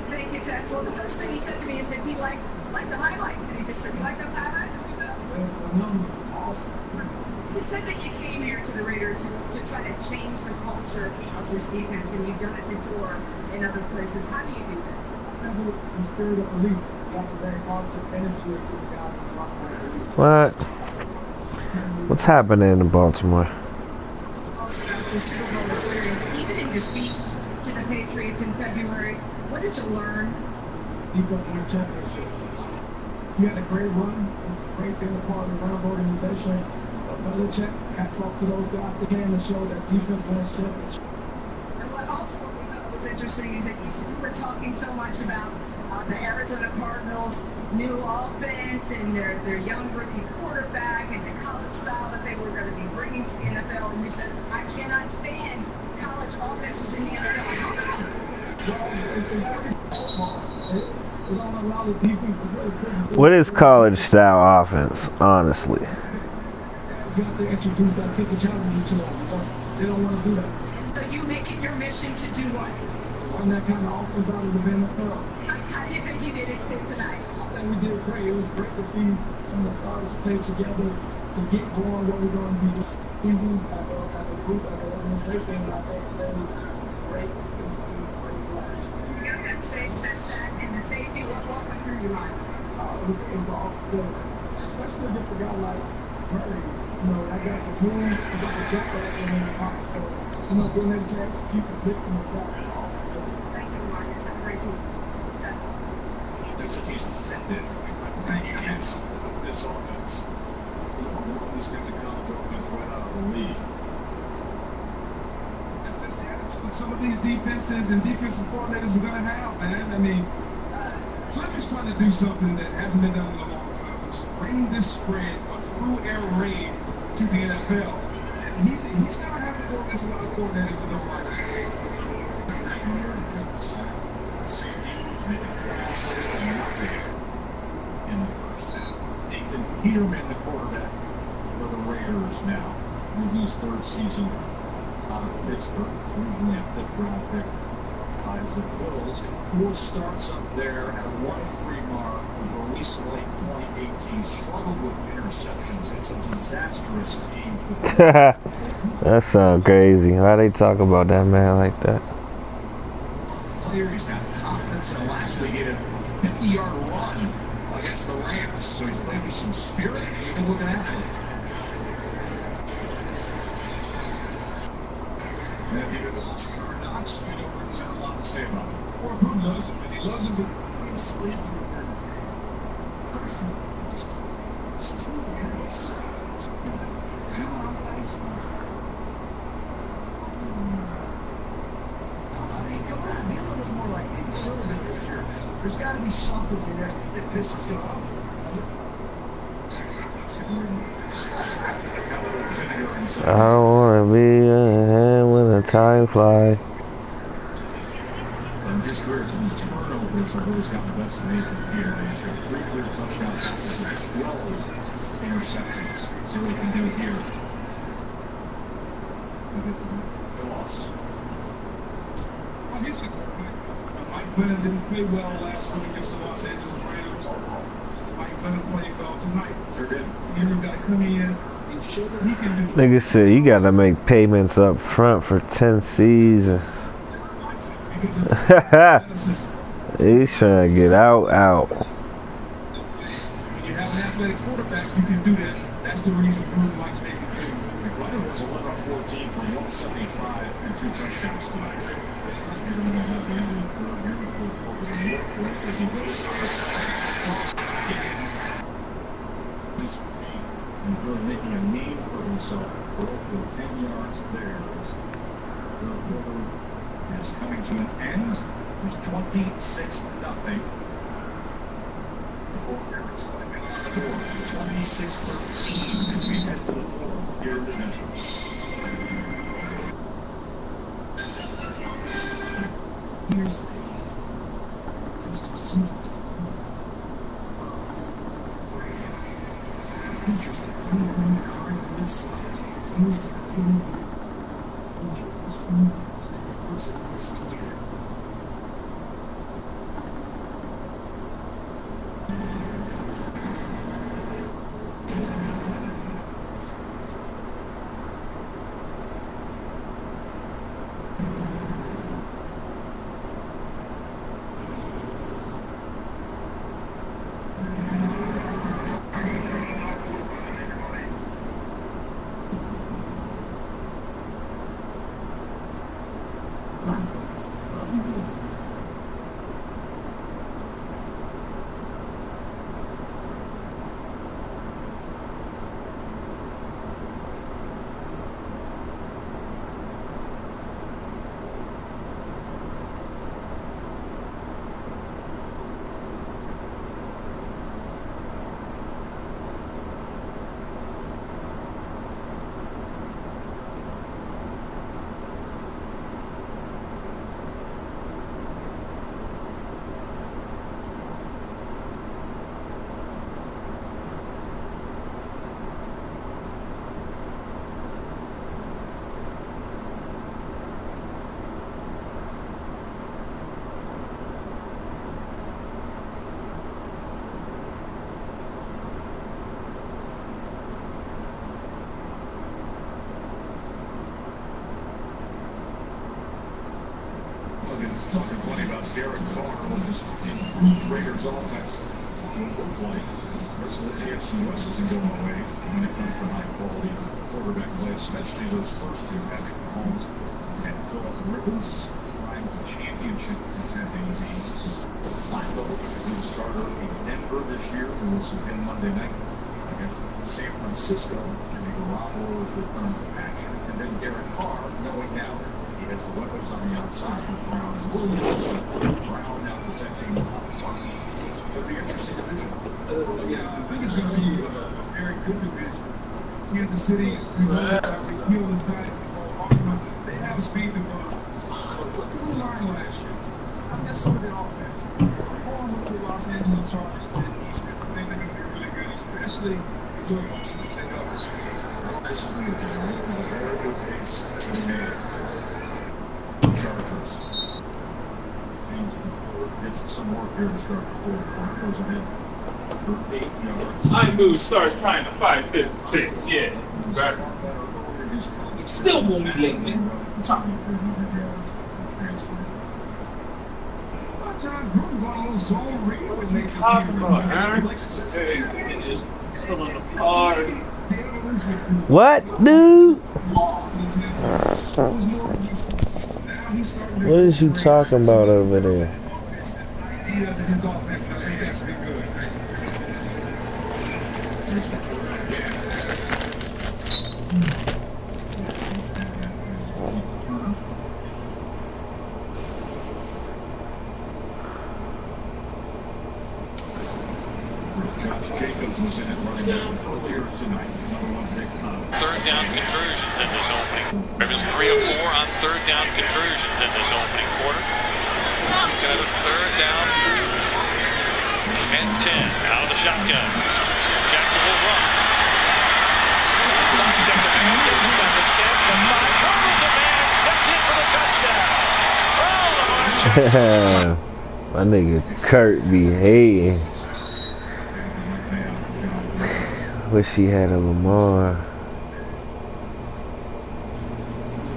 Thank you, Tex. Well, the first thing he said to me is that he liked the highlights. And he just said, you like those highlights? You said that you came here to the Raiders to try to change the culture of this defense, and you've done it before in other places. How do you do that? The spirit of belief. You have a very positive energy of the guys in the locker room. What? What's happening in Baltimore? Also about the Super Bowl experience, even in defeat to the Patriots in February. What did you learn? Defense win championships. You had a great run. It's great being a part of the Rams organization. Belichick, hats off to those guys that came and showed that defense wins championships. And what also was interesting is that you were talking so much about The Arizona Cardinals' new offense and their young rookie quarterback and the college style that they were going to be bringing to the NFL, and you said, I cannot stand college offenses in the NFL. What is college style offense, honestly? You have to introduce that physicality to them because they don't want to do that. So you make it your mission to do what? Run that kind of offense out of the NFL. How do you think you did it tonight? I think we did great. It was great to see some of the starters play together to get going what we're going to be doing as a group, as an organization. And I think today we did great. It was great class. You got that sack and the safety. What went through your mind? It was awesome feeling, especially against a guy like Murray. You know, that guy can move. He's like a jump back and then pop. So, you know, being able to execute the blitz in the sack is awesome. Thank you, Marcus. Have a great season. Thanks. As if he's offended playing against this offense. He's the longest in the college offense right out of the league. That's the attitude some of these defenses and defensive coordinators are going to have, man. I mean, Cliff is trying to do something that hasn't been done in a long time, which is bring this spread, a true air raid to the NFL. And he's going to have to go against a lot of coordinators who don't like it. Safety made it 26-0 in the first half. Nathan Peterman, the quarterback for the Raiders now. He's in his third season out of Pittsburgh. Originally a fifth-round pick by the Bills. 4 starts up there at a 1-3 mark. Was released in late 2018. Struggled with interceptions. Had some disastrous games with That sounds crazy. Why they talk about that man like that? He's got confidence, and last week he had a 50-yard run against the Rams. So he's playing with some spirit. He's been looking after him. And if you've been watching or not, Sweet over has had a lot to say about him. Or who loves him, and he loves him, but he sleeps in that person. It's too nice. There's got to be something in there that pisses you off. I don't want to be a hand when the time flies. In his career, in turnovers, although he's got the best of Nathan here, he's got 3 clear touchdown passes and 12 interceptions. See what he can do here. He gets a loss. Well, he's a quarterback. Mike Glennon didn't play well last week against the Los Angeles Rams. Mike Glennon played well tonight. Sure did. He's got to come in and show what he can do. Nigga said you gotta make payments up front for 10 seasons. He's trying to get out. When you have an athletic quarterback, you can do that. That's the reason Mike's making it. McLaren was 11 of 14 for 175 and 2 touchdowns tonight. He's really making a name for himself. Broke the 10 yards there. Third quarter is coming to an end. It's 26-0. Before Aaron's coming on the board. 26-13 as we head to the fourth here in the Division. Here's Crystal Seeds. Interesting. From the card on this side, used to the field. This one was a nice together. Derek Carr on this improved Raiders offense. Doing good play. The rest of the AFC West isn't going away when it comes to high-quality quarterback play, especially those first two, Patrick Mahomes and Philip Rivers, prime championship contending teams. Flacco is the starter in Denver this year, who will begin Monday night against San Francisco. Jimmy Garoppolo's return to action, and then Derek Carr, knowing now he has the weapons on the outside with Brown and Williams. Brown now protecting Mark. It'll be an interesting division. Yeah, I think it's going to be a very good division. Kansas City, Tyreek Hill is back. They have a speed to run. What did we learn last year? Not necessarily the offense. Perform with the Los Angeles Chargers defense. I think they're going to be really good, especially Joey Wilson to take up. This will be a very good pace to the man. Chargers. James gets some work here to start the fourth quarter. Goes ahead for 8 yards. I knew start time to 5:15. Yeah, better. Still won't be late, man. What are you talking about, Aaron? Just pulling apart. What, dude? What is you talking about over there? Third down conversions in this opening. There was 3 of 4 on third down conversions in this opening quarter. Got a third down and 10 out of the shotgun. Jackson will run. Check the man. It's on the 10. The 5 hurdles a man. Steps in for the touchdown. Oh, My nigga Kurt be hating. Wish he had a Lamar.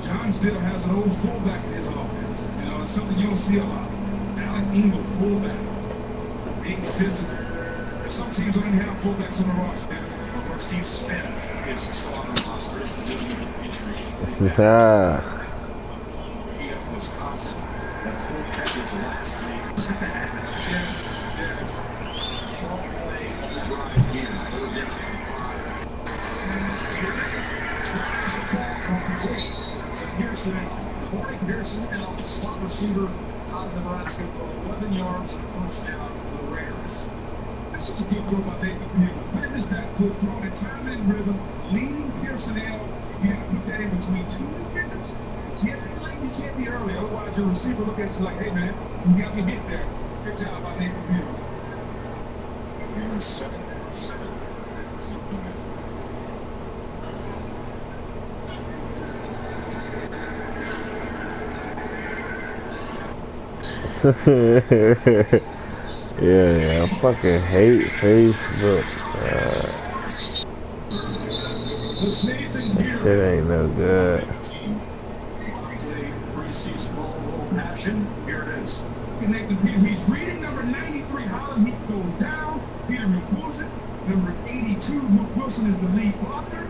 John still has an old fullback in his offense. You know, it's something you don't see a lot. Alec Ingle, fullback. Being physical. Some teams don't even have fullbacks on the roster. Of course, Steve Smith is still on the roster. He at Wisconsin. That 4 catches the last 3 years. Yes. Charles Clay on the drive here. Third down. So Pearson, Corey Pearson, and a slot receiver out of Nebraska for 11 yards and a first down for the Raiders. That's just a good throw by Nathan Pearson. Put in his back foot, throwing it time and rhythm, leading Pearson out. You got to put that in between 2 defenders. Get it late, you can't be early. Otherwise, your receiver look at you like, hey man, you got me hit there. Good job by Nathan Pearson. You're 7-7. Yeah, I fucking hate Facebook. Shit ain't no good. Preseason roll passion. Here it is. He's reading number 93. Holland Heath goes down. Peter McWilson. Number 82. Luke Wilson is the lead blocker.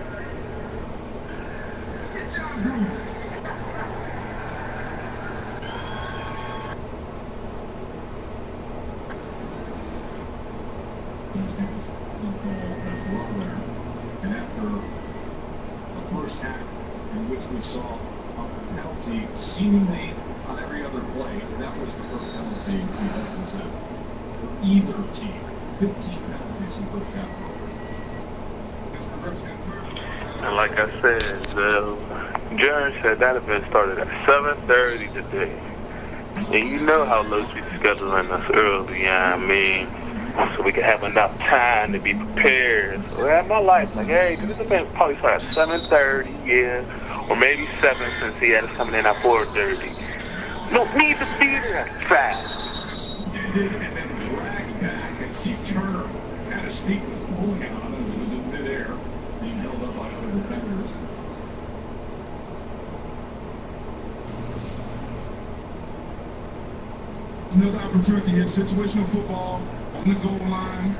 Good job, Groove. And after the first half, in which we saw a penalty seemingly on every other play, that was the first penalty we had set for either team. 15 penalties in the first half. And like I said, Jaron said that event started at 7:30 today. And you know how Lucy's scheduling us early, you know what I mean? So we can have enough time to be prepared. So at my life, like, hey, this event probably started at 7:30, yeah. Or maybe 7 since he had us coming in at 4:30. No need to be there at 5. And then dragged back and see Turner had his feet was pulling out as it was in midair, being held up by other defenders. Another opportunity here, situational football on the goal line.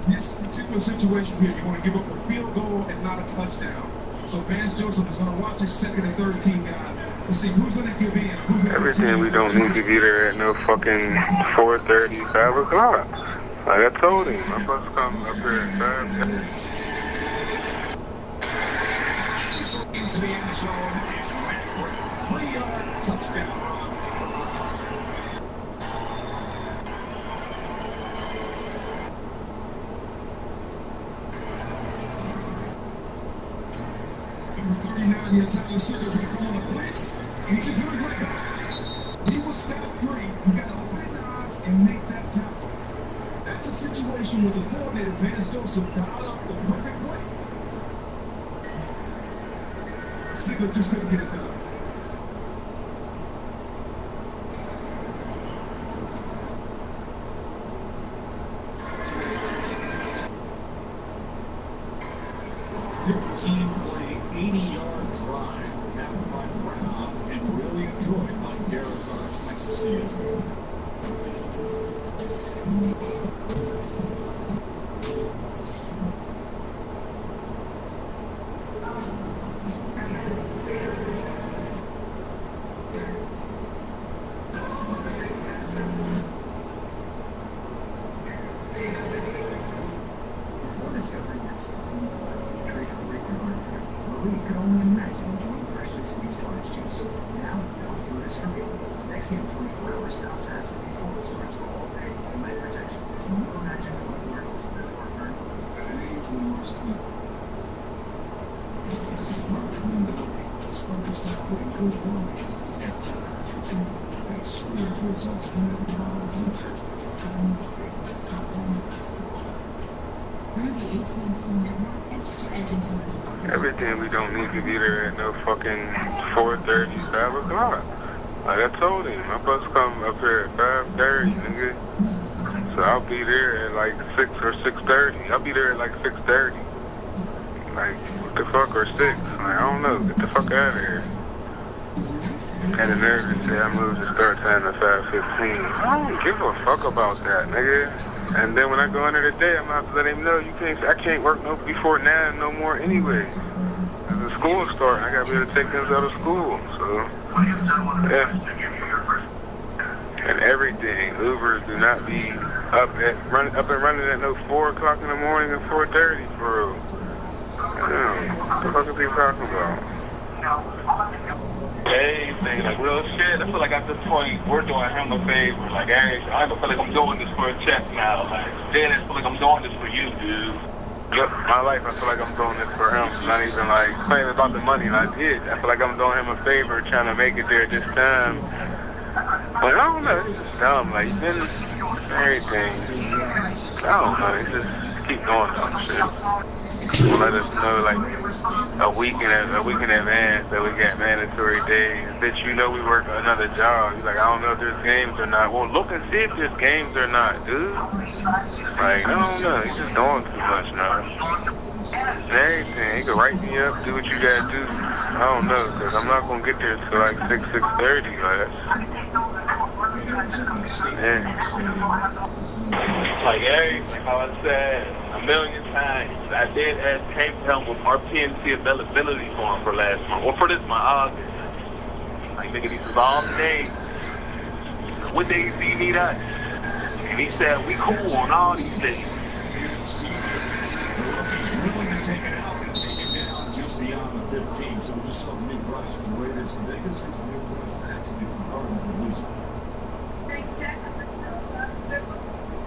This particular situation here, you want to give up a field goal and not a touchdown. So Vance Joseph is going to watch his second and third team guys to see who's going to give in. Everything we don't need to be there at no fucking 4:30, 5 o'clock. Like I told him, I'm supposed to come up here at 5:30. Into the end zone is Matt Brown. 3-yard touchdown run. The Italian Circus will call a blitz, and he just really went back. He was step free. You got to open his eyes and make that tackle. That's a situation where the coordinator, Vance Joseph, dialed up the perfect play. Sigler just couldn't get it done. Your team playing 80-yard drive, captained by Brown, and really enjoyed by Derek Carr. It's nice to see us. Before discovering yourself in the trade of Marie could only imagine enjoying freshly squeezed orange juice. Now, no food is forbidden. Nexium 24-hour stops acid before it starts all day. Night protection. No imagine 24 hours with a partner. At an age when most people. Is focused on putting good work and continue and swear results from every bottle of liquor. Everything we don't need to be there at no fucking 4:30, 5 o'clock. Like I told him, I'm supposed to come up here at 5:30, nigga. So I'll be there at like 6 or 6:30. I'll be there at like 6:30. Like, what the fuck, or 6? Like, I don't know. Get the fuck out of here. Had the nerve to say I moved the start time to 5:15. I don't give a fuck about that, nigga. And then when I go in there today, I'm gonna have to let him know I can't work no before 9 no more anyway. As the school start, I gotta be able to take them out of school. So yeah. And everything. Ubers do not be up and running at no 4 o'clock in the morning and 4:30 for real. Damn, what the fuck are people talking about? Anything, like real shit. I feel like at this point, we're doing him a favor. Like, hey, I don't feel like I'm doing this for a check now. Like, then I feel like I'm doing this for you, dude. Yep, my life, I feel like I'm doing this for him. Not even like saying about the money, and I did. I feel like I'm doing him a favor, trying to make it there this time. But I don't know, it's just dumb. Like, then everything. I don't know, it's just keep doing some shit. Let us know like a week in advance that we got mandatory days. Bitch, you know we work another job. He's like, I don't know if there's games or not. Well, look and see if there's games or not, dude. Like, I don't know. He's just doing too much now. And everything. He can write me up, do what you gotta do. I don't know, because I'm not gonna get there till like 6:30. Like, like, hey, how I said a million times, I did ask Hank to help with our PNC availability form for last month, or for this month, August. Like, nigga, these is all days. What days do you need us? And he said, we cool on all these days. Willing to take it out and take it down just beyond the 15. So we just saw the new price from the Raiders to Vegas. It's a new price to actually be part of the Blues. Great detective, Sizzle.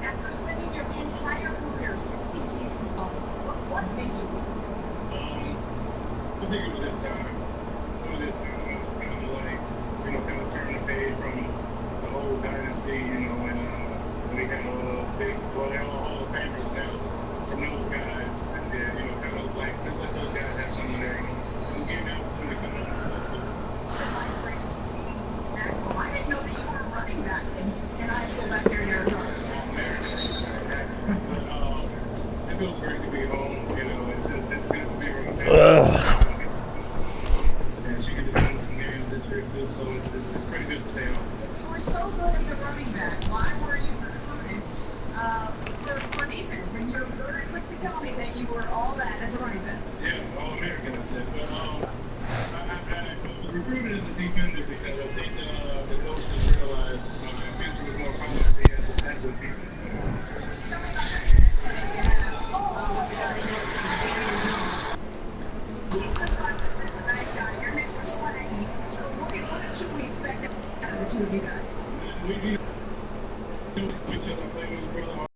After spending your entire career, 16 seasons on, what made you? I think it was this time. It was kind of like, kind of turn the page from the whole dynasty, when we had they all Hall of Famers now from those guys, and then, kind of like, just let those guys have something there, and give them the opportunity to come out. I didn't know that you were running back in high school back here in Arizona. It feels great to be home. It's good to be around family. And she get to do some games that year too, so it's pretty good to stay home. recruited as a defender because I think the coaches realized Vince was more promising as a defender. He's the son, this Mr. Nice Guy, you're Mr. Slang. So what should we expect out of the two of you guys? We need to switch up and play with his brother.